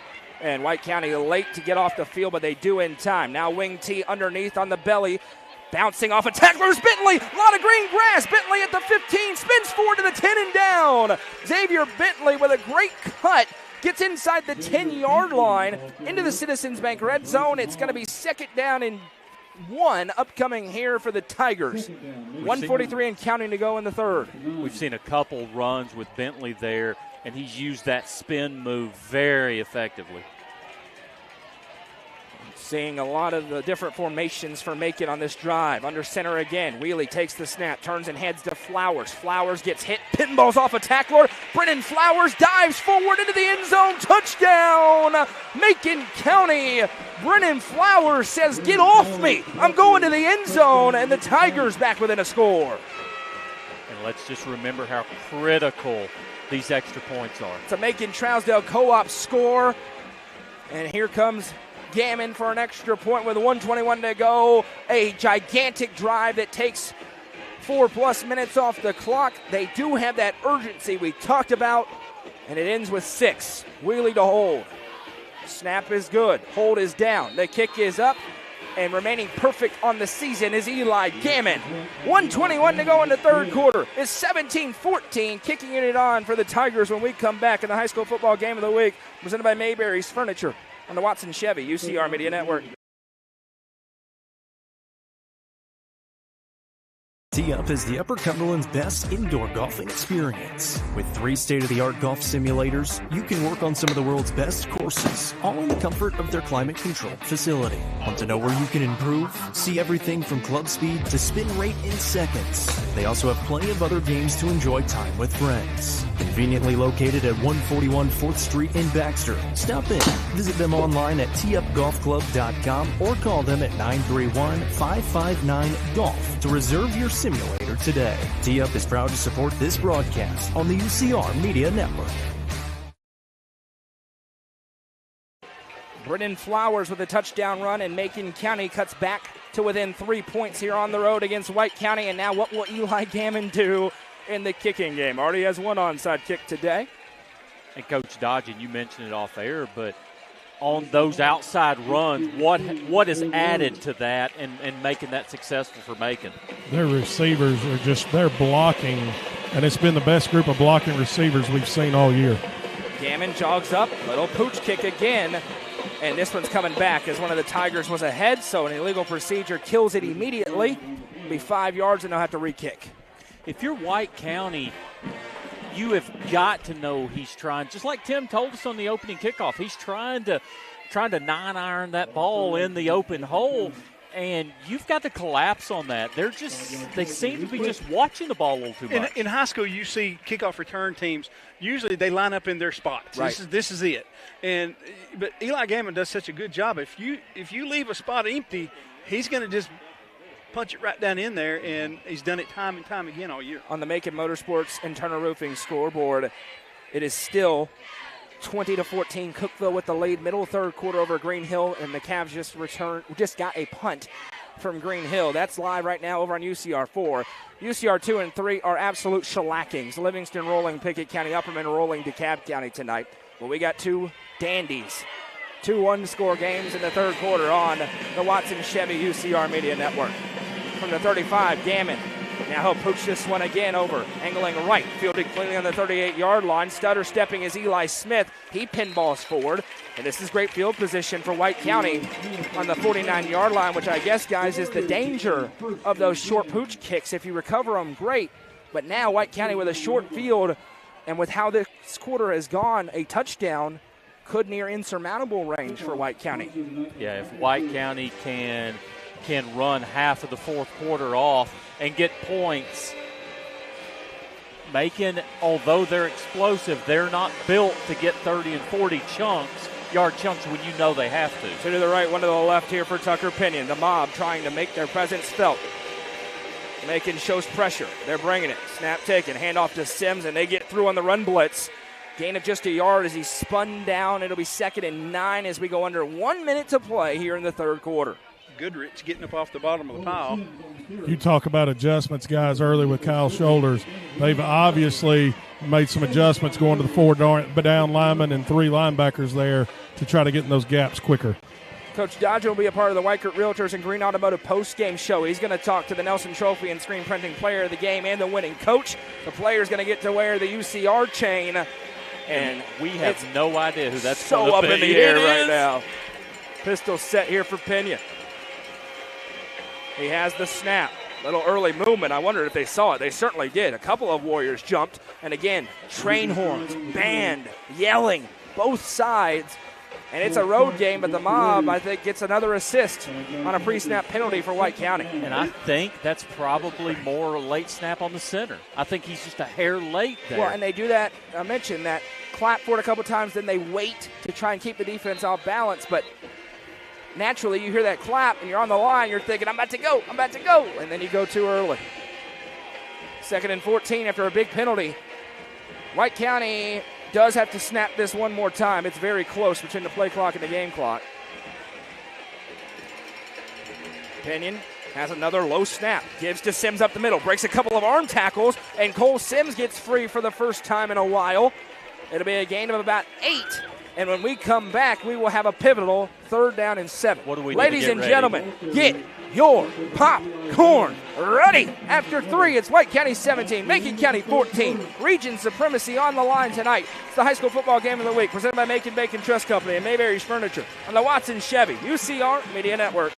And White County late to get off the field, but they do in time. Now wing T underneath on the belly. Bouncing off a tackler's Bentley. A lot of green grass. Bentley at the 15. Spins forward to the 10 and down. Xavier Bentley with a great cut. Gets inside the 10-yard line into the Citizens Bank red zone. It's going to be 2nd down and 1 upcoming here for the Tigers. 1:43 and counting to go in the 3rd. We've seen a couple runs with Bentley there, and he's used that spin move very effectively. Seeing a lot of the different formations for Macon on this drive. Under center again. Wheelie takes the snap, turns and heads to Flowers. Flowers gets hit, pinballs off a tackler. Brennan Flowers dives forward into the end zone. Touchdown, Macon County. Brennan Flowers says, "Get off me. I'm going to the end zone," and the Tigers back within a score. And let's just remember how critical these extra points are. It's a Macon Trousdale co-op score, and here comes Gammon for an extra point with 1:21 to go. A gigantic drive that takes 4+ minutes off the clock. They do have that urgency we talked about, and it ends with 6. Wheelie to hold. Snap is good. Hold is down. The kick is up, and remaining perfect on the season is Eli Gammon. 1:21 to go in the 3rd quarter. It's 17-14, kicking it on for the Tigers when we come back in the high school football game of the week, presented by Mayberry's Furniture on the Watson Chevy UCR Media Network. Tee Up is the Upper Cumberland's best indoor golfing experience. With 3 state-of-the-art golf simulators, you can work on some of the world's best courses, all in the comfort of their climate-controlled facility. Want to know where you can improve? See everything from club speed to spin rate in seconds. They also have plenty of other games to enjoy time with friends. Conveniently located at 141 4th Street in Baxter. Stop in. Visit them online at teupgolfclub.com or call them at 931-559-GOLF to reserve your simulator today. Tee Up is proud to support this broadcast on the UCR Media Network. Brennan Flowers with a touchdown run, and Macon County cuts back to within 3 points here on the road against White County. And now what will Eli Gammon do in the kicking game? Already has 1 onside kick today. And Coach Dodgen, you mentioned it off air, but on those outside runs, what is added to that and making that successful for Macon? Their receivers are they're blocking, and it's been the best group of blocking receivers we've seen all year. Gammon jogs up, little pooch kick again, and this one's coming back as one of the Tigers was ahead, so an illegal procedure kills it immediately. It'll be 5 yards, and they'll have to re-kick. If you're White County, you have got to know he's trying, just like Tim told us on the opening kickoff, he's trying to 9-iron that ball in the open hole, and you've got to collapse on that. They seem to be just watching the ball a little too much. In high school, you see kickoff return teams, usually they line up in their spots. Right. This is it. But Eli Gammon does such a good job. If you leave a spot empty, he's going to just punch it right down in there, and he's done it time and time again all year. On the Macon Motorsports and Turner Roofing scoreboard, it is still 20-14 Cookeville with the lead. Middle 3rd quarter over Green Hill, and the Cavs just got a punt from Green Hill. That's live right now over on UCR 4. UCR 2 and 3 are absolute shellackings. Livingston rolling Pickett County, Upperman rolling DeKalb County tonight. Well, we got 2 dandies. 2 one-score games in the 3rd quarter on the Watson Chevy UCR Media Network. From the 35, Gammon Now he'll pooch this one again over, angling right, fielded cleanly on the 38-yard line. Stutter stepping is Eli Smith. He pinballs forward, and this is great field position for White County on the 49-yard line, which I guess, guys, is the danger of those short pooch kicks. If you recover them, great, but now White County with a short field, and with how this quarter has gone, a touchdown could near insurmountable range for White County. Yeah, if White County can run half of the fourth quarter off and get points. Macon, although they're explosive, they're not built to get 30 and 40 yard chunks when you know they have to. Two to the right, one to the left here for Tucker Pinion. The mob trying to make their presence felt. Macon shows pressure. They're bringing it. Snap taken. Handoff to Sims, and they get through on the run blitz. Gain of just a yard as he spun down. It'll be 2nd and 9 as we go under 1 minute to play here in the third quarter. Goodrich getting up off the bottom of the pile. You talk about adjustments, guys, early with Kyle Shoulders. They've obviously made some adjustments going to the 4 down linemen and 3 linebackers there to try to get in those gaps quicker. Coach Dodger will be a part of the Weichert Realtors and Green Automotive post-game show. He's going to talk to the Nelson Trophy and Screen Printing Player of the Game and the winning coach. The player's going to get to wear the UCR chain. And we have no idea who that's so up in the air right now. Pistol set here for Pena. He has the snap. Little early movement. I wondered if they saw it. They certainly did. A couple of Warriors jumped. And again, train horns, band, yelling, both sides. And it's a road game, but the mob, I think, gets another assist on a pre-snap penalty for White County. And I think that's probably more late snap on the center. I think he's just a hair late there. Well, and they do that. I mentioned that clap for it a couple times, then they wait to try and keep the defense off balance. But naturally, you hear that clap, and you're on the line. You're thinking, I'm about to go, and then you go too early. 2nd and 14 after a big penalty. White County does have to snap this one more time. It's very close between the play clock and the game clock. Pinion has another low snap. Gives to Sims up the middle. Breaks a couple of arm tackles, and Cole Sims gets free for the first time in a while. It'll be a gain of about 8. And when we come back, we will have a pivotal 3rd down and 7. What do we Ladies and gentlemen, get your popcorn ready. After 3, it's White County 17, Macon County 14. Region supremacy on the line tonight. It's the high school football game of the week, presented by Macon Bacon Trust Company and Mayberry's Furniture on the Watson Chevy UCR Media Network.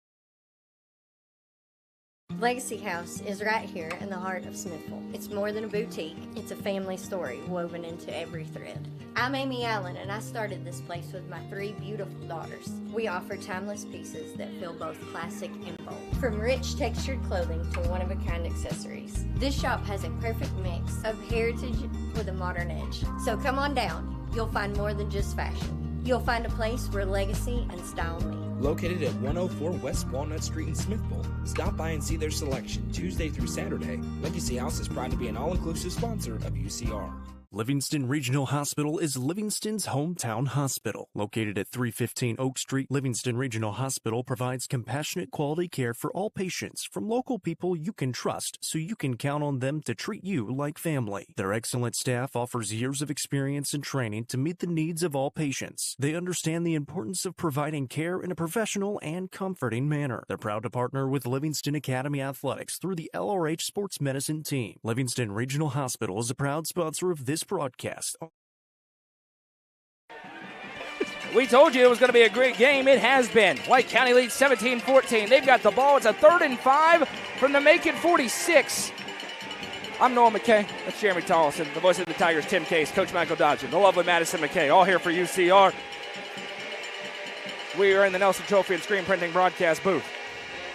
Legacy House is right here in the heart of Smithville. It's more than a boutique. It's a family story woven into every thread. I'm Amy Allen, and I started this place with my 3 beautiful daughters. We offer timeless pieces that feel both classic and bold. From rich textured clothing to one-of-a-kind accessories. This shop has a perfect mix of heritage with a modern edge. So come on down. You'll find more than just fashion. You'll find a place where legacy and style meet. Located at 104 West Walnut Street in Smithville. Stop by and see their selection Tuesday through Saturday. Legacy House is proud to be an all-inclusive sponsor of UCR. Livingston Regional Hospital is Livingston's hometown hospital. Located at 315 Oak Street, Livingston Regional Hospital provides compassionate quality care for all patients from local people you can trust, so you can count on them to treat you like family. Their excellent staff offers years of experience and training to meet the needs of all patients. They understand the importance of providing care in a professional and comforting manner. They're proud to partner with Livingston Academy Athletics through the LRH Sports Medicine team. Livingston Regional Hospital is a proud sponsor of this broadcast. We told you it was going to be a great game. It has been. White County leads 17-14. They've got the ball. It's a 3rd and 5 from the Macon 46. I'm Noah McKay. That's Jeremy Tollison. The voice of the Tigers, Tim Case, Coach Michael Dodgen, the lovely Madison McKay, all here for UCR. We are in the Nelson Trophy and Screen Printing broadcast booth.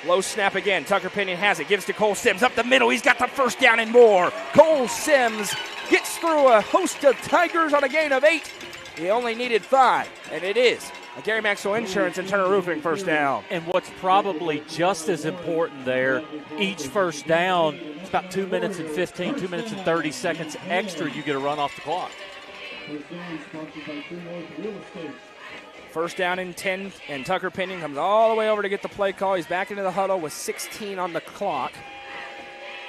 Low snap again. Tucker Pinion has it. Gives to Cole Sims up the middle. He's got the 1st down and more. Cole Sims gets through a host of Tigers on a gain of 8. He only needed 5, and it is a Gary Maxwell Insurance and Turner Roofing 1st down. And what's probably just as important there, each 1st down, it's about 2 minutes and 15, 2 minutes and 30 seconds extra you get a run off the clock. 1st down and 10, and Tucker Pinion comes all the way over to get the play call. He's back into the huddle with 16 on the clock.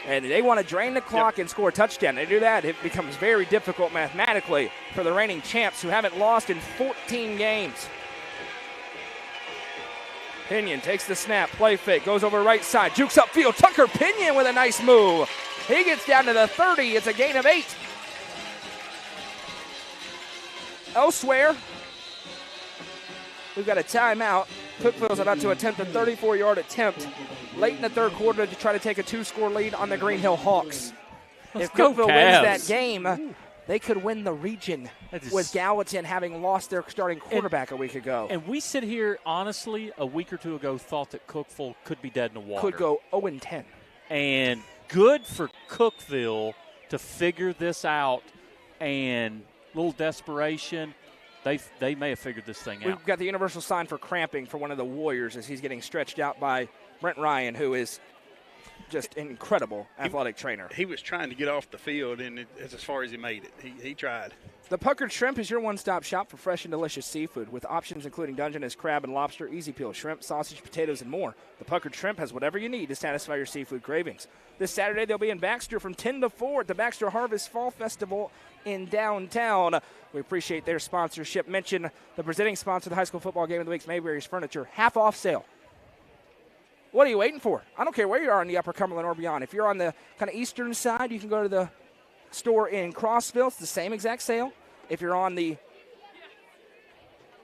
And they want to drain the clock and score a touchdown. They do that, it becomes very difficult mathematically for the reigning champs who haven't lost in 14 games. Pinion takes the snap, play fake, goes over right side, jukes upfield. Tucker Pinion with a nice move. He gets down to the 30. It's a gain of 8. Elsewhere, we've got a timeout. Cookville's about to attempt a 34-yard attempt late in the third quarter to try to take a 2-score lead on the Green Hill Hawks. If Cookville wins that game, they could win the region with Gallatin having lost their starting quarterback a week ago. And we sit here, honestly, a week or two ago thought that Cookville could be dead in the water. Could go 0-10. And good for Cookville to figure this out, and a little desperation. They may have figured this thing out. We've got the universal sign for cramping for one of the Warriors as he's getting stretched out by Brent Ryan, who is just an incredible athletic trainer. He was trying to get off the field, and as far as he made it. He tried. The Puckered Shrimp is your one-stop shop for fresh and delicious seafood with options including Dungeness crab and lobster, easy peel shrimp, sausage, potatoes, and more. The Puckered Shrimp has whatever you need to satisfy your seafood cravings. This Saturday, they'll be in Baxter from 10 to 4 at the Baxter Harvest Fall Festival in downtown. We appreciate their sponsorship. Mention the presenting sponsor of the high school football game of the week, Mayberry's Furniture, half-off sale. What are you waiting for? I don't care where you are in the Upper Cumberland or beyond. If you're on the kind of eastern side, you can go to the store in Crossville. It's the same exact sale. If you're on the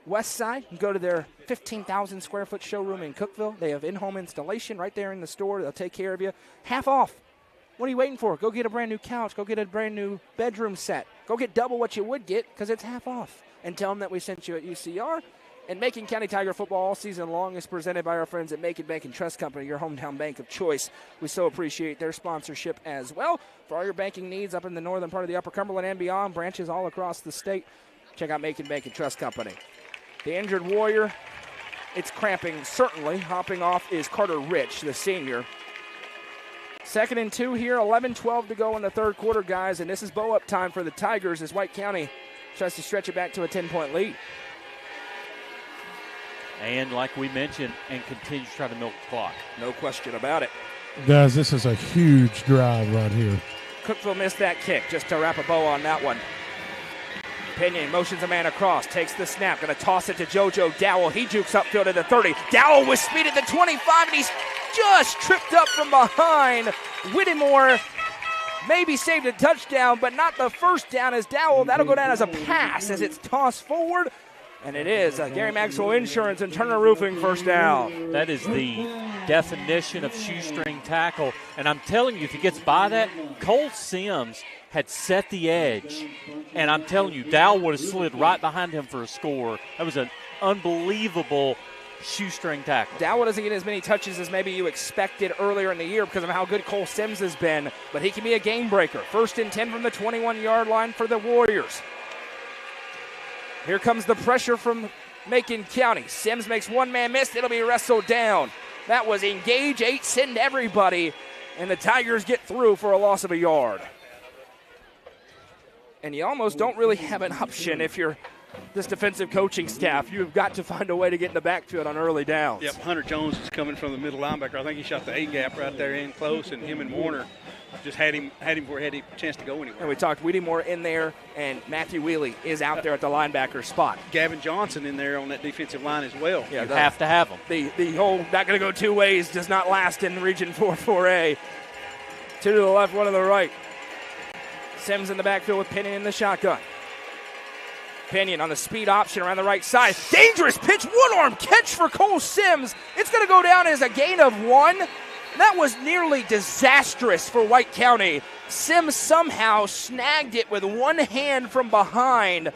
west side, you can go to their 15,000 square foot showroom in Cookville. They have in-home installation right there in the store. They'll take care of you. Half off. What are you waiting for? Go get a brand new couch. Go get a brand new bedroom set. Go get double what you would get because it's half off. And tell them that we sent you at UCR. And Macon County Tiger football all season long is presented by our friends at Macon Bank and Trust Company, your hometown bank of choice. We so appreciate their sponsorship as well. For all your banking needs up in the northern part of the Upper Cumberland and beyond, branches all across the state, check out Macon Bank and Trust Company. The injured Warrior, it's cramping certainly. Hopping off is Carter Rich, the senior. 2nd and 2 here, 11-12 to go in the third quarter, guys. And this is bow-up time for the Tigers as White County tries to stretch it back to a 10-point lead. And like we mentioned, and continue to try to milk the clock. No question about it. Guys, this is a huge drive right here. Cookville missed that kick just to wrap a bow on that one. Pinion motions a man across, takes the snap, going to toss it to JoJo Dowell. He jukes upfield at the 30. Dowell with speed at the 25, and he's just tripped up from behind. Whittemore maybe saved a touchdown, but not the first down as Dowell. That'll go down as a pass as it's tossed forward. And it is Gary Maxwell Insurance and Turner Roofing first down. That is the definition of shoestring tackle. And I'm telling you, if he gets by that, Cole Sims had set the edge. And I'm telling you, Dowell would have slid right behind him for a score. That was an unbelievable shoestring tackle. Dowell doesn't get as many touches as maybe you expected earlier in the year because of how good Cole Sims has been. But he can be a game breaker. 1st and 10 from the 21-yard line for the Warriors. Here comes the pressure from Macon County. Sims makes one man miss. It'll be wrestled down. That was engage 8, send everybody, and the Tigers get through for a loss of a yard. And you almost don't really have an option if you're this defensive coaching staff. You've got to find a way to get in the backfield on early downs. Yep, Hunter Jones is coming from the middle linebacker. I think he shot the A-gap right there in close, and him and Warner just had him before he had a chance to go anywhere. And we talked Whittemore in there, and Matthew Wheely is out there at the linebacker spot. Gavin Johnson in there on that defensive line as well. Yeah, you have to have him. The whole not going to go two ways does not last in Region 4-4A. 2 to the left, 1 to the right. Sims in the backfield with Pinion in the shotgun. Pinion on the speed option around the right side. Dangerous pitch, one-arm catch for Cole Sims. It's going to go down as a gain of 1. That was nearly disastrous for White County. Sims somehow snagged it with one hand from behind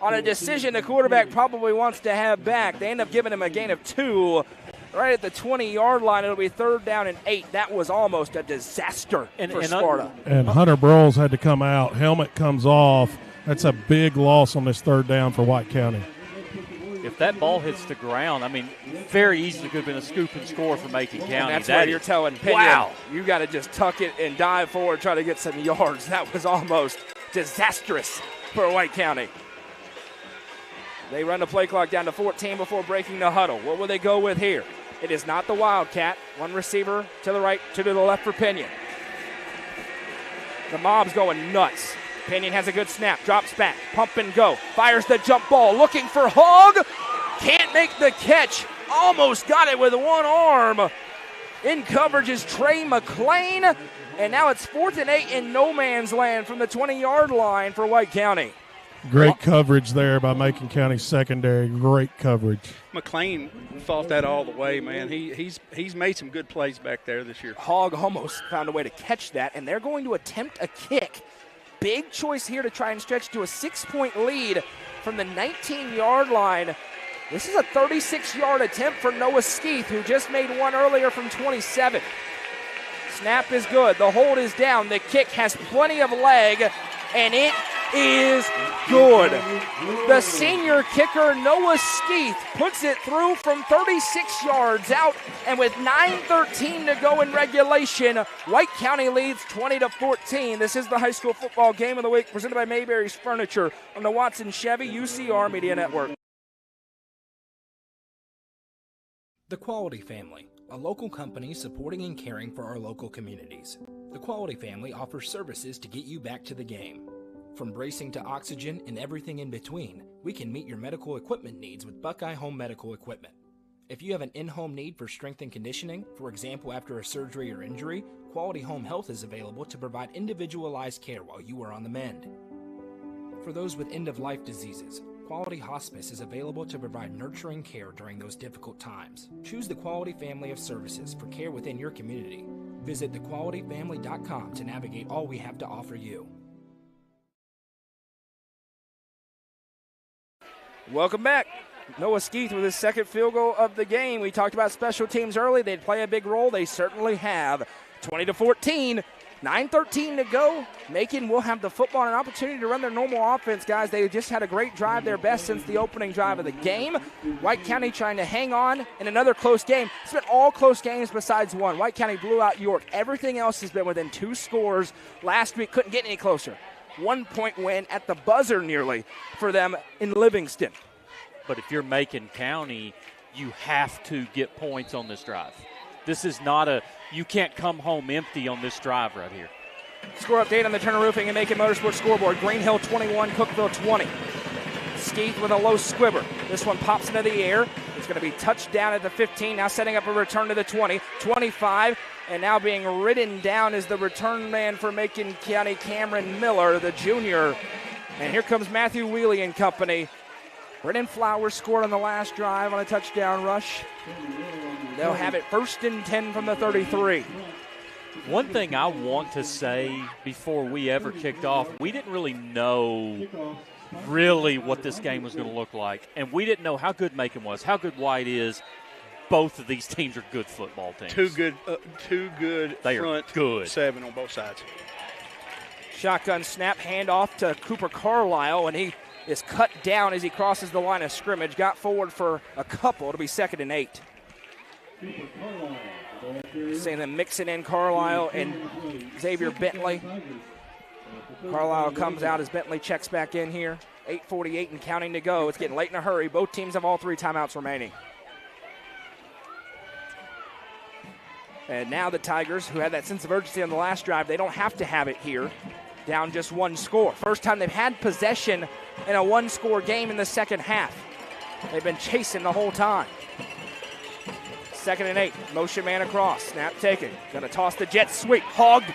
on a decision the quarterback probably wants to have back. They end up giving him a gain of 2. Right at the 20-yard line, it'll be 3rd down and 8. That was almost a disaster for Sparta. And Hunter Broyles had to come out. Helmet comes off. That's a big loss on this 3rd down for White County. If that ball hits the ground, I mean, very easily could have been a scoop and score for Macon County. And that's why you're telling Pinion, wow, you got to just tuck it and dive forward, try to get some yards. That was almost disastrous for White County. They run the play clock down to 14 before breaking the huddle. What will they go with here? It is not the Wildcat. One receiver to the right, 2 to the left for Pinion. The mob's going nuts. Pinion has a good snap, drops back, pump and go, fires the jump ball, looking for Hogg, can't make the catch, almost got it with one arm. In coverage is Trey McLean. And now it's 4th and 8 in no man's land from the 20-yard line for White County. Great coverage there by Macon County secondary. Great coverage. McLean fought that all the way, man. He's made some good plays back there this year. Hogg almost found a way to catch that, and they're going to attempt a kick. Big choice here to try and stretch to a 6-point lead from the 19-yard line. This is a 36-yard attempt for Noah Skeeth, who just made one earlier from 27. Snap is good. The hold is down. The kick has plenty of leg, and it is good. The senior kicker, Noah Skeeth, puts it through from 36 yards out, and with 9:13 to go in regulation, White County leads 20-14. This is the high school football game of the week presented by Mayberry's Furniture on the Watson Chevy UCR Media Network. The Quality Family, a local company supporting and caring for our local communities. The Quality Family offers services to get you back to the game. From bracing to oxygen and everything in between, we can meet your medical equipment needs with Buckeye Home Medical Equipment. If you have an in-home need for strength and conditioning, for example after a surgery or injury, Quality Home Health is available to provide individualized care while you are on the mend. For those with end-of-life diseases, Quality Hospice is available to provide nurturing care during those difficult times. Choose the Quality Family of services for care within your community. Visit thequalityfamily.com to navigate all we have to offer you. Welcome back. Noah Skeeth with his second field goal of the game. We talked about special teams early. They'd play a big role. They certainly have. 20-14. 9:13 to go. Macon will have the football and an opportunity to run their normal offense, guys. They just had a great drive, their best since the opening drive of the game. White County trying to hang on in another close game. It's been all close games besides one. White County blew out York. Everything else has been within 2 scores. Last week couldn't get any closer. 1-point win at the buzzer nearly for them in Livingston. But if you're Macon County, you have to get points on this drive. This is not you can't come home empty on this drive right here. Score update on the Turner Roofing and Macon Motorsports scoreboard. Green Hill 21, Cookeville 20. Skeeth with a low squibber. This one pops into the air. It's going to be touched down at the 15. Now setting up a return to the 20, 25. And now being ridden down is the return man for Macon County, Cameron Miller, the junior. And here comes Matthew Wheely and company. Brennan Flowers scored on the last drive on a touchdown rush. They'll have it 1st and 10 from the 33. One thing I want to say before we ever kicked off, we didn't really know what this game was going to look like. And we didn't know how good Macon was, how good White is. Both of these teams are good football teams. Two good they front are good. 7 on both sides. Shotgun snap, handoff to Cooper Carlisle, and he is cut down as he crosses the line of scrimmage. Got forward for a couple. It'll be 2nd and 8. Seeing them mixing in Carlisle and Xavier Bentley. Carlisle comes out as Bentley checks back in here. 8:48 and counting to go. It's getting late in a hurry. Both teams have all 3 timeouts remaining. And now the Tigers, who had that sense of urgency on the last drive, they don't have to have it here. Down just 1 score. First time they've had possession in a 1-score game in the second half. They've been chasing the whole time. 2nd and 8. Motion man across. Snap taken. Gonna toss the jet sweep. Hogg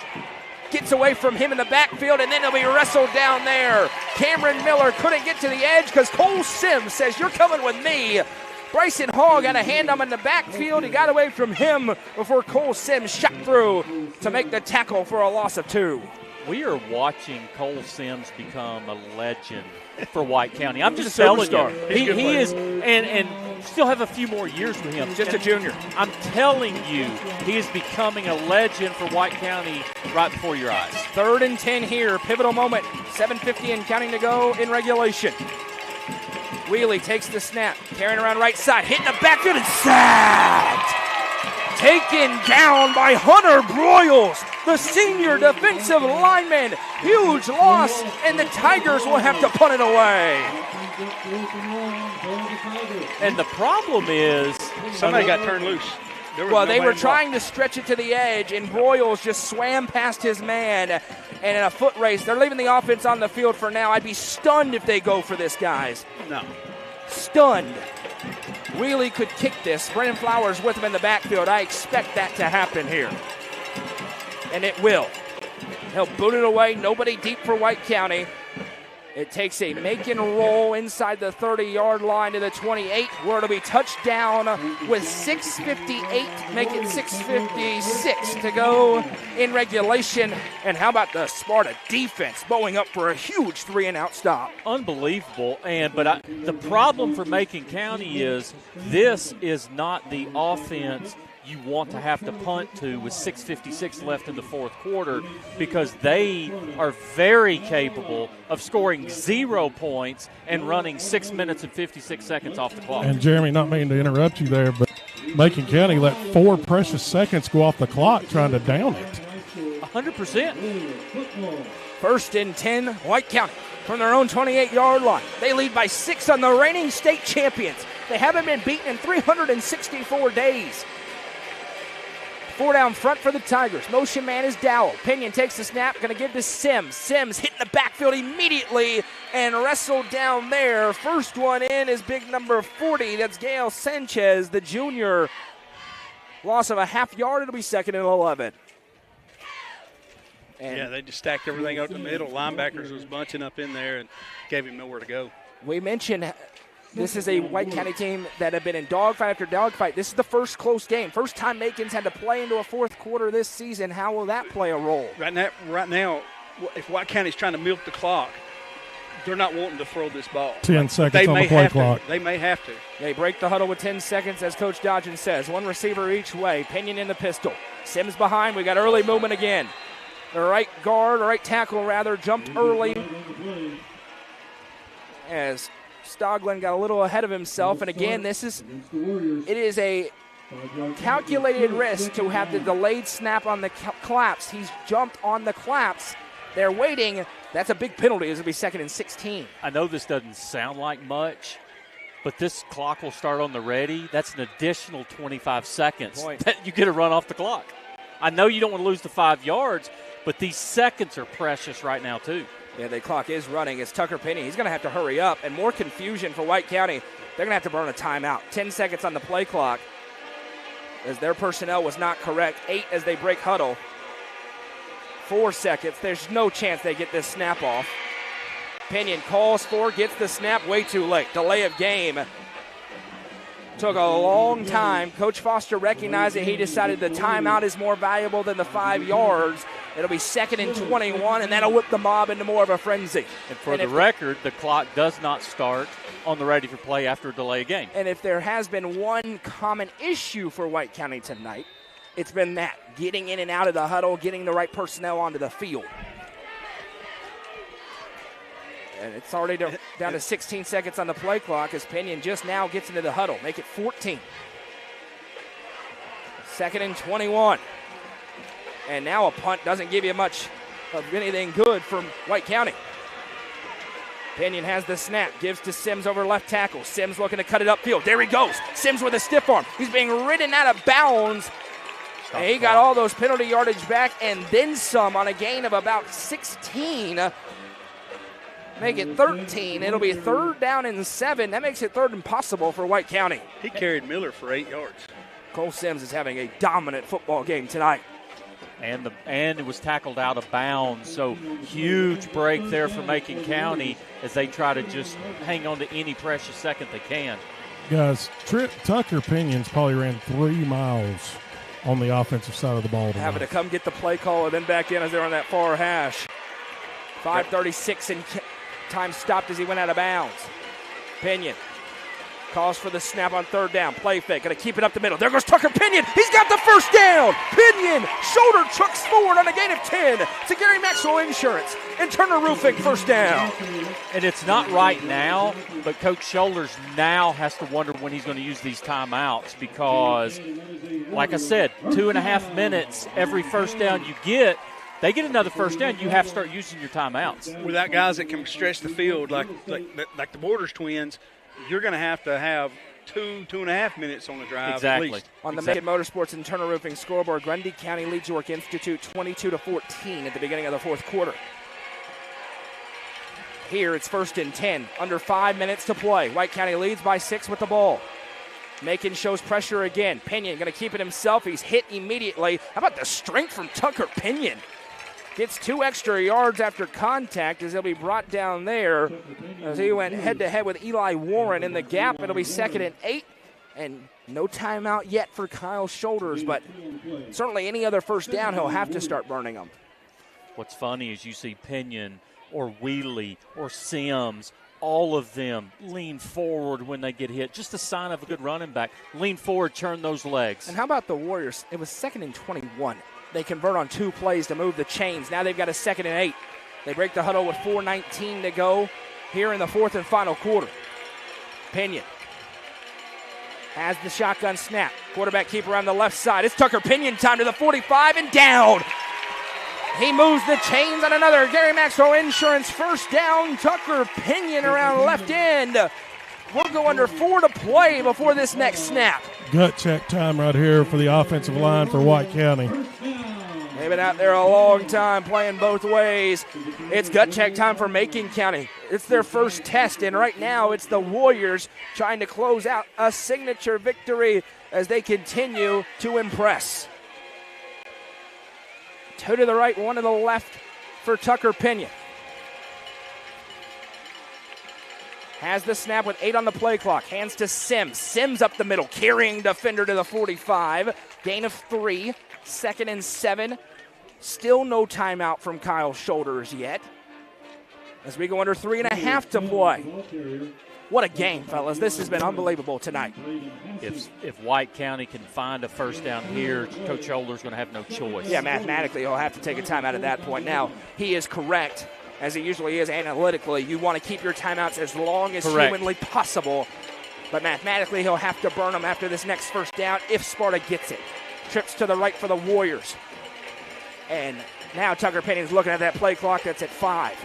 gets away from him in the backfield, and then he'll be wrestled down there. Cameron Miller couldn't get to the edge because Cole Sims says, "You're coming with me." Bryson Hogg had a hand on him in the backfield. He got away from him before Cole Sims shot through to make the tackle for a loss of 2. We are watching Cole Sims become a legend for White County. I'm just telling you, he is, and still have a few more years with him. Just a junior. I'm telling you, he is becoming a legend for White County right before your eyes. 3rd and 10 here, pivotal moment. 7:50 and counting to go in regulation. Wheely takes the snap, carrying around right side, hitting the backfield and sacked. Taken down by Hunter Broyles, the senior defensive lineman. Huge loss, and the Tigers will have to punt it away. And the problem is somebody got turned loose. They were trying to stretch it to the edge, and Broyles just swam past his man. And in a foot race, they're leaving the offense on the field for now. I'd be stunned if they go for this, guys. No. Stunned. Wheelie could kick this. Brennan Flowers with him in the backfield. I expect that to happen here. And it will. He'll boot it away. Nobody deep for White County. It takes a Macon roll inside the 30-yard line to the 28, where it'll be touchdown with 6:58, make it 6:56 to go in regulation. And how about the Sparta defense bowing up for a huge 3-and-out stop? Unbelievable. But the problem for Macon County is this is not the offense you want to have to punt to with 6:56 left in the fourth quarter, because they are very capable of scoring 0 points and running 6 minutes and 56 seconds off the clock. And Jeremy, not meaning to interrupt you there, but Macon County let 4 precious seconds go off the clock trying to down it. 100%. 1st and 10, White County from their own 28-yard line. They lead by 6 on the reigning state champions. They haven't been beaten in 364 days. 4 down front for the Tigers. Motion man is Dowell. Pinion takes the snap, going to give to Sims. Sims hitting the backfield immediately and wrestled down there. First one in is big number 40. That's Gail Sanchez, the junior. Loss of a half yard. It'll be 2nd and 11. And they just stacked everything up the middle. Linebackers was bunching up in there and gave him nowhere to go. We mentioned this is a White County team that have been in dogfight after dogfight. This is the first close game. First time Macon's had to play into a fourth quarter this season. How will that play a role? Right now, if White County's trying to milk the clock, they're not wanting to throw this ball. 10 seconds on the play clock. They may have to. They break the huddle with 10 seconds, as Coach Dodgen says. One receiver each way. Pinion in the pistol. Sims behind. We got early movement again. The right tackle jumped early as Stoglin got a little ahead of himself. And again, it is a calculated risk to have the delayed snap on the claps. He's jumped on the claps. They're waiting. That's a big penalty. It'll be 2nd and 16. I know this doesn't sound like much, but this clock will start on the ready. That's an additional 25 seconds that you get to run off the clock. I know you don't want to lose the 5 yards, but these seconds are precious right now too. Yeah, the clock is running. It's Tucker Penny. He's going to have to hurry up. And more confusion for White County. They're going to have to burn a timeout. 10 seconds on the play clock as their personnel was not correct. 8 as they break huddle. 4 seconds. There's no chance they get this snap off. Pinion calls for, gets the snap way too late. Delay of game. Took a long time. Coach Foster recognized that he decided the timeout is more valuable than the 5 yards. It'll be 2nd and 21, and that'll whip the mob into more of a frenzy. And for the record, the clock does not start on the ready for play after a delay game. And if there has been one common issue for White County tonight, it's been that, getting in and out of the huddle, getting the right personnel onto the field. And it's already down to 16 seconds on the play clock as Pinion just now gets into the huddle. Make it 14. 2nd and 21. And now a punt doesn't give you much of anything good from White County. Pinion has the snap, gives to Sims over left tackle. Sims looking to cut it upfield. There he goes. Sims with a stiff arm. He's being ridden out of bounds. And he got all those penalty yardage back and then some on a gain of about 16. Make it 13. It'll be 3rd down and 7. That makes it 3rd and possible for White County. He carried Miller for 8 yards. Cole Sims is having a dominant football game tonight. And it was tackled out of bounds. So huge break there for Macon County as they try to just hang on to any precious second they can. Guys, Tucker Pinion's probably ran 3 miles on the offensive side of the ball tonight. Having to come get the play call and then back in as they're on that far hash. 5:36 and time stopped as he went out of bounds. Pinion calls for the snap on 3rd down. Play fake. Going to keep it up the middle. There goes Tucker Pinion. He's got the first down. Pinion shoulder chucks forward on a gain of 10 to Gary Maxwell Insurance and Turner Roofing, 1st down. And it's not right now, but Coach Shoulders now has to wonder when he's going to use these timeouts because, like I said, 2.5 minutes every first down you get. They get another first down, you have to start using your timeouts. Without guys that can stretch the field like the Borders twins, you're going to have 2.5 minutes on the drive. Exactly. At least. On the Macon Motorsports and Turner Roofing scoreboard, Grundy County leads York Institute 22-14 at the beginning of the 4th quarter. Here it's 1st and 10, under 5 minutes to play. White County leads by 6 with the ball. Macon shows pressure again. Pinion going to keep it himself. He's hit immediately. How about the strength from Tucker Pinion? Gets 2 extra yards after contact as he'll be brought down there as he went head-to-head with Eli Warren in the gap. It'll be 2nd and 8, and no timeout yet for Kyle Shoulders, but certainly any other first down, he'll have to start burning them. What's funny is you see Pinion or Wheatley or Sims, all of them lean forward when they get hit. Just a sign of a good running back. Lean forward, turn those legs. And how about the Warriors? It was 2nd and 21. They convert on 2 plays to move the chains. Now they've got a 2nd and 8. They break the huddle with 4:19 to go here in the 4th and final quarter. Pinion has the shotgun snap. Quarterback keeper on the left side. It's Tucker Pinion time to the 45 and down. He moves the chains on another Gary Maxwell Insurance first down. Tucker Pinion around left end. We'll go under 4 to play before this next snap. Gut check time right here for the offensive line for White County. They've been out there a long time playing both ways. It's gut check time for Macon County. It's their first test, and right now it's the Warriors trying to close out a signature victory as they continue to impress. 2 to the right, 1 to the left for Tucker Pinion. Has the snap with 8 on the play clock. Hands to Sims. Sims up the middle, carrying defender to the 45. Gain of 3. 2nd and 7. Still no timeout from Kyle Shoulders yet. As we go under 3.5 to play. What a game, fellas. This has been unbelievable tonight. If White County can find a first down here, Coach Shoulders going to have no choice. Yeah, mathematically, he'll have to take a timeout at that point. Now, he is correct, as he usually is analytically. You want to keep your timeouts as long as humanly possible. But mathematically, he'll have to burn them after this next first down if Sparta gets it. Trips to the right for the Warriors. And now Tucker Pinion's looking at that play clock that's at 5.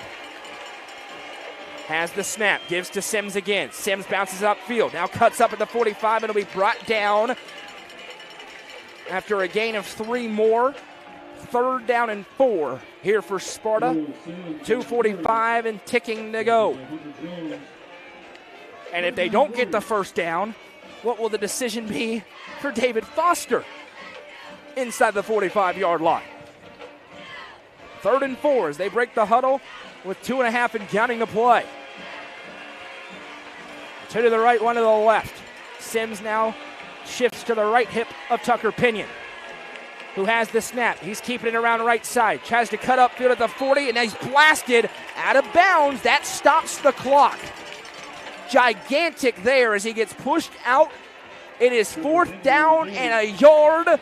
Has the snap, gives to Sims again. Sims bounces upfield, now cuts up at the 45, and it'll be brought down after a gain of 3 more. 3rd down and 4 here for Sparta. 2:45 and ticking to go. And if they don't get the first down, what will the decision be for David Foster inside the 45-yard line? 3rd and 4 as they break the huddle with 2.5 and counting to play. 2 to the right, 1 to the left. Sims now shifts to the right hip of Tucker Pinion, who has the snap. He's keeping it around right side. Tries to cut upfield at the 40, and now he's blasted out of bounds. That stops the clock. Gigantic there as he gets pushed out. It is 4th down and a yard,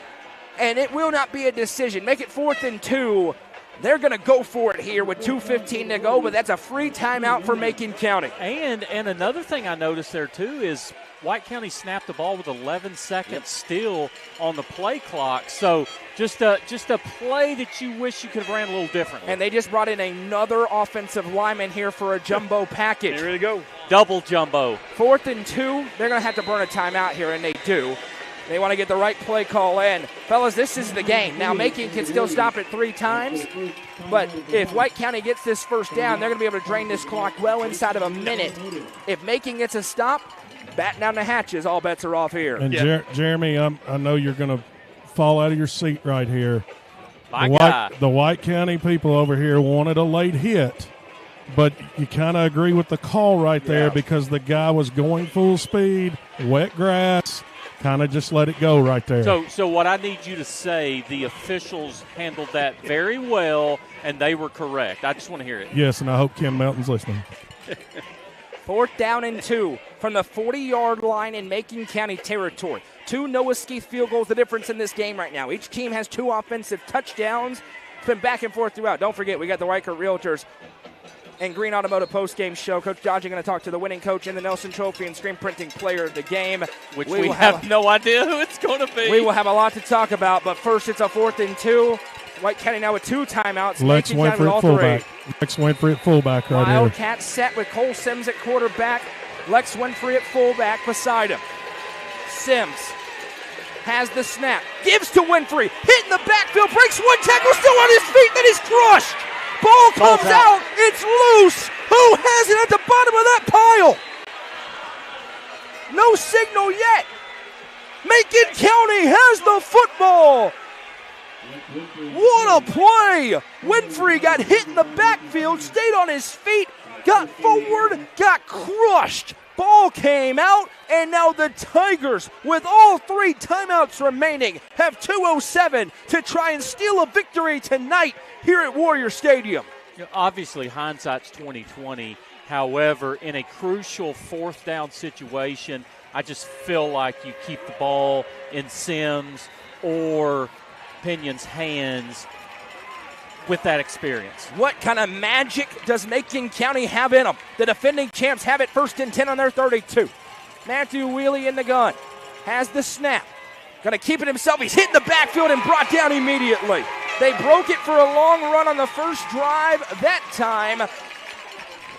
and it will not be a decision. Make it 4th and 2. They're going to go for it here with 2:15 to go, but that's a free timeout for Macon County. And another thing I noticed there, too, is White County snapped the ball with 11 seconds still on the play clock. So just a play that you wish you could have ran a little differently. And they just brought in another offensive lineman here for a jumbo package. Here we go. Double jumbo. 4th and 2. They're going to have to burn a timeout here, and they do. They want to get the right play call in. Fellas, this is the game. Now, Macon can still stop it 3 times, but if White County gets this first down, they're going to be able to drain this clock well inside of a minute. If Macon gets a stop, batten down the hatches. All bets are off here. And Jeremy, I know you're going to fall out of your seat right here. The White County people over here wanted a late hit, but you kind of agree with the call right there because the guy was going full speed, wet grass. Kind of just let it go right there. So what I need you to say, the officials handled that very well, and they were correct. I just want to hear it. Yes, and I hope Kim Melton's listening. 4th down and 2 from the 40-yard line in Macon County territory. 2 Noah Skeeth field goals, the difference in this game right now. Each team has 2 offensive touchdowns. It's been back and forth throughout. Don't forget, we got the Riker Realtors and Green Automotive postgame show. Coach Dodge going to talk to the winning coach in the Nelson Trophy and screen printing player of the game. Which we have no idea who it's going to be. We will have a lot to talk about, but first it's a 4th and 2. White County now with 2 timeouts. Lex Winfrey at fullback. Lex Winfrey at fullback right here. Wildcat set with Cole Sims at quarterback. Lex Winfrey at fullback beside him. Sims has the snap. Gives to Winfrey. Hit in the backfield. Breaks 1 tackle. Still on his feet. Then he's crushed. Ball comes out. It's loose. Who has it at the bottom of that pile? No signal yet. Macon County has the football. What a play! Winfrey got hit in the backfield, stayed on his feet, got forward, got crushed. Ball came out, and now the Tigers, with all 3 timeouts remaining, have 2:07 to try and steal a victory tonight here at Warrior Stadium. Obviously, hindsight's 20/20. However, in a crucial 4th down situation, I just feel like you keep the ball in Sims or Pinion's hands with that experience. What kind of magic does Macon County have in them? The defending champs have it 1st and 10 on their 32. Matthew Wheely in the gun. Has the snap. Going to keep it himself. He's hit in the backfield and brought down immediately. They broke it for a long run on the first drive. That time,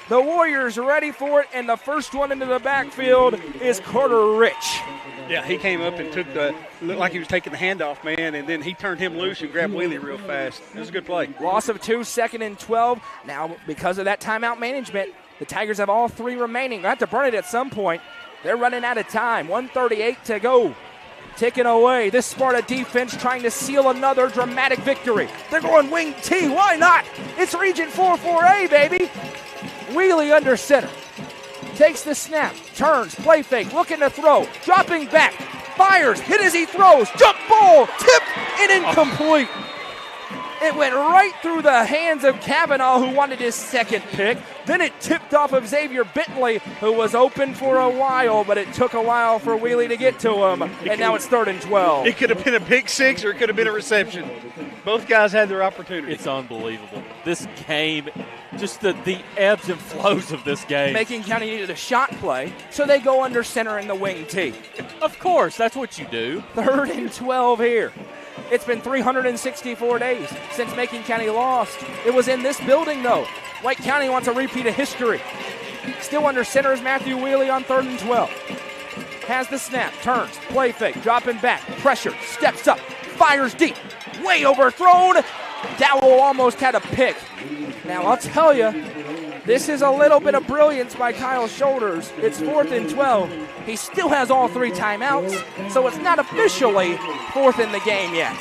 the Warriors are ready for it, and the first one into the backfield is Carter Rich. Yeah, he came up and looked like he was taking the handoff, man, and then he turned him loose and grabbed Wheelie real fast. It was a good play. Loss of 2, 2nd and 12. Now, because of that timeout management, the Tigers have all 3 remaining. They'll have to burn it at some point. They're running out of time. 1:38 to go. Ticking away. This Sparta defense trying to seal another dramatic victory. They're going wing T. Why not? It's Region 4-4A, baby. Wheelie under center. Takes the snap, turns, play fake, looking to throw, dropping back, fires, hit as he throws, jump ball, tipped and incomplete. It went right through the hands of Kavanaugh, who wanted his 2nd pick. Then it tipped off of Xavier Bentley, who was open for a while, but it took a while for Wheelie to get to him, and now it's 3rd and 12. It could have been a pick 6 or it could have been a reception. Both guys had their opportunity. It's unbelievable. This game, just the ebbs and flows of this game. Macon County needed a shot play, so they go under center in the wing T. Of course, that's what you do. 3rd and 12 here. It's been 364 days since Macon County lost. It was in this building, though. White County wants a repeat of history. Still under center is Matthew Wheelie on 3rd and 12. Has the snap, turns, play fake, dropping back, pressure, steps up, fires deep, way overthrown. Dowell almost had a pick. Now, I'll tell you, this is a little bit of brilliance by Kyle Shoulders. It's 4th and 12. He still has all 3 timeouts, so it's not officially 4th in the game yet.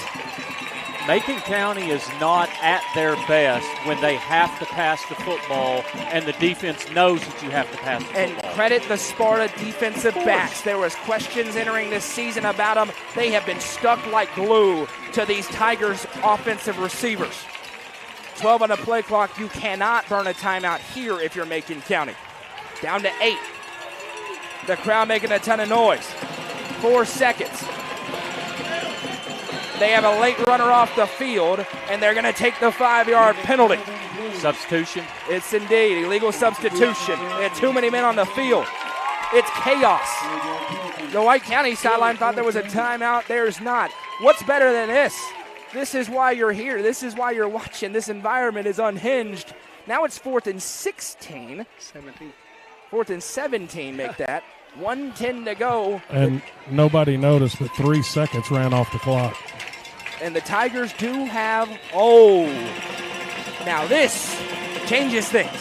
Macon County is not at their best when they have to pass the football, and the defense knows that you have to pass the football. And credit the Sparta defensive backs. There was questions entering this season about them. They have been stuck like glue to these Tigers offensive receivers. 12 on the play clock. You cannot burn a timeout here if you're Macon County. Down to 8. The crowd making a ton of noise. 4 seconds. They have a late runner off the field, and they're going to take the 5-yard penalty. Substitution? It's indeed illegal substitution. They had too many men on the field. It's chaos. The White County sideline thought there was a timeout. There's not. What's better than this? This is why you're here. This is why you're watching. This environment is unhinged. Now it's 4th and 16. 17. 4th and 17, make that. 1:10 to go. And nobody noticed, but 3 seconds ran off the clock. And the Tigers do have, now this changes things.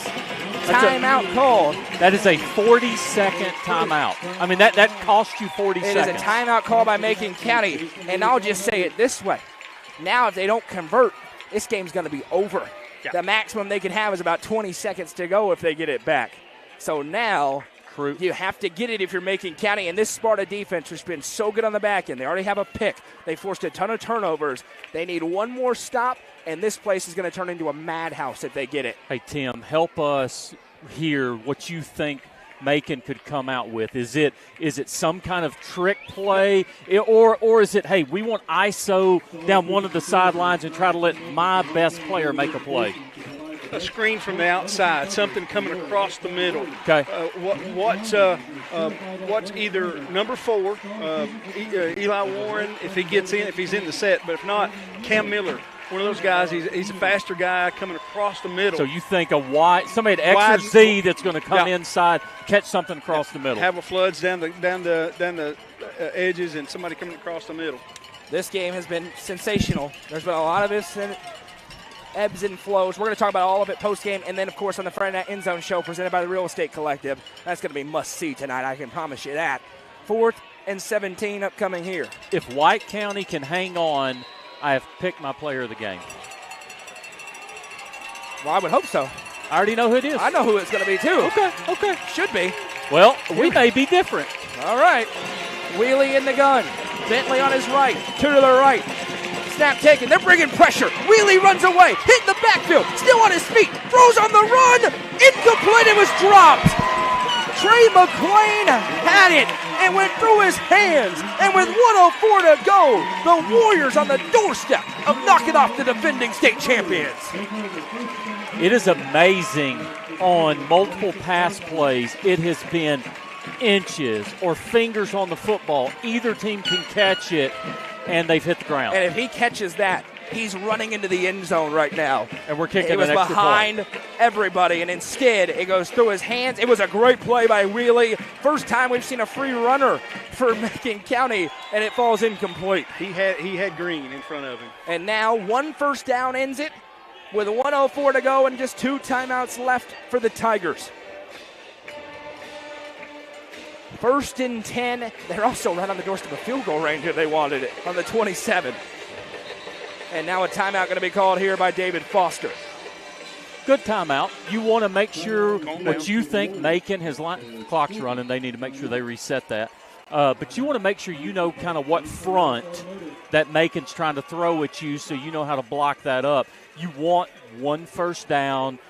Timeout called. That is a 40-second timeout. I mean, that cost you 40 seconds. It is a timeout call by Macon County, and I'll just say it this way. Now, if they don't convert, this game's going to be over. Yeah. The maximum they can have is about 20 seconds to go if they get it back. So now you have to get it if you're Macon County. And this Sparta defense has been so good on the back end. They already have a pick. They forced a ton of turnovers. They need one more stop, and this place is going to turn into a madhouse if they get it. Hey, Tim, help us hear what you think Macon could come out with. Is it some kind of trick play, or is it, hey, we want ISO down one of the sidelines and try to let my best player make a play? A screen from the outside, something coming across the middle. Okay. What's either number 4, Eli Warren, if he gets in, if he's in the set, but if not, Cam Miller. One of those guys, he's a faster guy coming across the middle. So you think somebody at X or Z that's going to come inside, catch something across the middle. Have a floods down the edges and somebody coming across the middle. This game has been sensational. There's been a lot of ebbs and flows. We're going to talk about all of it post-game, and then, of course, on the Friday Night End Zone show presented by the Real Estate Collective. That's going to be must-see tonight, I can promise you that. 4th and 17 upcoming here. If White County can hang on, I have picked my player of the game. Well, I would hope so. I already know who it is. I know who it's going to be, too. Okay. Should be. Well, we may be different. All right. Wheelie in the gun. Bentley on his right. Two to the right. Snap taken. They're bringing pressure. Wheelie runs away. Hit the backfield. Still on his feet. Throws on the run. Incomplete. It was dropped. Trey McClain had it and went through his hands. And with 1:04 to go, the Warriors on the doorstep of knocking off the defending state champions. It is amazing on multiple pass plays. It has been inches or fingers on the football. Either team can catch it, and they've hit the ground. And if he catches that, he's running into the end zone right now. And we're kicking an extra point. It was behind everybody, and instead it goes through his hands. It was a great play by Wheelie. First time we've seen a free runner for Macon County, and it falls incomplete. He had Green in front of him. And now 1 first down ends it with 1:04 to go and just 2 timeouts left for the Tigers. 1st and 10. They're also right on the doorstep of field goal range if they wanted it on the 27. And now a timeout going to be called here by David Foster. Good timeout. You want to make sure what you think Macon has the clock's running. They need to make sure they reset that. But you want to make sure you know kind of what front that Macon's trying to throw at you so you know how to block that up. You want 1 first down,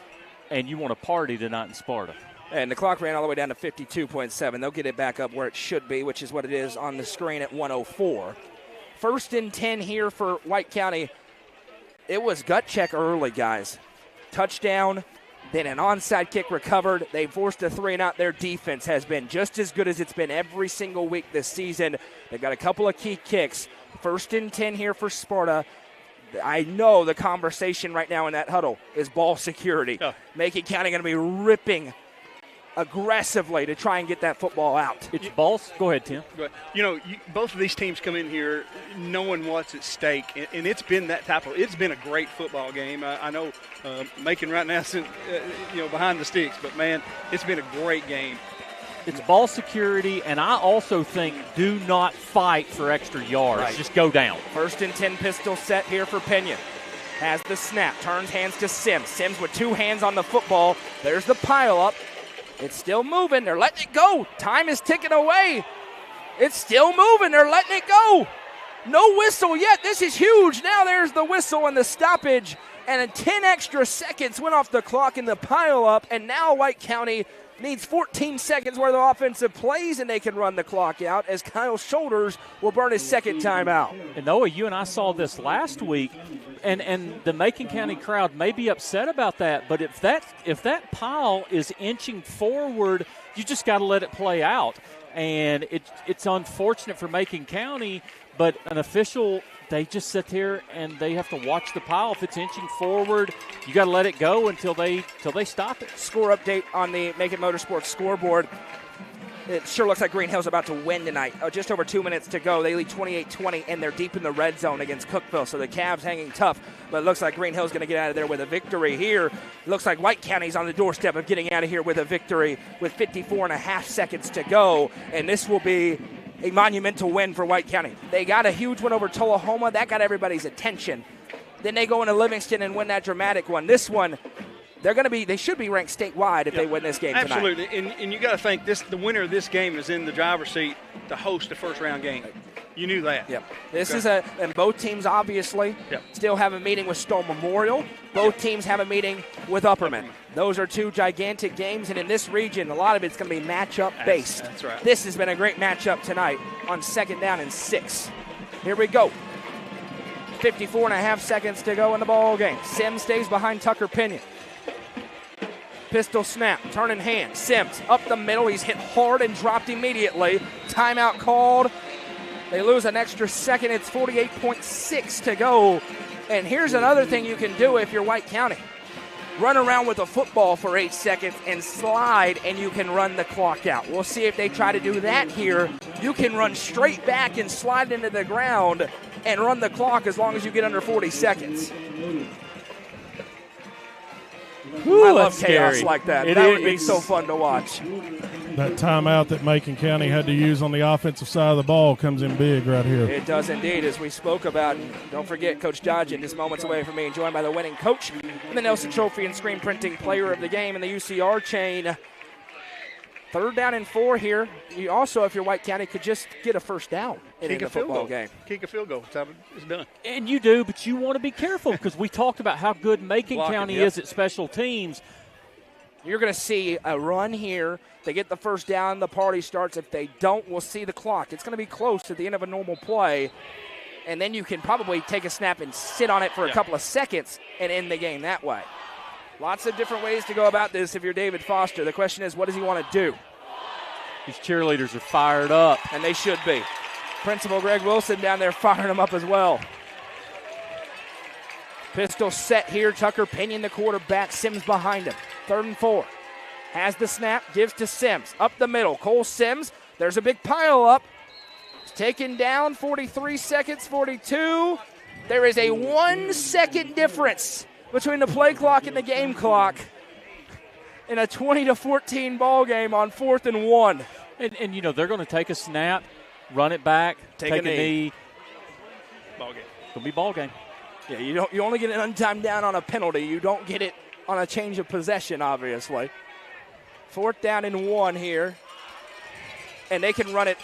and you want a party tonight in Sparta. And the clock ran all the way down to 52.7. They'll get it back up where it should be, which is what it is on the screen at 1:04. 1st and 10 here for White County. It was gut check early, guys. Touchdown, then an onside kick recovered. They forced a 3-and-out. Their defense has been just as good as it's been every single week this season. They've got a couple of key kicks. 1st and 10 here for Sparta. I know the conversation right now in that huddle is ball security. Macon County going to be ripping aggressively to try and get that football out. It's balls. Go ahead, Tim. Go ahead. You know, both of these teams come in here knowing what's at stake, and it's been that type of. It's been a great football game. I know Macon right now, behind the sticks, but man, it's been a great game. It's ball security, and I also think do not fight for extra yards. Right. Just go down. 1st and 10 pistol set here for Pena. Has the snap, turns hands to Sims. Sims with 2 hands on the football. There's the pile up. It's still moving. They're letting it go. Time is ticking away. It's still moving. They're letting it go. No whistle yet. This is huge. Now there's the whistle and the stoppage. And 10 extra seconds went off the clock in the pile up. And now White County needs 14 seconds worth of offensive plays, and they can run the clock out as Kyle Shoulders will burn his second timeout. And Noah, you and I saw this last week, and the Macon County crowd may be upset about that, but if that pile is inching forward, you just got to let it play out. And it's unfortunate for Macon County, but an official – they just sit there and they have to watch the pile. If it's inching forward, you got to let it go until they stop it. Score update on the Macon Motorsports scoreboard. It sure looks like Green Hill's about to win tonight. Just over 2 minutes to go. They lead 28-20, and they're deep in the red zone against Cookeville. So the Cavs hanging tough, but it looks like Green Hill's going to get out of there with a victory here. It looks like White County's on the doorstep of getting out of here with a victory with 54.5 seconds to go, and this will be a monumental win for White County. They got a huge win over Tullahoma. That got everybody's attention. Then they go into Livingston and win that dramatic one. This one, they should be ranked statewide if they win this game tonight. Absolutely, and you got to think the winner of this game is in the driver's seat to host the first round game. You knew that. Yep. And both teams obviously still have a meeting with Stowe Memorial. Both teams have a meeting with Upperman. Those are 2 gigantic games, and in this region, a lot of it's going to be matchup based. That's right. This has been a great matchup tonight on 2nd down and 6. Here we go. 54.5 seconds to go in the ball game. Sims stays behind Tucker Pinion. Pistol snap, turning hand. Sims up the middle. He's hit hard and dropped immediately. Timeout called. They lose an extra second. It's 48.6 to go. And here's another thing you can do if you're White County. Run around with a football for 8 seconds and slide, and you can run the clock out. We'll see if they try to do that here. You can run straight back and slide into the ground and run the clock as long as you get under 40 seconds. Ooh, I love chaos scary. like that. That would be so fun to watch. That timeout that Macon County had to use on the offensive side of the ball comes in big right here. It does indeed, as we spoke about. And don't forget, Coach Dodgen just moments away from me, joined by the winning coach and the Nelson Trophy and Screen Printing Player of the Game in the UCR chain. 3rd down and 4 here. You also, if you're White County, could just get a first down in the football game. Kick a field goal. It's done. And you do, but you want to be careful because we talked about how good Macon County is at special teams. You're going to see a run here. They get the first down, the party starts. If they don't, we'll see the clock. It's going to be close at the end of a normal play. And then you can probably take a snap and sit on it for a couple of seconds and end the game that way. Lots of different ways to go about this if you're David Foster. The question is, what does he want to do? These cheerleaders are fired up. And they should be. Principal Greg Wilson down there firing them up as well. Pistol set here. Tucker Pinion, the quarterback. Sims behind him. 3rd and 4. Has the snap. Gives to Sims. Up the middle. Cole Sims. There's a big pile up. It's taken down. 43 seconds. 42. There is a 1 second difference between the play clock and the game clock in a 20-14 ball game on 4th and 1. And you know, they're going to take a snap, run it back, take a knee. Ball game. It's going to be ball game. Yeah, you only get an untimed down on a penalty. You don't get it on a change of possession, obviously. 4th down and 1 here. And they can run it.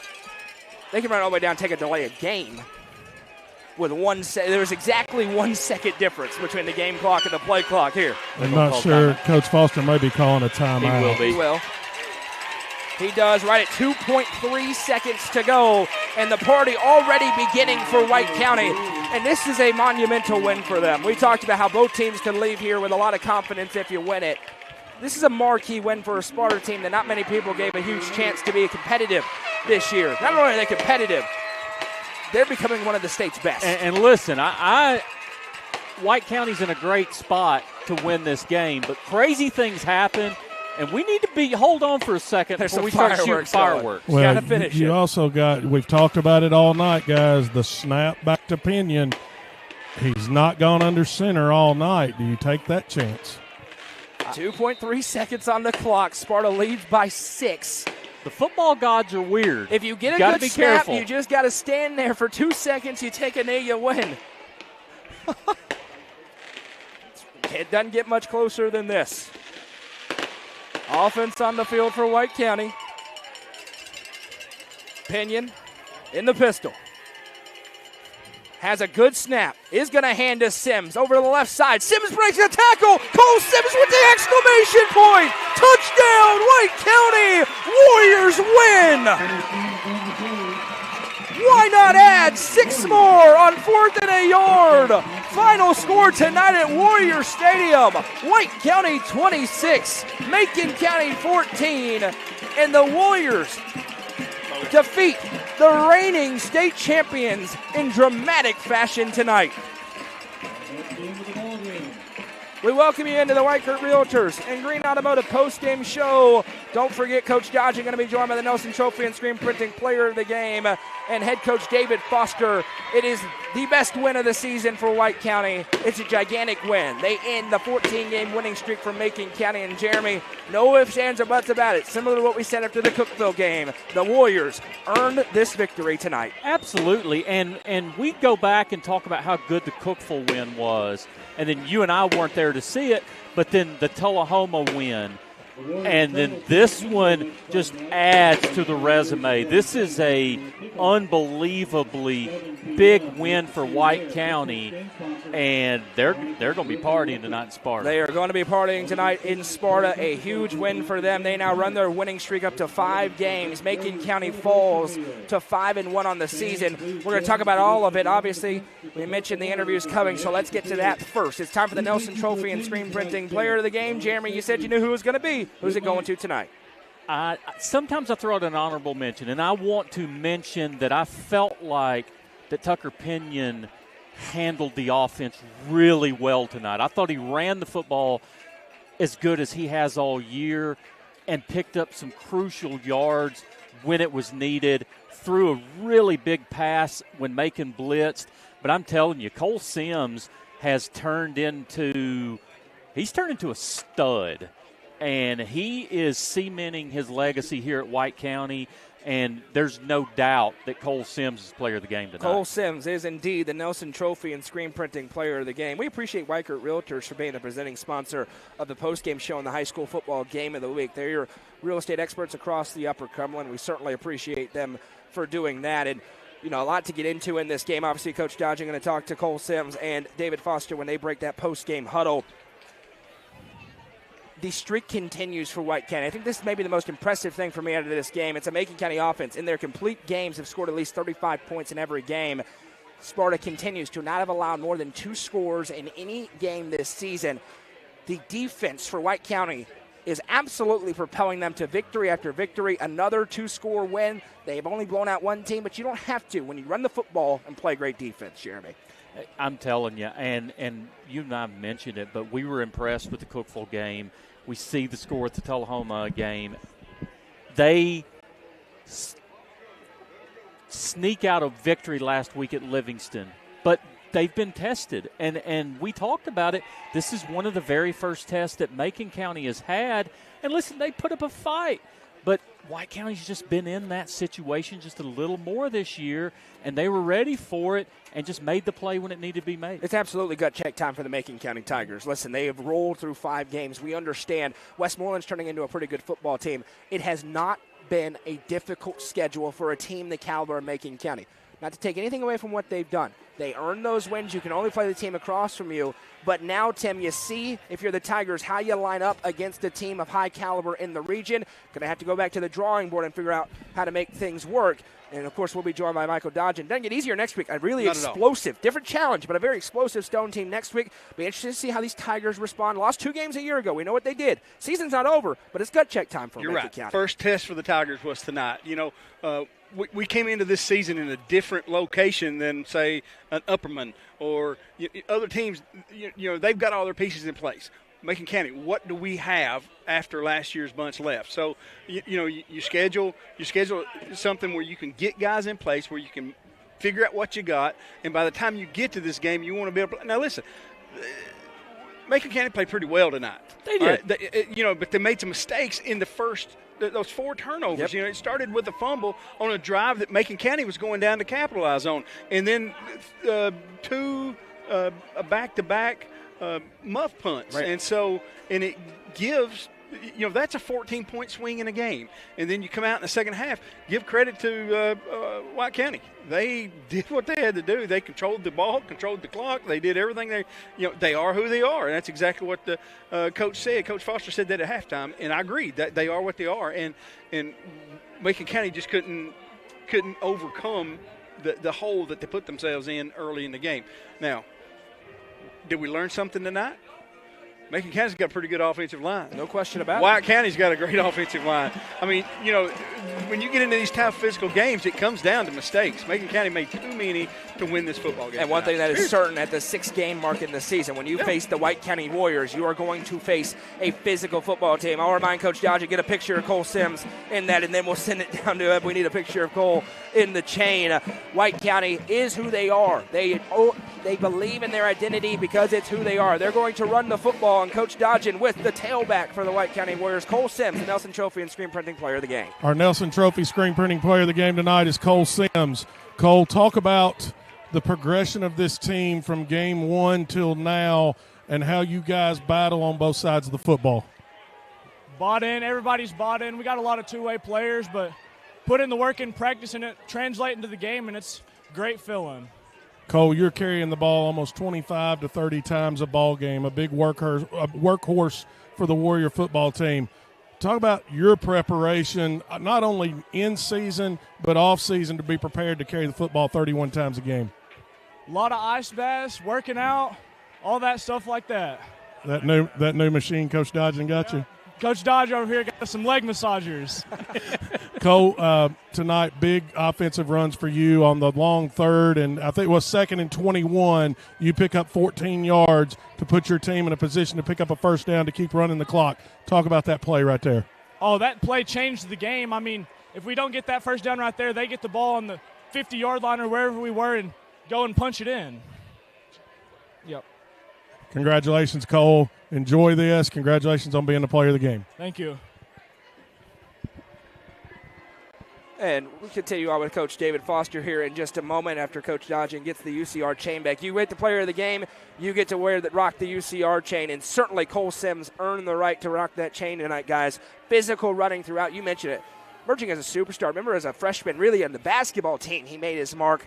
They can run it all the way down and take a delay of game. With there's exactly 1 second difference between the game clock and the play clock here. I'm not sure. Coach Foster may be calling a timeout. He will. He does right at 2.3 seconds to go, and the party already beginning for White County. And this is a monumental win for them. We talked about how both teams can leave here with a lot of confidence if you win it. This is a marquee win for a Sparta team that not many people gave a huge chance to be competitive this year. Not only are they competitive, they're becoming one of the state's best. And listen, White County's in a great spot to win this game, but crazy things happen, and we need to hold on for a second before we start shooting fireworks. Well, got to finish you it. also got, we've talked about it all night, guys, the snap back to Pinion. He's not gone under center all night. Do you take that chance? 2.3 seconds on the clock. Sparta leads by 6. The football gods are weird. If you get a gotta good be snap, careful. you just got to stand there for 2 seconds. You take a knee, you win. It doesn't get much closer than this. Offense on the field for White County. Pinion in the pistol. Has a good snap. Is going to hand to Sims over to the left side. Sims breaks a tackle. Cole Sims with the exclamation point. Touchdown, White County. Warriors win. Why not add 6 more on 4th and a yard? Final score tonight at Warrior Stadium. White County 26, Macon County 14, and the Warriors defeat the reigning state champions in dramatic fashion tonight. We welcome you into the Whitekirk Realtors and Green Automotive postgame show. Don't forget, Coach Dodgen going to be joined by the Nelson Trophy and Screen Printing Player of the Game and head coach David Foster. It is the best win of the season for White County. It's a gigantic win. They end the 14-game winning streak for Macon County. And Jeremy, no ifs, ands, or buts about it. Similar to what we said after the Cookeville game, the Warriors earned this victory tonight. Absolutely, and we go back and talk about how good the Cookeville win was. And then you and I weren't there to see it, but then the Tullahoma win. And then this one just adds to the resume. This is a unbelievably big win for White County, and they're going to be partying tonight in Sparta. They are going to be partying tonight in Sparta. A huge win for them. They now run their winning streak up to 5 games. Macon County falls to 5-1 on the season. We're going to talk about all of it. Obviously, we mentioned the interviews coming, so let's get to that first. It's time for the Nelson Trophy and Screen Printing Player of the Game. Jeremy, you said you knew who it was going to be. Who's it going to tonight? Sometimes I throw out an honorable mention, and I want to mention that I felt like that Tucker Pinion handled the offense really well tonight. I thought he ran the football as good as he has all year and picked up some crucial yards when it was needed, threw a really big pass when Macon blitzed. But I'm telling you, Cole Sims has turned into a stud. and he is cementing his legacy here at White County. And there's no doubt that Cole Sims is player of the game tonight. Cole Sims is indeed the Nelson Trophy and screen printing player of the game. We appreciate Weichert Realtors for being the presenting sponsor of the postgame show and the high school football game of the week. They're your real estate experts across the Upper Cumberland. We certainly appreciate them for doing that. And, you know, a lot to get into in this game. Obviously, Coach Dodge, I'm going to talk to Cole Sims and David Foster when they break that postgame huddle. The streak continues for White County. I think this is maybe the most impressive thing for me out of this game. It's a Macon County offense. In their complete games, have scored at least 35 points in every game. Sparta continues to not have allowed more than 2 scores in any game this season. The defense for White County is absolutely propelling them to victory after victory. Another 2-score win. They've only blown out one team, but you don't have to when you run the football and play great defense, Jeremy. I'm telling you, and you and I mentioned it, but we were impressed with the Cookeville game. We see the score at the Tullahoma game. They sneak out a victory last week at Livingston, but they've been tested, and we talked about it. This is one of the very first tests that Macon County has had, and listen, they put up a fight, but White County's just been in that situation just a little more this year, and they were ready for it and just made the play when it needed to be made. It's absolutely gut check time for the Macon County Tigers. Listen, they have rolled through 5 games. We understand Westmoreland's turning into a pretty good football team. It has not been a difficult schedule for a team the caliber of Macon County. Not to take anything away from what they've done. They earned those wins. You can only play the team across from you. But now, Tim, you see, if you're the Tigers, how you line up against a team of high caliber in the region. Going to have to go back to the drawing board and figure out how to make things work. And, of course, we'll be joined by Michael Dodge. And doesn't get easier next week. A really explosive, different challenge, but a very explosive Stone team next week. Be interested to see how these Tigers respond. Lost 2 games a year ago. We know what they did. Season's not over, but it's gut check time for Macon County. First test for the Tigers was tonight. You know, we came into this season in a different location than, say, an Upperman or other teams. You know, they've got all their pieces in place. Macon County, what do we have after last year's bunch left? So, you schedule something where you can get guys in place, where you can figure out what you got, and by the time you get to this game, you want to be able to – now, listen, Macon County played pretty well tonight. They did. But they made some mistakes in the first – those 4 turnovers. Yep. You know, it started with a fumble on a drive that Macon County was going down to capitalize on, and then 2 back-to-back muff punts. Right. And it gives – that's a 14-point swing in a game. And then you come out in the second half, give credit to White County. They did what they had to do. They controlled the ball, controlled the clock. They did everything. They are who they are. And that's exactly what the coach said. Coach Foster said that at halftime, and I agree that they are what they are. And Macon County just couldn't overcome the hole that they put themselves in early in the game. Now, did we learn something tonight? Macon County's got a pretty good offensive line. No question about it. White County's got a great offensive line. I mean, when you get into these tough physical games, it comes down to mistakes. Macon County made too many to win this football game. And one thing that is certain at the 6th-game mark in the season, when you face the White County Warriors, you are going to face a physical football team. I'll remind Coach Dodge to get a picture of Cole Sims in that, and then we'll send it down to him. We need a picture of Cole in the chain. White County is who they are. They believe in their identity because it's who they are. They're going to run the football, and Coach Dodgen with the tailback for the White County Warriors, Cole Sims, the Nelson Trophy and Screen Printing Player of the Game. Our Nelson Trophy Screen Printing Player of the Game tonight is Cole Sims. Cole, talk about the progression of this team from game 1 till now and how you guys battle on both sides of the football. Bought in. Everybody's bought in. We got a lot of two-way players, but put in the work in practice and it translate into the game, and it's great feeling. Cole, you're carrying the ball almost 25 to 30 times a ball game, a big workhorse for the Warrior football team. Talk about your preparation, not only in season but off season, to be prepared to carry the football 31 times a game. A lot of ice baths, working out, all that stuff like that. That new machine Coach Dodgen got you? Coach Dodge over here got some leg massagers. Cole, tonight, big offensive runs for you on the long third, and I think it was 2nd and 21. You pick up 14 yards to put your team in a position to pick up a first down to keep running the clock. Talk about that play right there. Oh, that play changed the game. I mean, if we don't get that first down right there, they get the ball on the 50-yard line or wherever we were and go and punch it in. Yep. Congratulations, Cole. Enjoy this. Congratulations on being the player of the game. Thank you. And we continue on with Coach David Foster here in just a moment after Coach Dodgen gets the UCR chain back. You get the player of the game, you get to rock the UCR chain, and certainly Cole Sims earned the right to rock that chain tonight, guys. Physical running throughout. You mentioned it. Emerging as a superstar. Remember, as a freshman, really on the basketball team, he made his mark.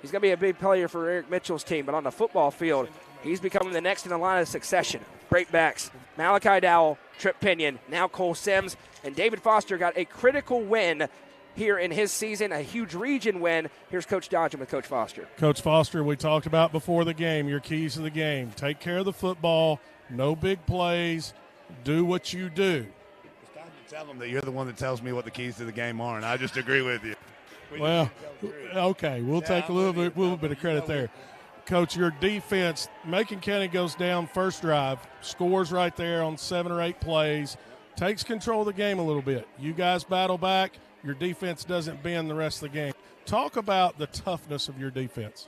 He's going to be a big player for Eric Mitchell's team, but on the football field, he's becoming the next in the line of succession. Great backs. Malachi Dowell, Trip Pinion, now Cole Sims, and David Foster got a critical win here in his season, a huge region win. Here's Coach Dodgen with Coach Foster. Coach Foster, we talked about before the game, your keys to the game. Take care of the football, no big plays, do what you do. It's time to tell them that you're the one that tells me what the keys to the game are, and I just agree with you. Well, okay, we'll take a little bit of credit there. Coach, your defense, Macon County goes down first drive, scores right there on 7 or 8 plays, takes control of the game a little bit. You guys battle back. Your defense doesn't bend the rest of the game. Talk about the toughness of your defense.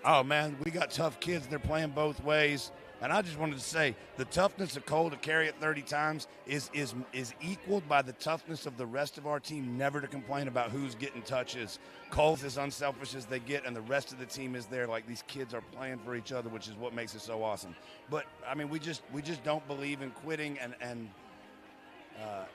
Oh, man, we got tough kids. They're playing both ways. And I just wanted to say the toughness of Cole to carry it 30 times is equaled by the toughness of the rest of our team never to complain about who's getting touches. Cole's as unselfish as they get, and the rest of the team is there like these kids are playing for each other, which is what makes it so awesome. But, I mean, we just don't believe in quitting, and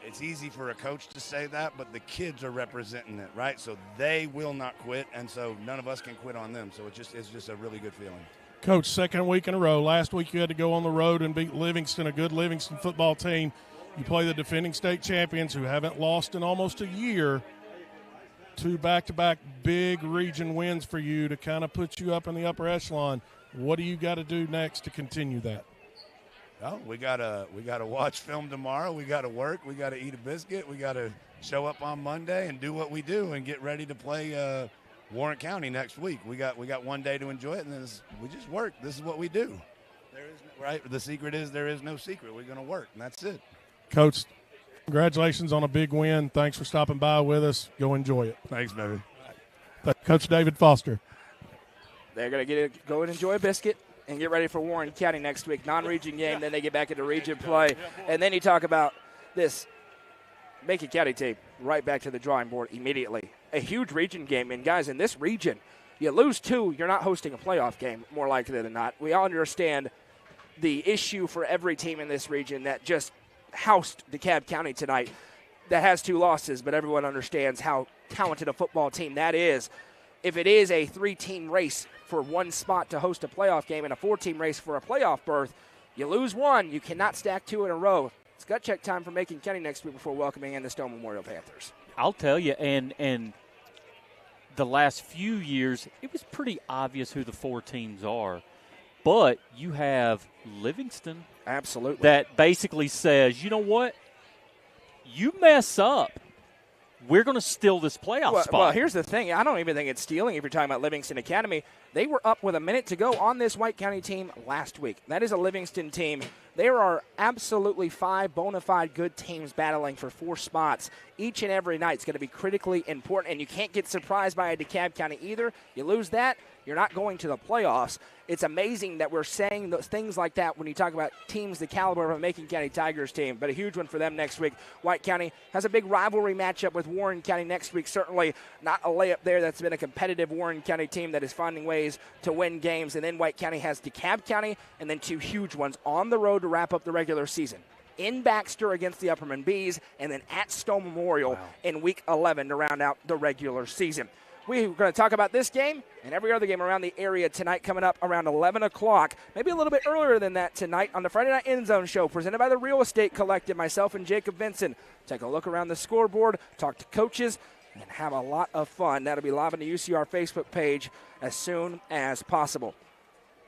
it's easy for a coach to say that, but the kids are representing it, right? So they will not quit, and so none of us can quit on them. So it's just a really good feeling. Coach, second week in a row. Last week you had to go on the road and beat Livingston, a good Livingston football team. You play the defending state champions who haven't lost in almost a year. 2 back-to-back big region wins for you to kind of put you up in the upper echelon. What do you got to do next to continue that? Oh, we gotta watch film tomorrow. We gotta work. We gotta eat a biscuit. We gotta show up on Monday and do what we do and get ready to play Warren County next week. We got one day to enjoy it, and then we just work. This is what we do. Right? The secret is there is no secret. We're gonna work, and that's it. Coach, congratulations on a big win. Thanks for stopping by with us. Go enjoy it. Thanks, baby. Coach David Foster. They're going to go and enjoy a biscuit and get ready for Warren County next week. Non-region game, then they get back into region play. And then you talk about this Macon County team right back to the drawing board immediately. A huge region game. And, guys, in this region, you lose 2, you're not hosting a playoff game more likely than not. We all understand the issue for every team in this region that just housed DeKalb County tonight that has 2 losses, but everyone understands how talented a football team that is. If it is a 3-team race for 1 spot to host a playoff game and a 4-team race for a playoff berth, you lose 1, you cannot stack 2 in a row. It's gut check time for Macon County next week before welcoming in the Stone Memorial Panthers. I'll tell you, and the last few years, it was pretty obvious who the 4 teams are. But you have Livingston. Absolutely. That basically says, you know what? You mess up, we're going to steal this playoff spot. Well, here's the thing. I don't even think it's stealing if you're talking about Livingston Academy. They were up with a minute to go on this White County team last week. That is a Livingston team. There are absolutely 5 bona fide good teams battling for 4 spots. Each and every night is going to be critically important, and you can't get surprised by a DeKalb County either. You lose that, you're not going to the playoffs. It's amazing that we're saying those things like that when you talk about teams the caliber of a Macon County Tigers team, but a huge one for them next week. White County has a big rivalry matchup with Warren County next week. Certainly not a layup there. That's been a competitive Warren County team that is finding ways to win games. And then White County has DeKalb County and then 2 huge ones on the road to wrap up the regular season. In Baxter against the Upperman Bees, and then at Stone Memorial in Week 11 to round out the regular season. We're going to talk about this game and every other game around the area tonight coming up around 11 o'clock, maybe a little bit earlier than that tonight on the Friday Night End Zone Show presented by the Real Estate Collective. Myself and Jacob Vinson take a look around the scoreboard, talk to coaches, and have a lot of fun. That'll be live on the UCR Facebook page as soon as possible.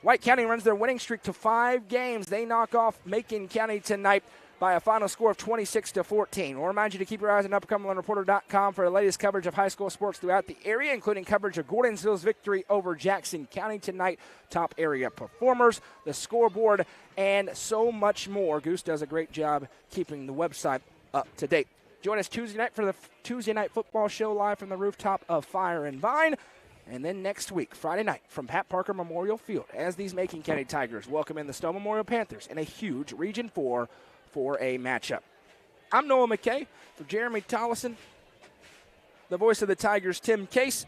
White County runs their winning streak to 5 games. They knock off Macon County tonight by a final score of 26-14. We'll remind you to keep your eyes on UpperCumberlandReporter.com for the latest coverage of high school sports throughout the area, including coverage of Gordonsville's victory over Jackson County tonight, top area performers, the scoreboard, and so much more. Goose does a great job keeping the website up to date. Join us Tuesday night for the Tuesday Night Football Show live from the rooftop of Fire and Vine. And then next week, Friday night, from Pat Parker Memorial Field, as these Macon County Tigers welcome in the Stone Memorial Panthers in a huge Region 4 4A matchup. I'm Noah McKay. For Jeremy Tollison, the voice of the Tigers, Tim Case,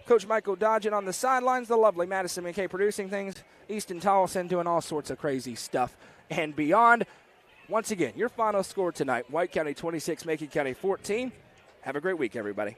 Coach Michael Dodgen on the sidelines, the lovely Madison McKay producing things, Easton Tollison doing all sorts of crazy stuff and beyond. Once again, your final score tonight, White County 26, Macon County 14. Have a great week, everybody.